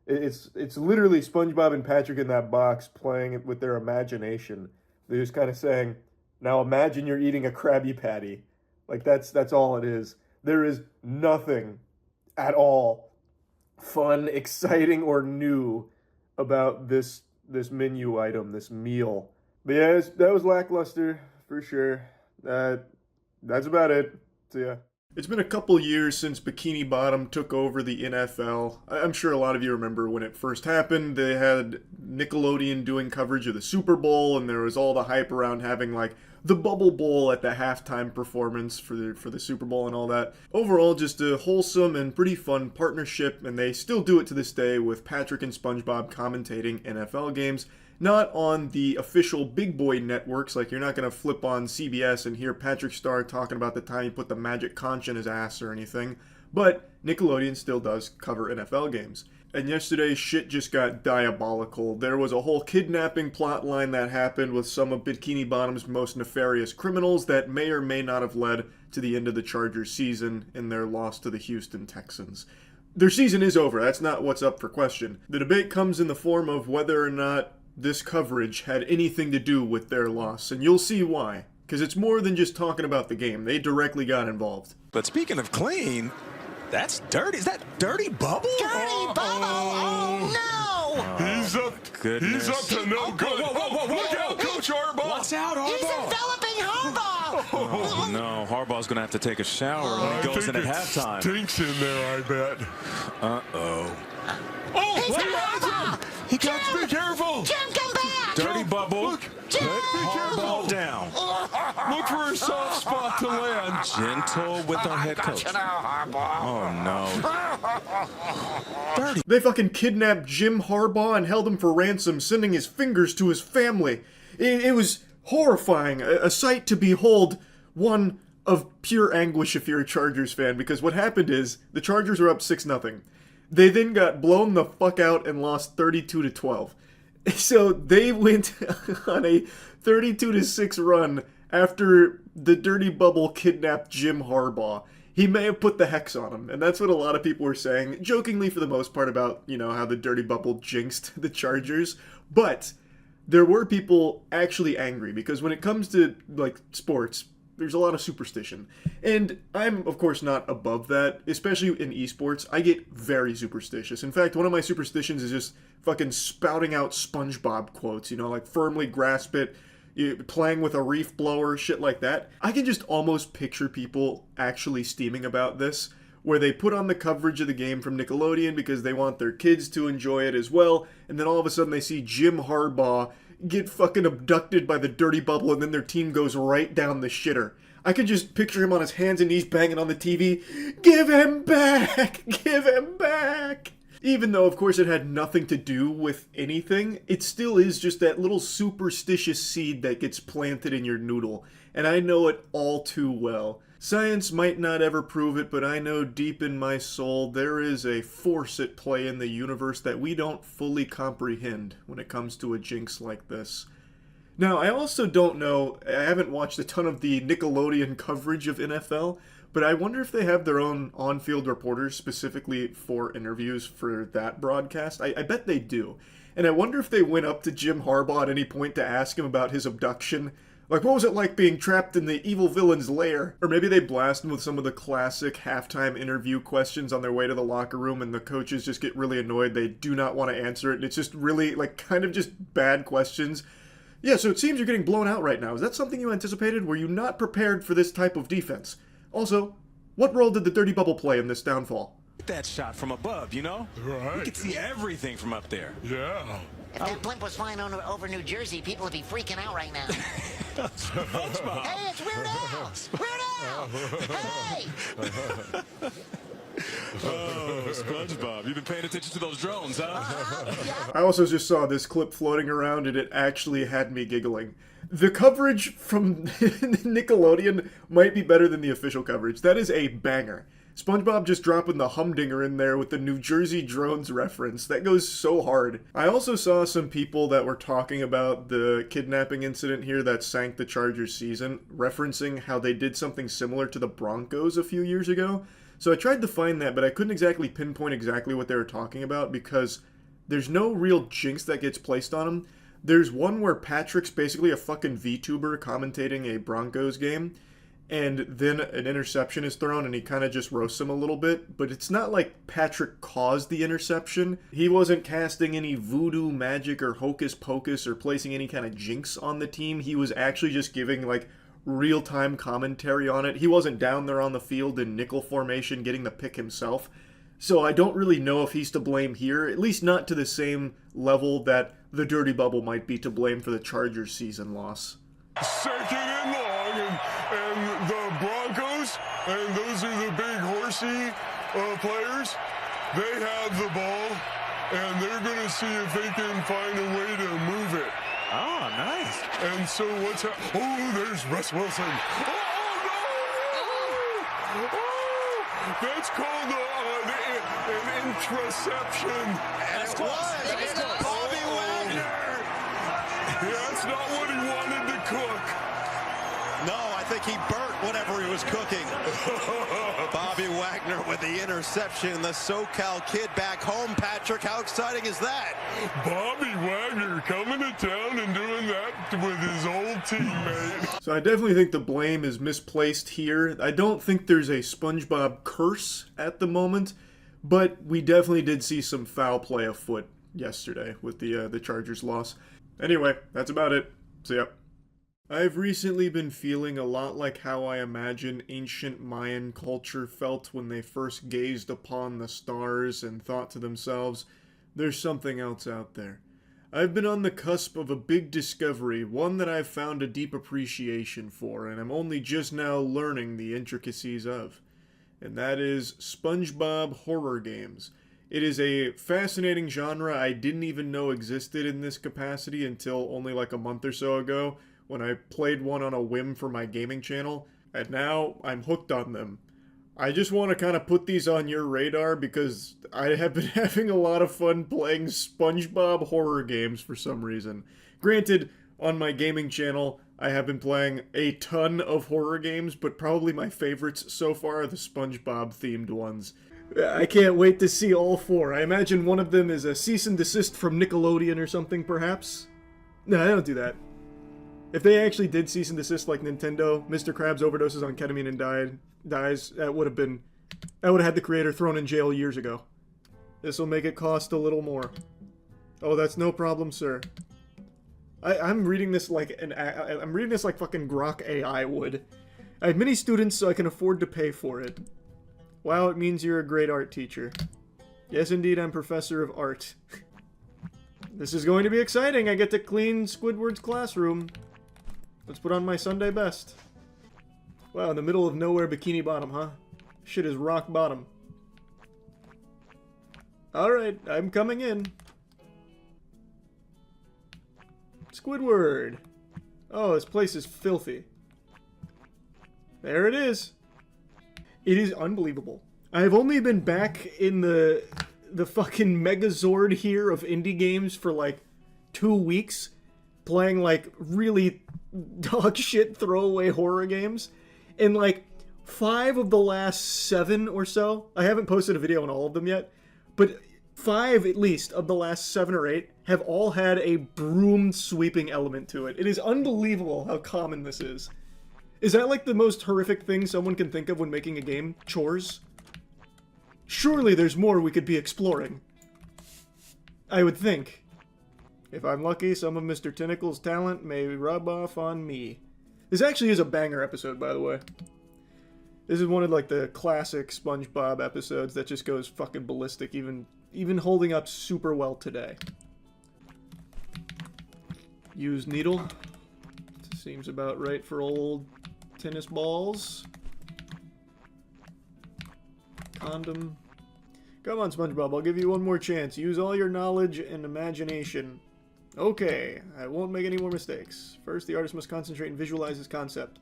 It's literally SpongeBob and Patrick in that box playing it with their imagination. They're just kind of saying, now imagine you're eating a Krabby Patty. Like that's all it is. There is nothing at all fun, exciting, or new about this menu item, this meal. But yeah, that was lackluster for sure. That's about it. So yeah. It's been a couple years since Bikini Bottom took over the NFL. I'm sure a lot of you remember when it first happened. They had Nickelodeon doing coverage of the Super Bowl, and there was all the hype around having like the Bubble Bowl at the halftime performance for the Super Bowl and all that. Overall, just a wholesome and pretty fun partnership, and they still do it to this day with Patrick and SpongeBob commentating NFL games. Not on the official big boy networks, like you're not going to flip on CBS and hear Patrick Star talking about the time he put the magic conch in his ass or anything, but Nickelodeon still does cover NFL games. And yesterday, shit just got diabolical. There was a whole kidnapping plotline that happened with some of Bikini Bottom's most nefarious criminals that may or may not have led to the end of the Chargers season and their loss to the Houston Texans. Their season is over. That's not what's up for question. The debate comes in the form of whether or not this coverage had anything to do with their loss, and you'll see why. Because it's more than just talking about the game. They directly got involved. But speaking of clean, that's dirty. Is that Dirty Bubble? Dirty Bubble! Oh, no! He's up. Goodness. He's up to no good. Whoa. Look out, Coach Harbaugh! Watch out, Harbaugh! He's enveloping Harbaugh! Oh, no. Harbaugh's going to have to take a shower when he goes in at halftime. Stinks in there, I bet. Uh-oh. Oh, he's Harbaugh! He got Jim! Be careful! Jim, come back! Dirty Bubble. Look. Jim! Harball down. Look for a soft spot to land. Gentle with our head coach. Oh, no. Dirty. They fucking kidnapped Jim Harbaugh and held him for ransom, sending his fingers to his family. It was horrifying, a sight to behold, one of pure anguish if you're a Chargers fan, because what happened is, the Chargers were up 6-0. They then got blown the fuck out and lost 32-12. So they went on a 32-6 run after the Dirty Bubble kidnapped Jim Harbaugh. He may have put the hex on him, and that's what a lot of people were saying, jokingly for the most part about, how the Dirty Bubble jinxed the Chargers. But there were people actually angry, because when it comes to, sports, there's a lot of superstition. And I'm, of course, not above that, especially in esports. I get very superstitious. In fact, one of my superstitions is just fucking spouting out SpongeBob quotes, firmly grasp it, playing with a reef blower, shit like that. I can just almost picture people actually steaming about this, where they put on the coverage of the game from Nickelodeon because they want their kids to enjoy it as well, and then all of a sudden they see Jim Harbaugh get fucking abducted by the Dirty Bubble, and then their team goes right down the shitter. I could just picture him on his hands and knees banging on the TV. Give him back! Give him back! Even though, of course, it had nothing to do with anything, it still is just that little superstitious seed that gets planted in your noodle, and I know it all too well. Science might not ever prove it, but I know deep in my soul there is a force at play in the universe that we don't fully comprehend when it comes to a jinx like this. Now, I also don't know, I haven't watched a ton of the Nickelodeon coverage of NFL, but I wonder if they have their own on-field reporters specifically for interviews for that broadcast. I bet they do. And I wonder if they went up to Jim Harbaugh at any point to ask him about his abduction. Like, what was it like being trapped in the evil villain's lair? Or maybe they blast him with some of the classic halftime interview questions on their way to the locker room, and the coaches just get really annoyed. They do not want to answer it, and it's just really, kind of just bad questions. Yeah, so it seems you're getting blown out right now. Is that something you anticipated? Were you not prepared for this type of defense? Also, what role did the Dirty Bubble play in this downfall? That shot from above, Right. You can see everything from up there. Yeah. If that blimp was flying over New Jersey, people would be freaking out right now. Hey, it's Weird Al! Weird Al! Hey! Oh, SpongeBob, you've been paying attention to those drones, huh? I also just saw this clip floating around, and it actually had me giggling. The coverage from Nickelodeon might be better than the official coverage. That is a banger. SpongeBob just dropping the humdinger in there with the New Jersey drones reference. That goes so hard. I also saw some people that were talking about the kidnapping incident here that sank the Chargers season, referencing how they did something similar to the Broncos a few years ago. So I tried to find that, but I couldn't exactly pinpoint exactly what they were talking about because there's no real jinx that gets placed on them. There's one where Patrick's basically a fucking VTuber commentating a Broncos game, and then an interception is thrown and he kind of just roasts him a little bit, but it's not like Patrick caused the interception. He wasn't casting any voodoo magic or hocus pocus or placing any kind of jinx on the team. He was actually just giving real-time commentary on it. He wasn't down there on the field in nickel formation getting the pick himself. So I don't really know if he's to blame here, at least not to the same level that the Dirty Bubble might be to blame for the Chargers season loss. Second and long, and the Broncos, and those are the big horsey players, they have the ball, and they're going to see if they can find a way to move it. Oh, nice. And so what's happening? Oh, there's Russ Wilson. Oh, no! Oh, that's called an interception. And it was Bobby Wagner. That's not what he wanted to cook. No, I think he burnt whatever he was cooking. Bobby Wagner with the interception, and the SoCal kid back home. Patrick, how exciting is that? Bobby Wagner coming to town and doing that with his old teammate. So I definitely think the blame is misplaced here. I don't think there's a SpongeBob curse at the moment, but we definitely did see some foul play afoot yesterday with the Chargers loss. Anyway, that's about it. See ya. I've recently been feeling a lot like how I imagine ancient Mayan culture felt when they first gazed upon the stars and thought to themselves, there's something else out there. I've been on the cusp of a big discovery, one that I've found a deep appreciation for, and I'm only just now learning the intricacies of. And that is SpongeBob horror games. It is a fascinating genre I didn't even know existed in this capacity until only like a month or so ago, when I played one on a whim for my gaming channel, and now I'm hooked on them. I just want to kind of put these on your radar because I have been having a lot of fun playing SpongeBob horror games for some reason. Granted, on my gaming channel, I have been playing a ton of horror games, but probably my favorites so far are the SpongeBob-themed ones. I can't wait to see all four. I imagine one of them is a cease and desist from Nickelodeon or something, perhaps? No, I don't do that. If they actually did cease and desist like Nintendo, Mr. Krabs overdoses on ketamine and dies, that would have had the creator thrown in jail years ago. This will make it cost a little more. Oh, that's no problem, sir. I'm reading this like I'm reading this like fucking Grok AI would. I have many students, so I can afford to pay for it. Wow, it means you're a great art teacher. Yes, indeed, I'm professor of art. This is going to be exciting. I get to clean Squidward's classroom. Let's put on my Sunday best. Wow, in the middle of nowhere, Bikini Bottom, huh? Shit is rock bottom. Alright, I'm coming in. Squidward! Oh, this place is filthy. There it is. It is unbelievable. I've only been back in the fucking Megazord here of indie games for like 2 weeks, playing like really dog shit throwaway horror games, and like 5 of the last 7 or so, I haven't posted a video on all of them yet, but 5 at least of the last 7 or 8 have all had a broom sweeping element to it. It is unbelievable how common this is. Is that like the most horrific thing someone can think of when making a game? Chores? Surely there's more we could be exploring. I would think. If I'm lucky, some of Mr. Tentacle's talent may rub off on me. This actually is a banger episode, by the way. This is one of like the classic SpongeBob episodes that just goes fucking ballistic, even holding up super well today. Use needle. Seems about right for old tennis balls. Condom. Come on, SpongeBob, I'll give you one more chance. Use all your knowledge and imagination. Okay, I won't make any more mistakes. First, the artist must concentrate and visualize his concept.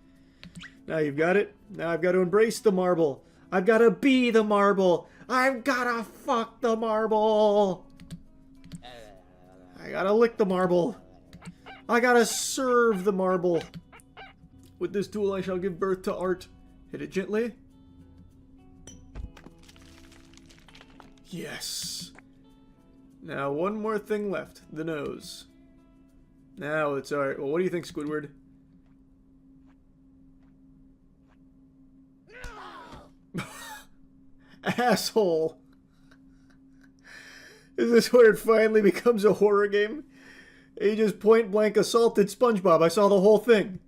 Now you've got it. Now I've got to embrace the marble. I've got to be the marble. I've got to fuck the marble. I gotta lick the marble. I gotta serve the marble. With this tool I shall give birth to art. Hit it gently. Yes. Now one more thing left. The nose. Now it's alright. Well, what do you think, Squidward? Asshole. Is this where it finally becomes a horror game? He just point blank assaulted SpongeBob. I saw the whole thing.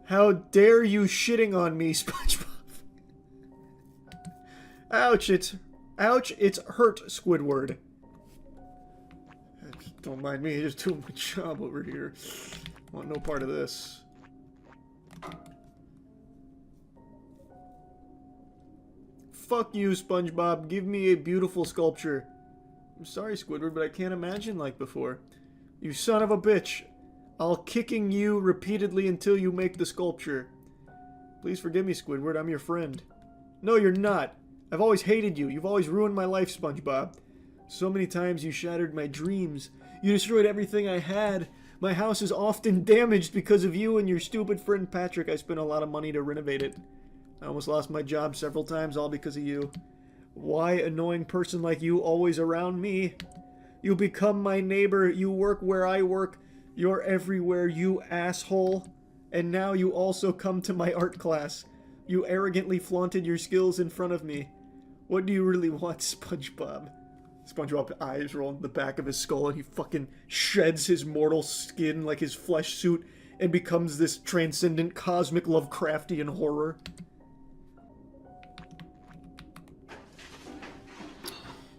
How dare you shitting on me, SpongeBob? Ouch, it's hurt, Squidward. Don't mind me, just doing my job over here. Want no part of this. Fuck you, SpongeBob. Give me a beautiful sculpture. I'm sorry, Squidward, but I can't imagine like before. You son of a bitch. I'll kicking you repeatedly until you make the sculpture. Please forgive me, Squidward. I'm your friend. No, you're not. I've always hated you. You've always ruined my life, SpongeBob. So many times you shattered my dreams. You destroyed everything I had. My house is often damaged because of you and your stupid friend Patrick. I spent a lot of money to renovate it. I almost lost my job several times, all because of you. Why, annoying person like you, always around me? You become my neighbor. You work where I work. You're everywhere, you asshole. And now you also come to my art class. You arrogantly flaunted your skills in front of me. What do you really want, SpongeBob? SpongeBob's eyes roll in the back of his skull and he fucking sheds his mortal skin like his flesh suit and becomes this transcendent cosmic Lovecraftian horror.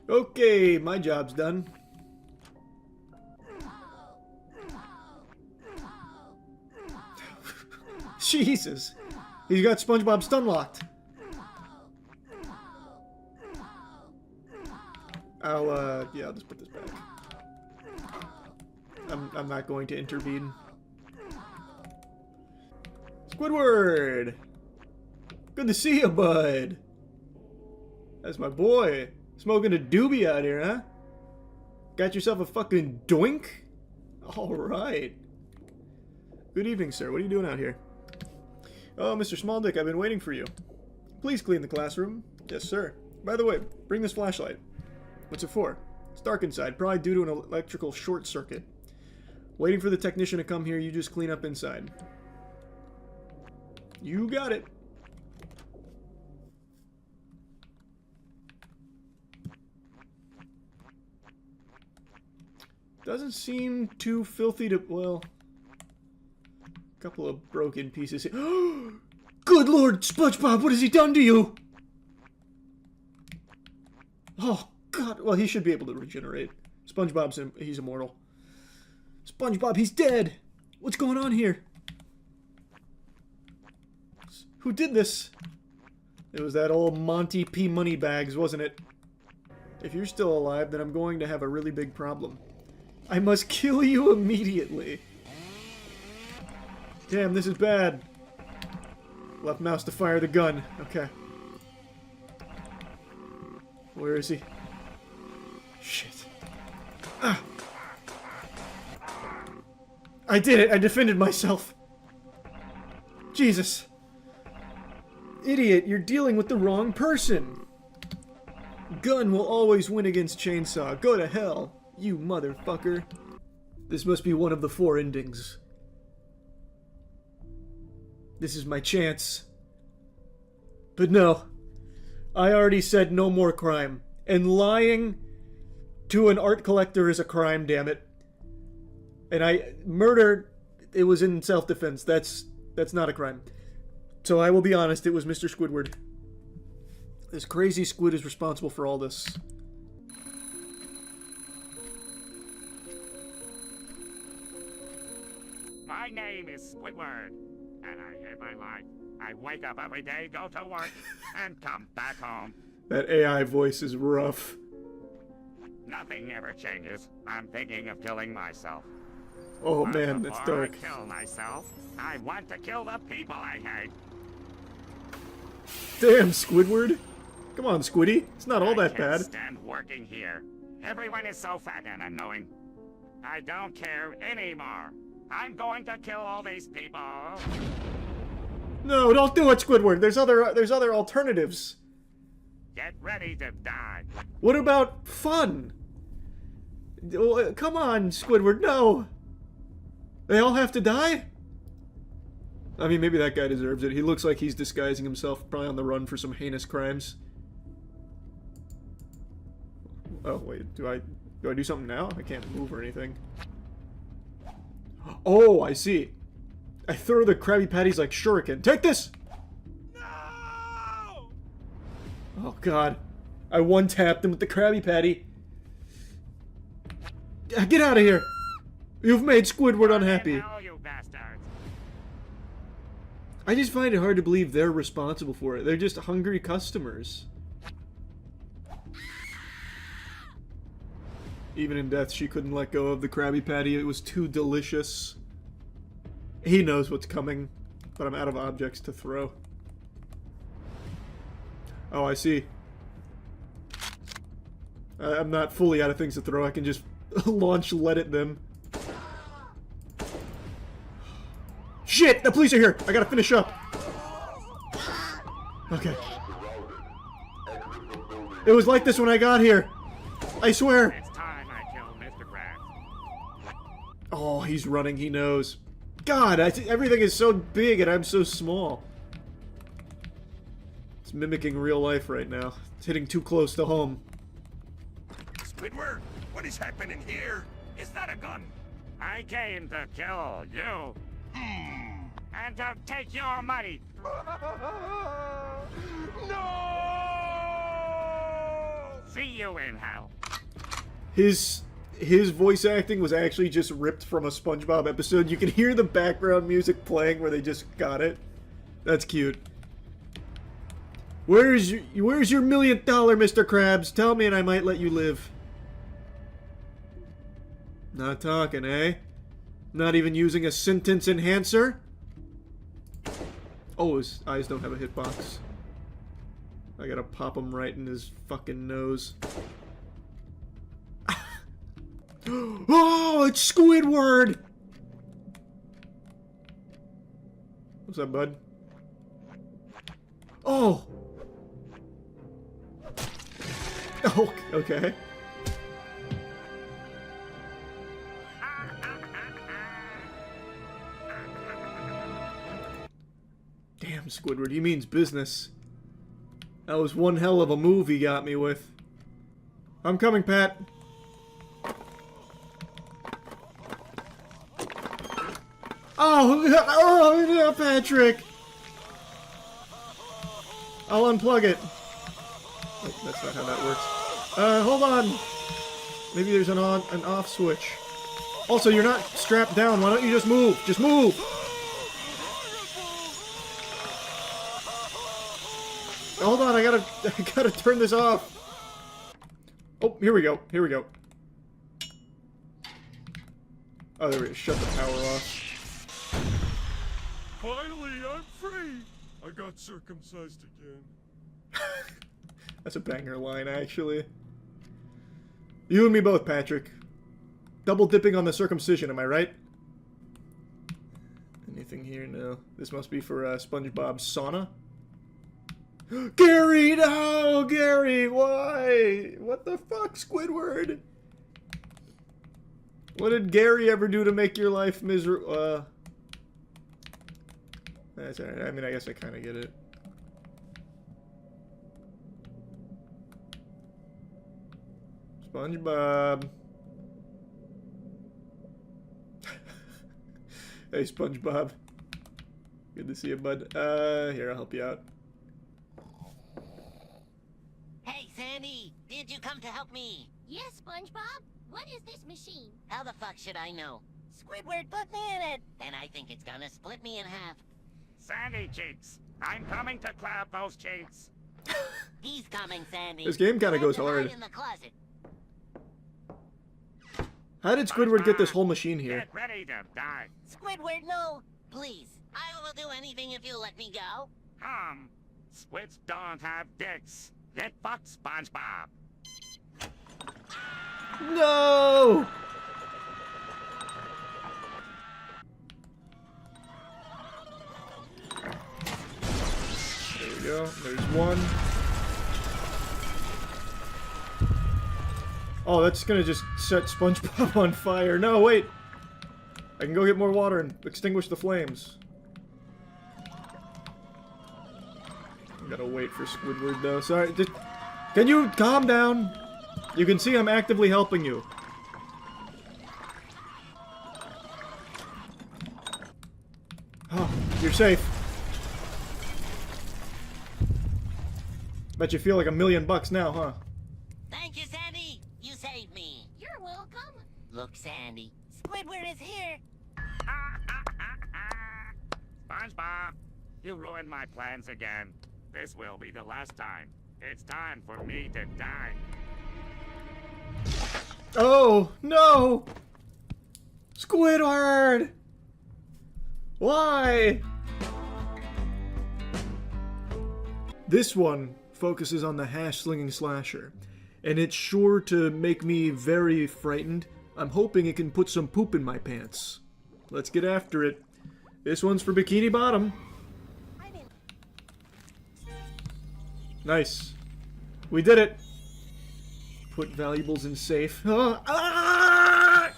Okay, my job's done. Jesus. He's got SpongeBob stun locked. Yeah, I'll just put this back. I'm not going to intervene. Squidward! Good to see you, bud. That's my boy. Smoking a doobie out here, huh? Got yourself a fucking doink? Alright. Good evening, sir. What are you doing out here? Oh, Mr. Smalldick, I've been waiting for you. Please clean the classroom. Yes, sir. By the way, bring this flashlight. What's it for? It's dark inside, probably due to an electrical short circuit. Waiting for the technician to come here, you just clean up inside. You got it. Doesn't seem too filthy to, well, a couple of broken pieces here. Good Lord, SpongeBob, what has he done to you? Oh, God. Well, he should be able to regenerate. He's immortal. SpongeBob, he's dead. What's going on here? Who did this? It was that old Monty P. Moneybags, wasn't it? If you're still alive, then I'm going to have a really big problem. I must kill you immediately. Damn, this is bad. Left mouse to fire the gun. Okay. Where is he? Shit. Ah! I did it! I defended myself! Jesus. Idiot, you're dealing with the wrong person! Gun will always win against chainsaw. Go to hell, you motherfucker. This must be one of the 4 endings. This is my chance. But no. I already said no more crime. And lying to an art collector is a crime, damn it. And murder, it was in self-defense. That's not a crime. So I will be honest, it was Mr. Squidward. This crazy squid is responsible for all this. My name is Squidward, and I hate my life. I wake up every day, go to work, and come back home. That AI voice is rough. Nothing ever changes. I'm thinking of killing myself. Oh But man, that's before dark. I kill myself, I want to kill the people I hate. Damn, Squidward. Come on, Squiddy. It's not all that I bad. can't stand working here. Everyone is so fat and annoying. I don't care anymore. I'm going to kill all these people. No, don't do it, Squidward. There's other alternatives. Get ready to die. What about fun? Oh, come on, Squidward, no. They all have to die? I mean, maybe that guy deserves it. He looks like he's disguising himself, probably on the run for some heinous crimes. Oh, wait, do I do something now? I can't move or anything. Oh, I see. I throw the Krabby Patties like shuriken. Take this! No! Oh, God. I one-tapped him with the Krabby Patty. Get out of here! You've made Squidward unhappy. Hell, you bastards. I just find it hard to believe they're responsible for it. They're just hungry customers. Even in death, she couldn't let go of the Krabby Patty. It was too delicious. He knows what's coming, but I'm out of objects to throw. Oh, I see. I'm not fully out of things to throw. I can just launch lead at them. Shit! The police are here! I gotta finish up. Okay. It was like this when I got here. I swear. It's time I kill Mr. Krab. Oh, he's running. He knows. God, everything is so big and I'm so small. It's mimicking real life right now. It's hitting too close to home. Squidward, what is happening here? Is that a gun? I came to kill you. And to take your money. No! See you in hell. His voice acting was actually just ripped from a SpongeBob episode. You can hear the background music playing where they just got it. That's cute. Where's your $1 million, Mr. Krabs? Tell me and I might let you live. Not talking, eh? Not even using a sentence enhancer? Oh, his eyes don't have a hitbox. I gotta pop him right in his fucking nose. Oh, it's Squidward! What's up, bud? Oh! Oh, okay. Damn, Squidward, he means business. That was one hell of a move he got me with. I'm coming, Pat. Oh, Patrick! I'll unplug it. Oh, that's not how that works. Hold on. Maybe there's an on and off switch. Also, you're not strapped down. Why don't you just move? Just move! Hold on, I gotta turn this off. Oh, here we go. Here we go. Oh, there we go. Shut the power off. Finally, I'm free. I got circumcised again. That's a banger line, actually. You and me both, Patrick. Double dipping on the circumcision, am I right? Anything here? No. This must be for SpongeBob's sauna. Gary, no! Gary, why? What the fuck, Squidward? What did Gary ever do to make your life miserable? That's alright. I mean, I guess I kind of get it. SpongeBob. Hey, SpongeBob. Good to see you, bud. Here, I'll help you out. Hey, Sandy, did you come to help me? Yes, SpongeBob. What is this machine? How the fuck should I know? Squidward put me in it. Then I think it's gonna split me in half. Sandy cheeks. I'm coming to clap those cheeks. He's coming, Sandy. This game kind of goes hard. In the closet. How did Squidward get this whole machine here? Get ready to die. Squidward, no. Please. I will do anything if you let me go. Squids don't have dicks. Get fucked, SpongeBob. No! There we go. There's one. Oh, that's gonna just set SpongeBob on fire. No, wait! I can go get more water and extinguish the flames. I gotta wait for Squidward, though. Sorry, just... Can you calm down? You can see I'm actively helping you. Oh, you're safe. Bet you feel like $1 million now, huh? Thank you, Sandy. You saved me. You're welcome. Look, Sandy. Squidward is here. SpongeBob, you ruined my plans again. This will be the last time. It's time for me to die. Oh, no! Squidward! Why? This one focuses on the hash-slinging slasher. and it's sure to make me very frightened. I'm hoping it can put some poop in my pants. Let's get after it. This one's for Bikini Bottom. Nice. We did it. Put valuables in safe. Ah!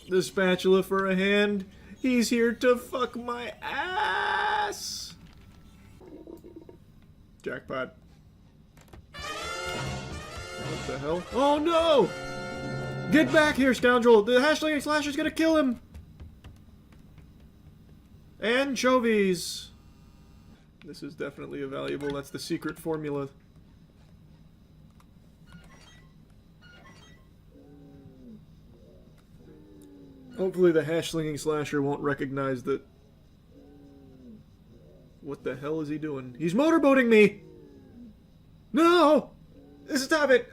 The spatula for a hand. He's here to fuck my ass. Jackpot. What the hell? Oh no! Get back here, scoundrel! The Hashling Slasher's gonna kill him! Anchovies! This is definitely a valuable. That's the secret formula. Hopefully the Hashling Slasher won't recognize that. What the hell is he doing? He's motorboating me! No! Stop it!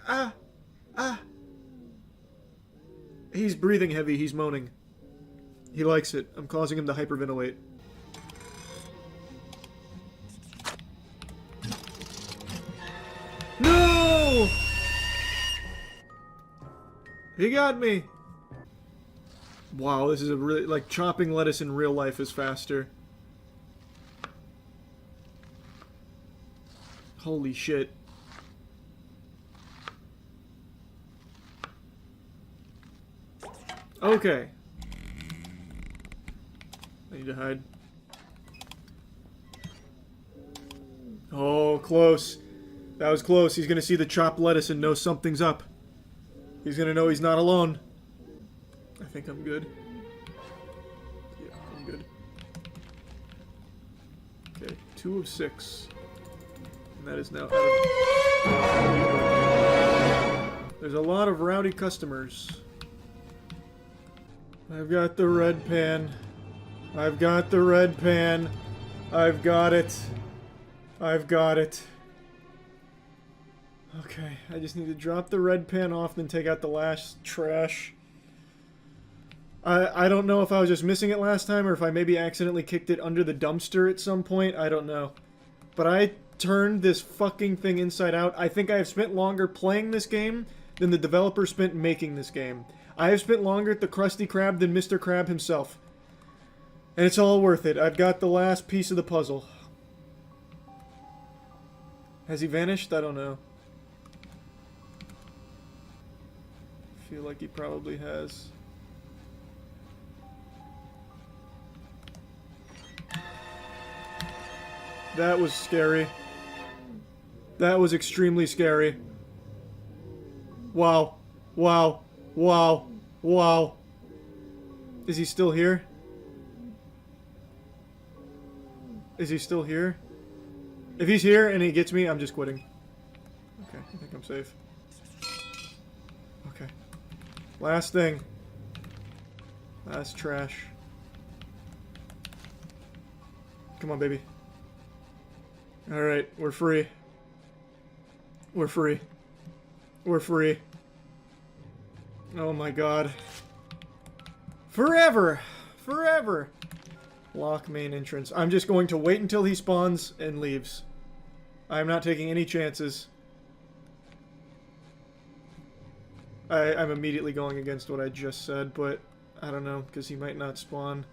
He's breathing heavy. He's moaning. He likes it. I'm causing him to hyperventilate. No! He got me! Wow, this is a really... like, chopping lettuce in real life is faster. Holy shit. Okay. I need to hide. Oh, close. That was close. He's gonna see the chopped lettuce and know something's up. He's gonna know he's not alone. I think I'm good. Yeah, I'm good. Okay, 2 of 6. And that is now out of... There's a lot of rowdy customers. I've got the red pan. I've got the red pan. I've got it. I've got it. Okay, I just need to drop the red pan off, then take out the last trash. I don't know if I was just missing it last time, or if I maybe accidentally kicked it under the dumpster at some point. I don't know. But I turned this fucking thing inside out. I think I have spent longer playing this game than the developer spent making this game. I have spent longer at the Krusty Krab than Mr. Krab himself. And it's all worth it. I've got the last piece of the puzzle. Has he vanished? I don't know. I feel like he probably has. That was scary. That was extremely scary. Wow. Wow. Wow. Wow. Is he still here? Is he still here? If he's here and he gets me, I'm just quitting. Okay, I think I'm safe. Okay. Last thing. Last trash. Come on, baby. Alright, we're free. We're free. We're free. Oh my god. Forever! Forever! Lock main entrance. I'm just going to wait until he spawns and leaves. I'm not taking any chances. I'm immediately going against what I just said, but I don't know, because he might not spawn.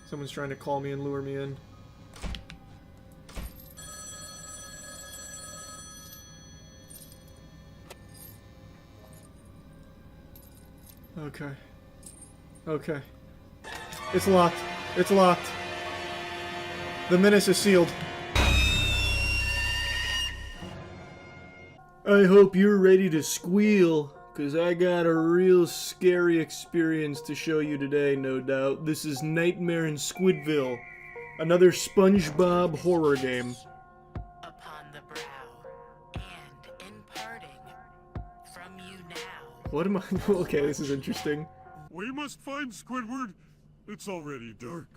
Someone's trying to call me and lure me in. Okay. Okay. It's locked. It's locked. The menace is sealed. I hope you're ready to squeal, because I got a real scary experience to show you today, no doubt. This is Nightmare in Squidville, another SpongeBob horror game. Upon the brow, and imparting from you now. What am I... Okay, this is interesting. We must find Squidward. It's already dark.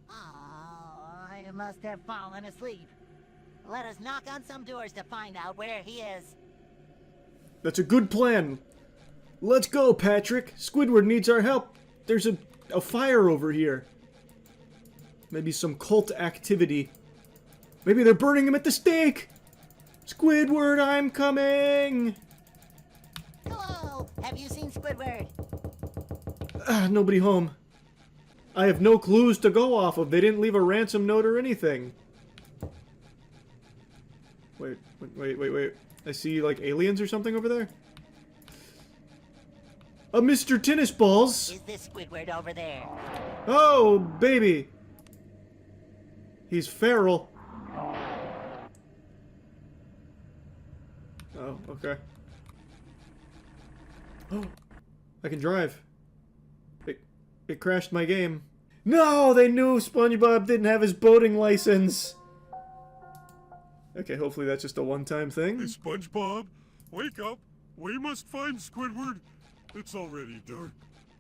Oh, I must have fallen asleep. Let us knock on some doors to find out where he is. That's a good plan. Let's go, Patrick. Squidward needs our help. There's a fire over here. Maybe some cult activity. Maybe they're burning him at the stake! Squidward, I'm coming! Hello! Have you seen Squidward? Nobody home. I have no clues to go off of. They didn't leave a ransom note or anything. Wait. I see, like, aliens or something over there? A Mr. Tennis Balls! Is this Squidward over there? Oh, baby! He's feral. Oh, okay. Oh, I can drive. It crashed my game. No, they knew SpongeBob didn't have his boating license. Okay, hopefully that's just a one-time thing. Hey, SpongeBob, wake up. We must find Squidward. It's already dark.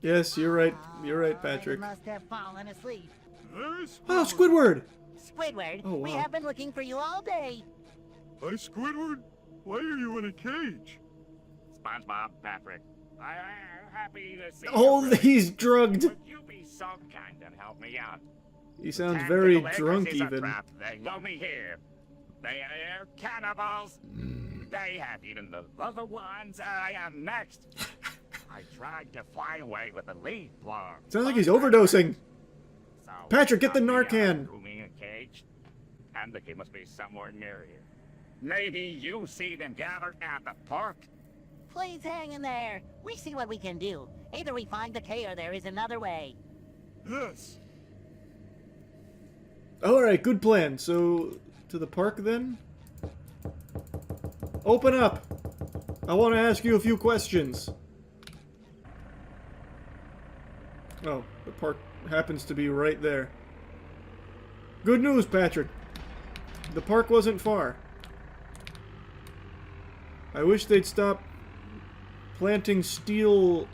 Yes, you're right. You're right, Patrick. I must have fallen asleep. There's Oh, Squidward! Squidward, Oh, wow. we have been looking for you all day. Hi, Squidward. Why are you in a cage? SpongeBob, Patrick, I am happy to see Oh, you. he's drugged. Would you be so kind and help me out? He sounds Can't very get away 'cause drunk, he's a even. trap. They got me here. They are cannibals. They have eaten the other ones. I am next. I tried to fly away with a leaf blower. Sounds like he's overdosing. So Patrick, get the Narcan. threw me in a cage, and the key must be somewhere near here. Maybe you see them gathered at the park. Please hang in there. We see what we can do. Either we find the K or there is another way. Yes. Alright, good plan. So, to the park then? Open up! I want to ask you a few questions. Oh, the park happens to be right there. Good news, Patrick. The park wasn't far. I wish they'd stop planting steel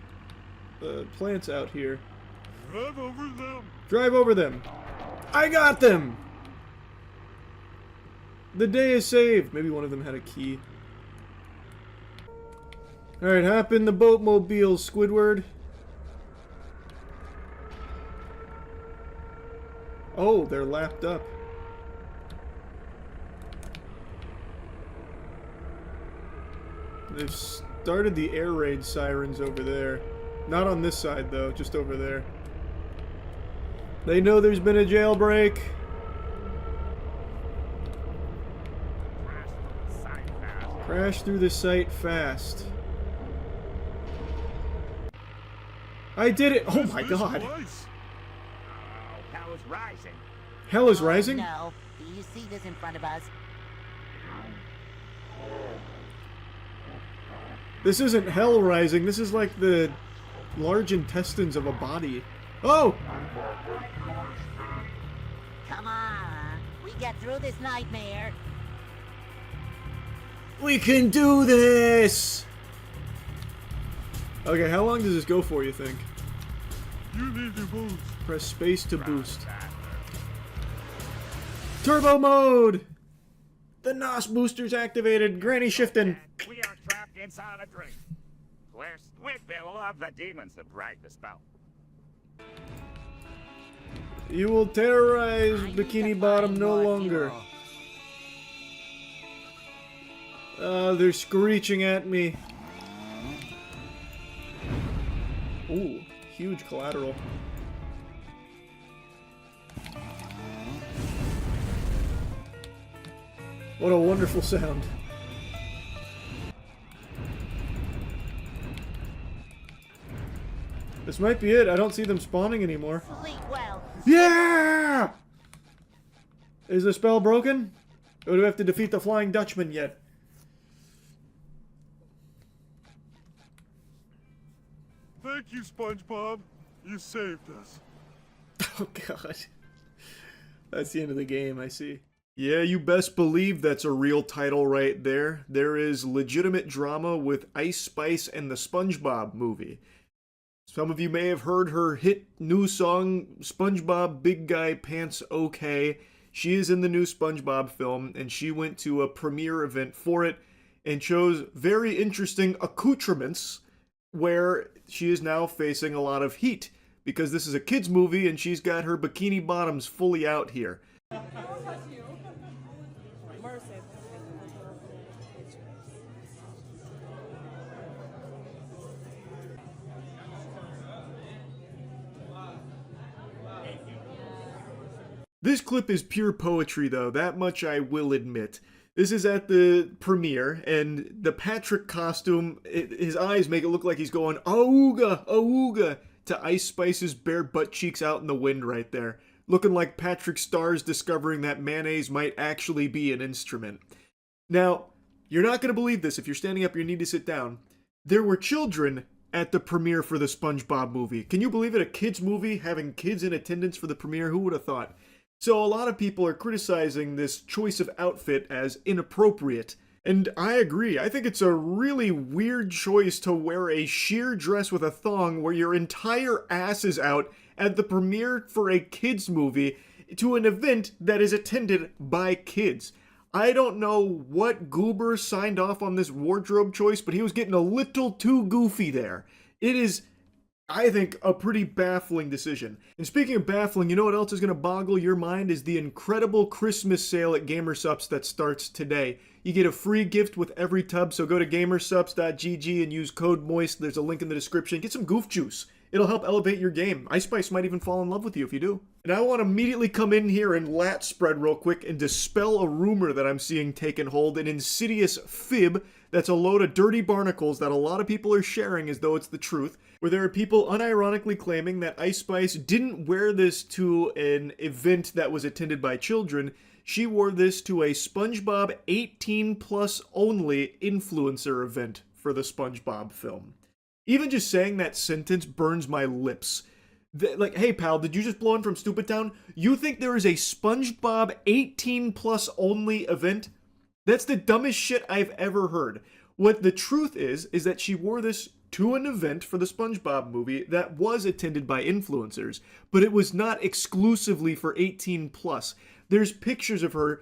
plants out here. Drive over them. Drive over them. I got them! The day is saved. Maybe one of them had a key. Alright, hop in the boatmobile, Squidward. Oh, they're lapped up. They've started the air raid sirens over there. Not on this side, though, just over there. They know there's been a jailbreak. Crash through the site fast. I did it! Oh my god! Hell is rising. Hell is rising? No. Do you see this in front of us? This isn't hell rising, this is like the large intestines of a body. Oh! Come on. We get through this nightmare. We can do this! Okay, how long does this go for, you think? You need to boost. Press space to boost. Turbo mode! The NOS booster's activated. Granny shifting. We are trapped inside a drink. Where Squidbill of the demons to break the spell. You will terrorize Bikini Bottom no longer. They're screeching at me. Ooh, huge collateral. What a wonderful sound. This might be it. I don't see them spawning anymore. Sleep well. Yeah! Is the spell broken? Or do we have to defeat the Flying Dutchman yet? Thank you, SpongeBob. You saved us. Oh god. That's the end of the game, I see. Yeah, you best believe that's a real title right there. There is legitimate drama with Ice Spice and the SpongeBob movie. Some of you may have heard her hit new song, SpongeBob Big Guy Pants OK. She is in the new SpongeBob film, and she went to a premiere event for it and chose very interesting accoutrements where she is now facing a lot of heat because this is a kid's movie and she's got her bikini bottoms fully out here. This clip is pure poetry, though, that much I will admit. This is at the premiere, and the Patrick costume, his eyes make it look like he's going, "Auga, auga," to Ice Spice's bare butt cheeks out in the wind right there. Looking like Patrick Starr's discovering that mayonnaise might actually be an instrument. Now, you're not going to believe this. If you're standing up, you need to sit down. There were children at the premiere for the SpongeBob movie. Can you believe it? A kid's movie having kids in attendance for the premiere? Who would have thought? So a lot of people are criticizing this choice of outfit as inappropriate. And I agree. I think it's a really weird choice to wear a sheer dress with a thong where your entire ass is out at the premiere for a kids movie to an event that is attended by kids. I don't know what goober signed off on this wardrobe choice, but he was getting a little too goofy there. It is, I think, a pretty baffling decision. And speaking of baffling, you know what else is going to boggle your mind is the incredible Christmas sale at GamerSupps that starts today. You get a free gift with every tub, so go to gamersupps.gg and use code MOIST. There's a link in the description. Get some goof juice. It'll help elevate your game. Ice Spice might even fall in love with you if you do. And I want to immediately come in here and lat spread real quick and dispel a rumor that I'm seeing taken hold, an insidious fib that's a load of dirty barnacles that a lot of people are sharing as though it's the truth, where there are people unironically claiming that Ice Spice didn't wear this to an event that was attended by children. She wore this to a SpongeBob 18 plus only influencer event for the SpongeBob film. Even just saying that sentence burns my lips. Like, hey pal, did you just blow in from Stupid Town? You think there is a SpongeBob 18 plus only event? That's the dumbest shit I've ever heard. What the truth is that she wore this to an event for the SpongeBob movie that was attended by influencers, but it was not exclusively for 18 plus. There's pictures of her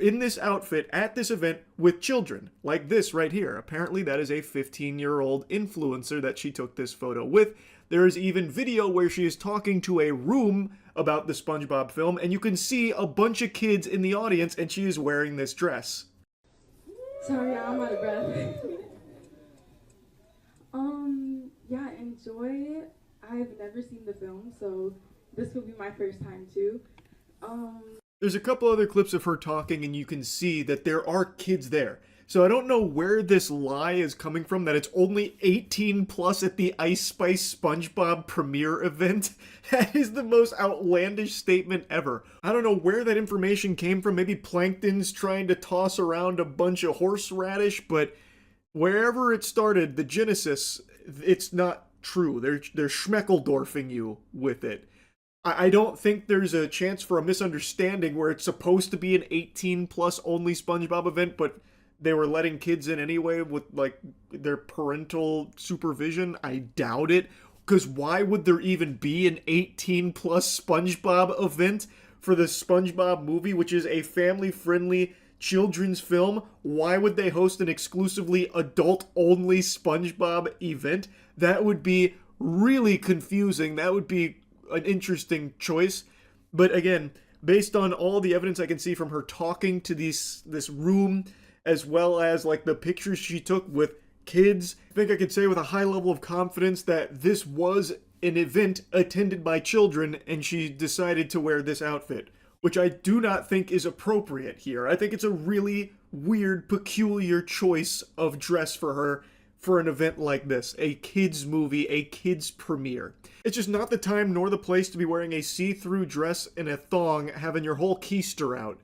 in this outfit at this event with children, like this right here. Apparently that is a 15-year-old influencer that she took this photo with. There is even video where she is talking to a room about the SpongeBob film, and you can see a bunch of kids in the audience, and she is wearing this dress. Sorry, I'm out of breath. Yeah, enjoy it. I've never seen the film, so this will be my first time too. There's a couple other clips of her talking, and you can see that there are kids there. So I don't know where this lie is coming from, that it's only 18 plus at the Ice Spice SpongeBob premiere event. That is the most outlandish statement ever. I don't know where that information came from. Maybe Plankton's trying to toss around a bunch of horseradish, but wherever it started, the genesis, it's not true. They're Schmeckeldorfing you with it. I don't think there's a chance for a misunderstanding where it's supposed to be an 18 plus only SpongeBob event, but they were letting kids in anyway with like their parental supervision. I doubt it, because why would there even be an 18 plus SpongeBob event for the SpongeBob movie, which is a family-friendly children's film? Why would they host an exclusively adult-only SpongeBob event? That would be really confusing. That would be an interesting choice. But again, based on all the evidence I can see from her talking to this room, as well as like the pictures she took with kids, I think I could say with a high level of confidence that this was an event attended by children, and she decided to wear this outfit, which I do not think is appropriate here. I think it's a really weird, peculiar choice of dress for her for an event like this, a kids movie, a kids premiere. It's just not the time nor the place to be wearing a see-through dress and a thong, having your whole keister out.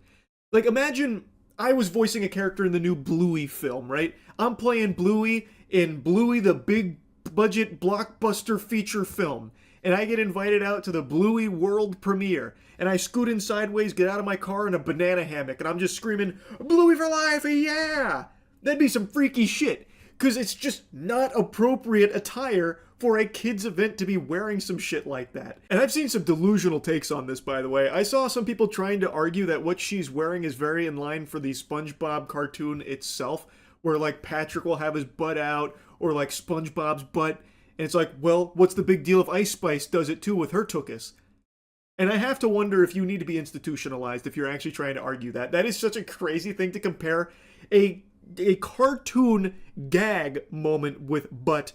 Like, imagine I was voicing a character in the new Bluey film, right? I'm playing Bluey in Bluey the big budget blockbuster feature film, and I get invited out to the Bluey world premiere, and I scoot in sideways, get out of my car in a banana hammock, and I'm just screaming, "Bluey for life, yeah!" That'd be some freaky shit. Because it's just not appropriate attire for a kid's event to be wearing some shit like that. And I've seen some delusional takes on this, by the way. I saw some people trying to argue that what she's wearing is very in line for the SpongeBob cartoon itself, where like Patrick will have his butt out, or like SpongeBob's butt. And it's like, well, what's the big deal if Ice Spice does it too with her tuchus? And I have to wonder if you need to be institutionalized if you're actually trying to argue that. That is such a crazy thing to compare a cartoon gag moment with butt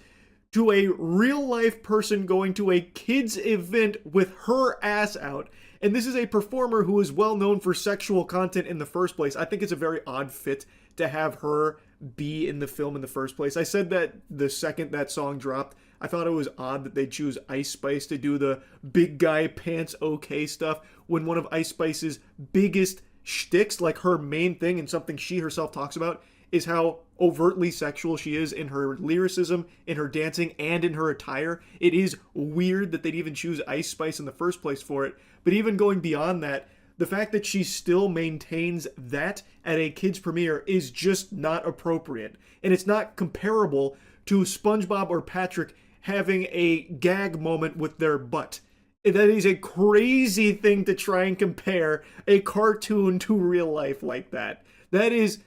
to a real life person going to a kid's event with her ass out And this is a performer who is well known for sexual content in the first place. I think it's a very odd fit to have her be in the film in the first place. I said that the second that song dropped, I thought it was odd that they choose Ice Spice to do the big guy pants okay stuff when one of Ice Spice's biggest shticks, like her main thing and something she herself talks about, is how overtly sexual she is in her lyricism, in her dancing, and in her attire. It is weird that they'd even choose Ice Spice in the first place for it. But even going beyond that, the fact that she still maintains that at a kid's premiere is just not appropriate. And it's not comparable to SpongeBob or Patrick having a gag moment with their butt. That is a crazy thing to try and compare a cartoon to real life like that. That is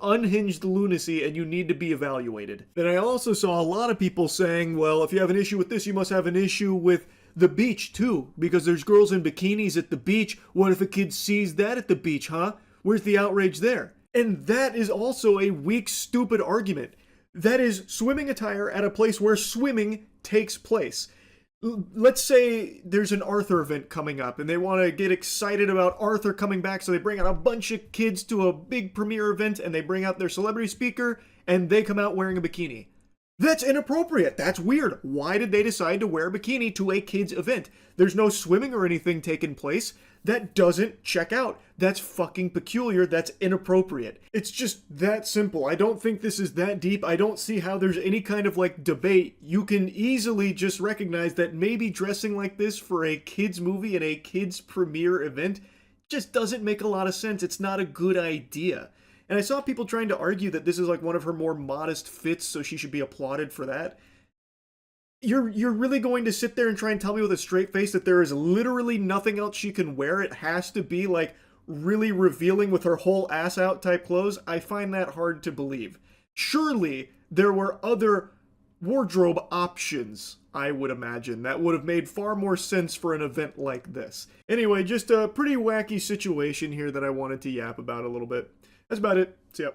unhinged lunacy, and you need to be evaluated. Then I also saw a lot of people saying, well, if you have an issue with this, you must have an issue with the beach too, because there's girls in bikinis at the beach. What if a kid sees that at the beach, huh? Where's the outrage there? And that is also a weak, stupid argument. That is swimming attire at a place where swimming takes place. Let's say there's an Arthur event coming up and they want to get excited about Arthur coming back, so they bring out a bunch of kids to a big premiere event and they bring out their celebrity speaker and they come out wearing a bikini. That's inappropriate. That's weird. Why did they decide to wear a bikini to a kid's event? There's no swimming or anything taking place. That doesn't check out. That's fucking peculiar. That's inappropriate. It's just that simple. I don't think this is that deep. I don't see how there's any kind of like debate. You can easily just recognize that maybe dressing like this for a kid's movie and a kid's premiere event just doesn't make a lot of sense. It's not a good idea. And I saw people trying to argue that this is like one of her more modest fits, so she should be applauded for that. You're really going to sit there and try and tell me with a straight face that there is literally nothing else she can wear? It has to be like really revealing with her whole ass out type clothes? I find that hard to believe. Surely there were other wardrobe options, I would imagine, that would have made far more sense for an event like this. Anyway, just a pretty wacky situation here that I wanted to yap about a little bit. That's about it. See ya.